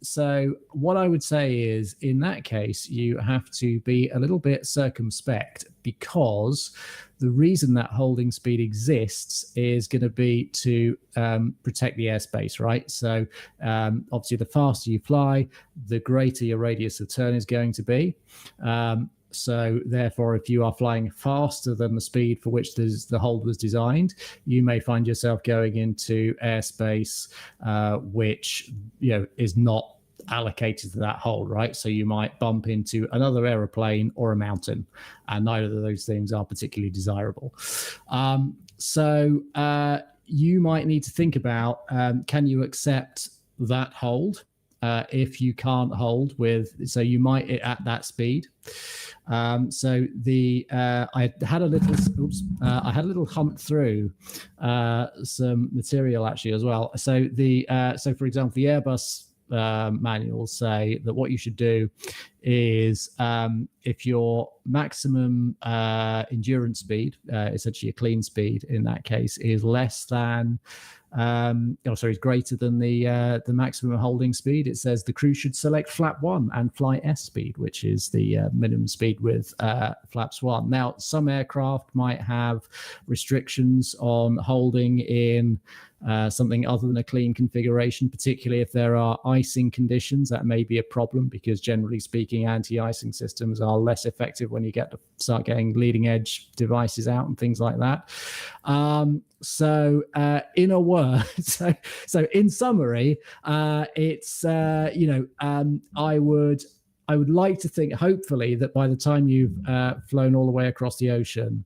so what I would say is, in that case, you have to be a little bit circumspect, because the reason that holding speed exists is going to be to protect the airspace, right? So obviously, the faster you fly, the greater your radius of turn is going to be. So therefore, if you are flying faster than the speed for which the hold was designed, you may find yourself going into airspace which is not allocated to that hold, right? So you might bump into another aeroplane or a mountain, and neither of those things are particularly desirable. So you might need to think about, can you accept that hold? if you can't hold with, so you might at that speed. So I had a little hunt through some material actually as well. So so for example, the Airbus manuals say that what you should do is if your maximum endurance speed, essentially a clean speed in that case, is less than is greater than the maximum holding speed, it says the crew should select flap 1 and fly S speed, which is the minimum speed with flaps 1. Now, some aircraft might have restrictions on holding in something other than a clean configuration, particularly if there are icing conditions. That may be a problem because generally speaking, anti-icing systems are less effective when you start getting leading edge devices out and things like that. So in a word, so in summary, it's I would like to think, hopefully, that by the time you've flown all the way across the ocean,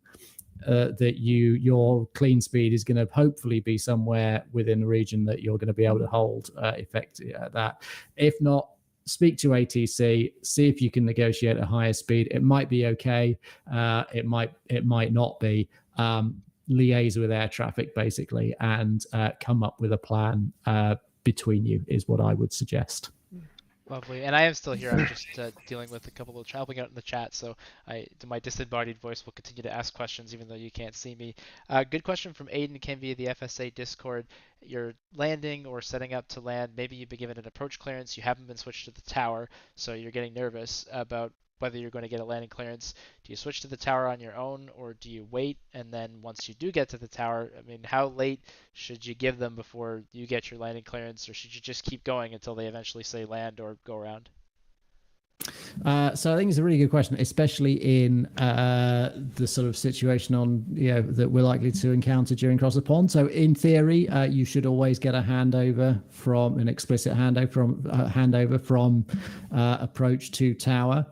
that your clean speed is going to hopefully be somewhere within the region that you're going to be able to hold effectively at that. If not, speak to ATC, see if you can negotiate a higher speed. It might be okay. It might not be. Liaise with air traffic basically, and come up with a plan between you is what I would suggest. Lovely. And I am still here. I'm just dealing with a couple of helping out in the chat, so my disembodied voice will continue to ask questions even though you can't see me. Good question from Aiden came via the FSA Discord. You're landing or setting up to land. Maybe you've been given an approach clearance. You haven't been switched to the tower, so you're getting nervous about whether you're going to get a landing clearance. Do you switch to the tower on your own, or do you wait? And then once you do get to the tower, I mean, how late should you give them before you get your landing clearance, or should you just keep going until they eventually say land or go around? So I think it's a really good question, especially in the sort of situation that we're likely to encounter during cross the pond. So in theory, you should always get a handover from an explicit handover from approach to tower.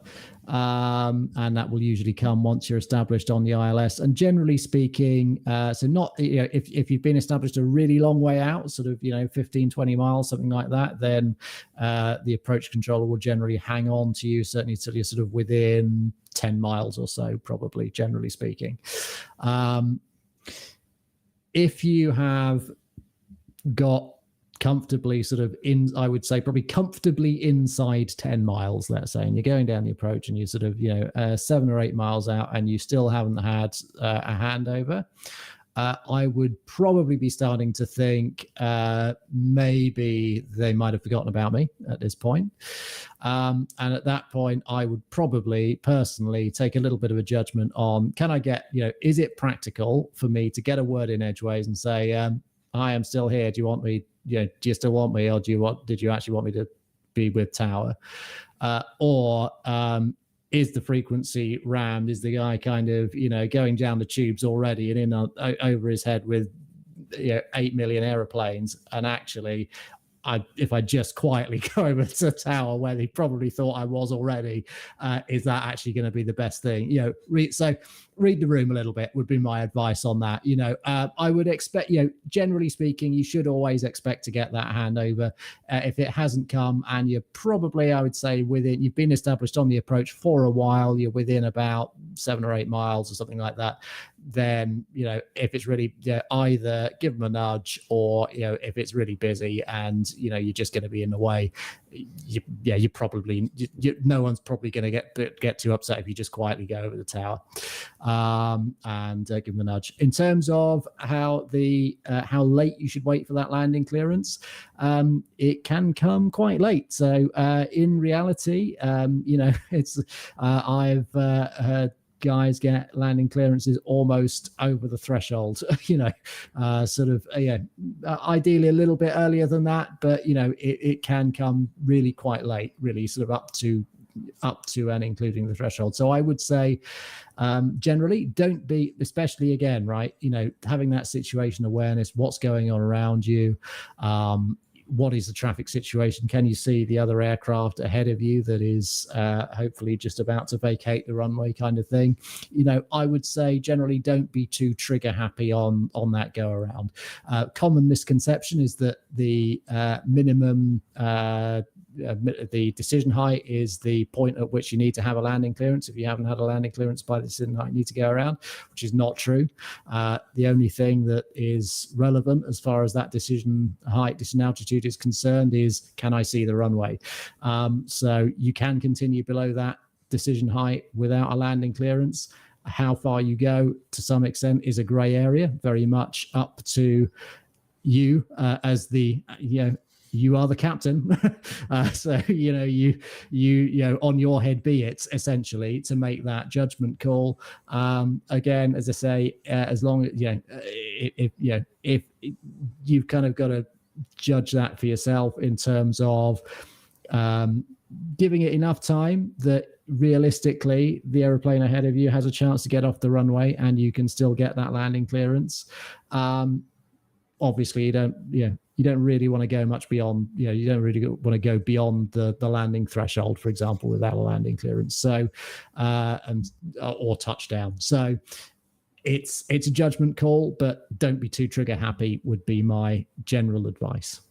And that will usually come once you're established on the ILS. And generally speaking, so not, if you've been established a really long way out, sort of, 15, 20 miles, something like that, then the approach controller will generally hang on to you, certainly till you're sort of within 10 miles or so, probably, generally speaking. If you have got comfortably I would say probably comfortably inside 10 miles, let's say, and you're going down the approach and you're sort of 7 or 8 miles out and you still haven't had a handover, I would probably be starting to think maybe they might have forgotten about me at this point. And at that point, I would probably personally take a little bit of a judgment on, can I get, is it practical for me to get a word in edgeways and say, I am still here. Do you want me? Do you still want me, or did you actually want me to be with tower? Or is the frequency rammed? Is the guy kind of, going down the tubes already and in over his head with 8 million aeroplanes? And actually, if I just quietly go over to tower where they probably thought I was already, is that actually going to be the best thing? So read the room a little bit would be my advice on that. I would expect, generally speaking, you should always expect to get that handover. If it hasn't come and you're probably, I would say, you've been established on the approach for a while, you're within about 7 or 8 miles or something like that, then, if it's really, either give them a nudge, or, if it's really busy and, you're just going to be in the way, you probably, no one's probably going to get too upset if you just quietly go over the tower and give them a nudge. In terms of how late you should wait for that landing clearance, it can come quite late. So in reality, it's I've heard guys get landing clearances almost over the threshold, ideally a little bit earlier than that, but it can come really quite late, really sort of up to and including the threshold. So I would say generally don't be, especially again, right, having that situation awareness, what's going on around you, what is the traffic situation? Can you see the other aircraft ahead of you that is hopefully just about to vacate the runway, kind of thing? I would say generally don't be too trigger happy on that go around. Common misconception is that the minimum the decision height is the point at which you need to have a landing clearance. If you haven't had a landing clearance by the decision height, you need to go around, which is not true. The only thing that is relevant as far as that decision height, decision altitude is concerned is, can I see the runway? So you can continue below that decision height without a landing clearance. How far you go to some extent is a gray area, very much up to you as the, you are the captain. So, you on your head be it, essentially, to make that judgment call. Again, as I say, as long as, if you've kind of got to judge that for yourself in terms of giving it enough time that realistically the aeroplane ahead of you has a chance to get off the runway and you can still get that landing clearance. Obviously, you don't really want to go much beyond, you don't really want to go beyond the landing threshold, for example, without a landing clearance. So, or touchdown. So it's a judgment call, but don't be too trigger happy would be my general advice.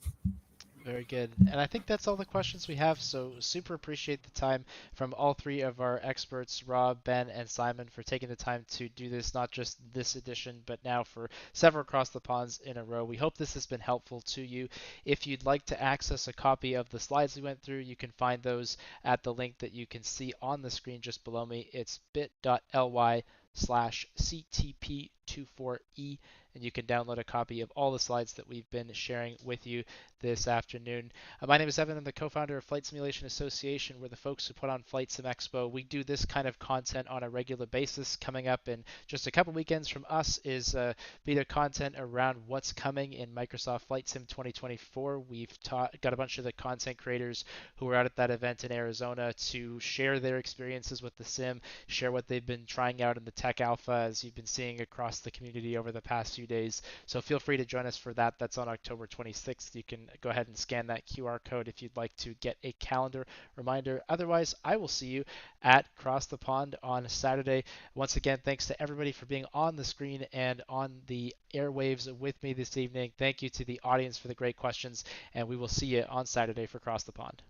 Very good. And I think that's all the questions we have. So super appreciate the time from all three of our experts, Rob, Ben, and Simon, for taking the time to do this, not just this edition, but now for several Across the Ponds in a row. We hope this has been helpful to you. If you'd like to access a copy of the slides we went through, you can find those at the link that you can see on the screen just below me. It's bit.ly/CTP24E. And you can download a copy of all the slides that we've been sharing with you this afternoon. My name is Evan. I'm the co-founder of Flight Simulation Association. We're the folks who put on Flight Sim Expo. We do this kind of content on a regular basis. Coming up in just a couple weekends from us is beta content around what's coming in Microsoft Flight Sim 2024. We've got a bunch of the content creators who were out at that event in Arizona to share their experiences with the sim, share what they've been trying out in the tech alpha, as you've been seeing across the community over the past few days. So feel free to join us for that. That's on October 26th. You can go ahead and scan that QR code if you'd like to get a calendar reminder. Otherwise, I will see you at Cross the Pond on Saturday. Once again, thanks to everybody for being on the screen and on the airwaves with me this evening. Thank you to the audience for the great questions, and we will see you on Saturday for Cross the Pond.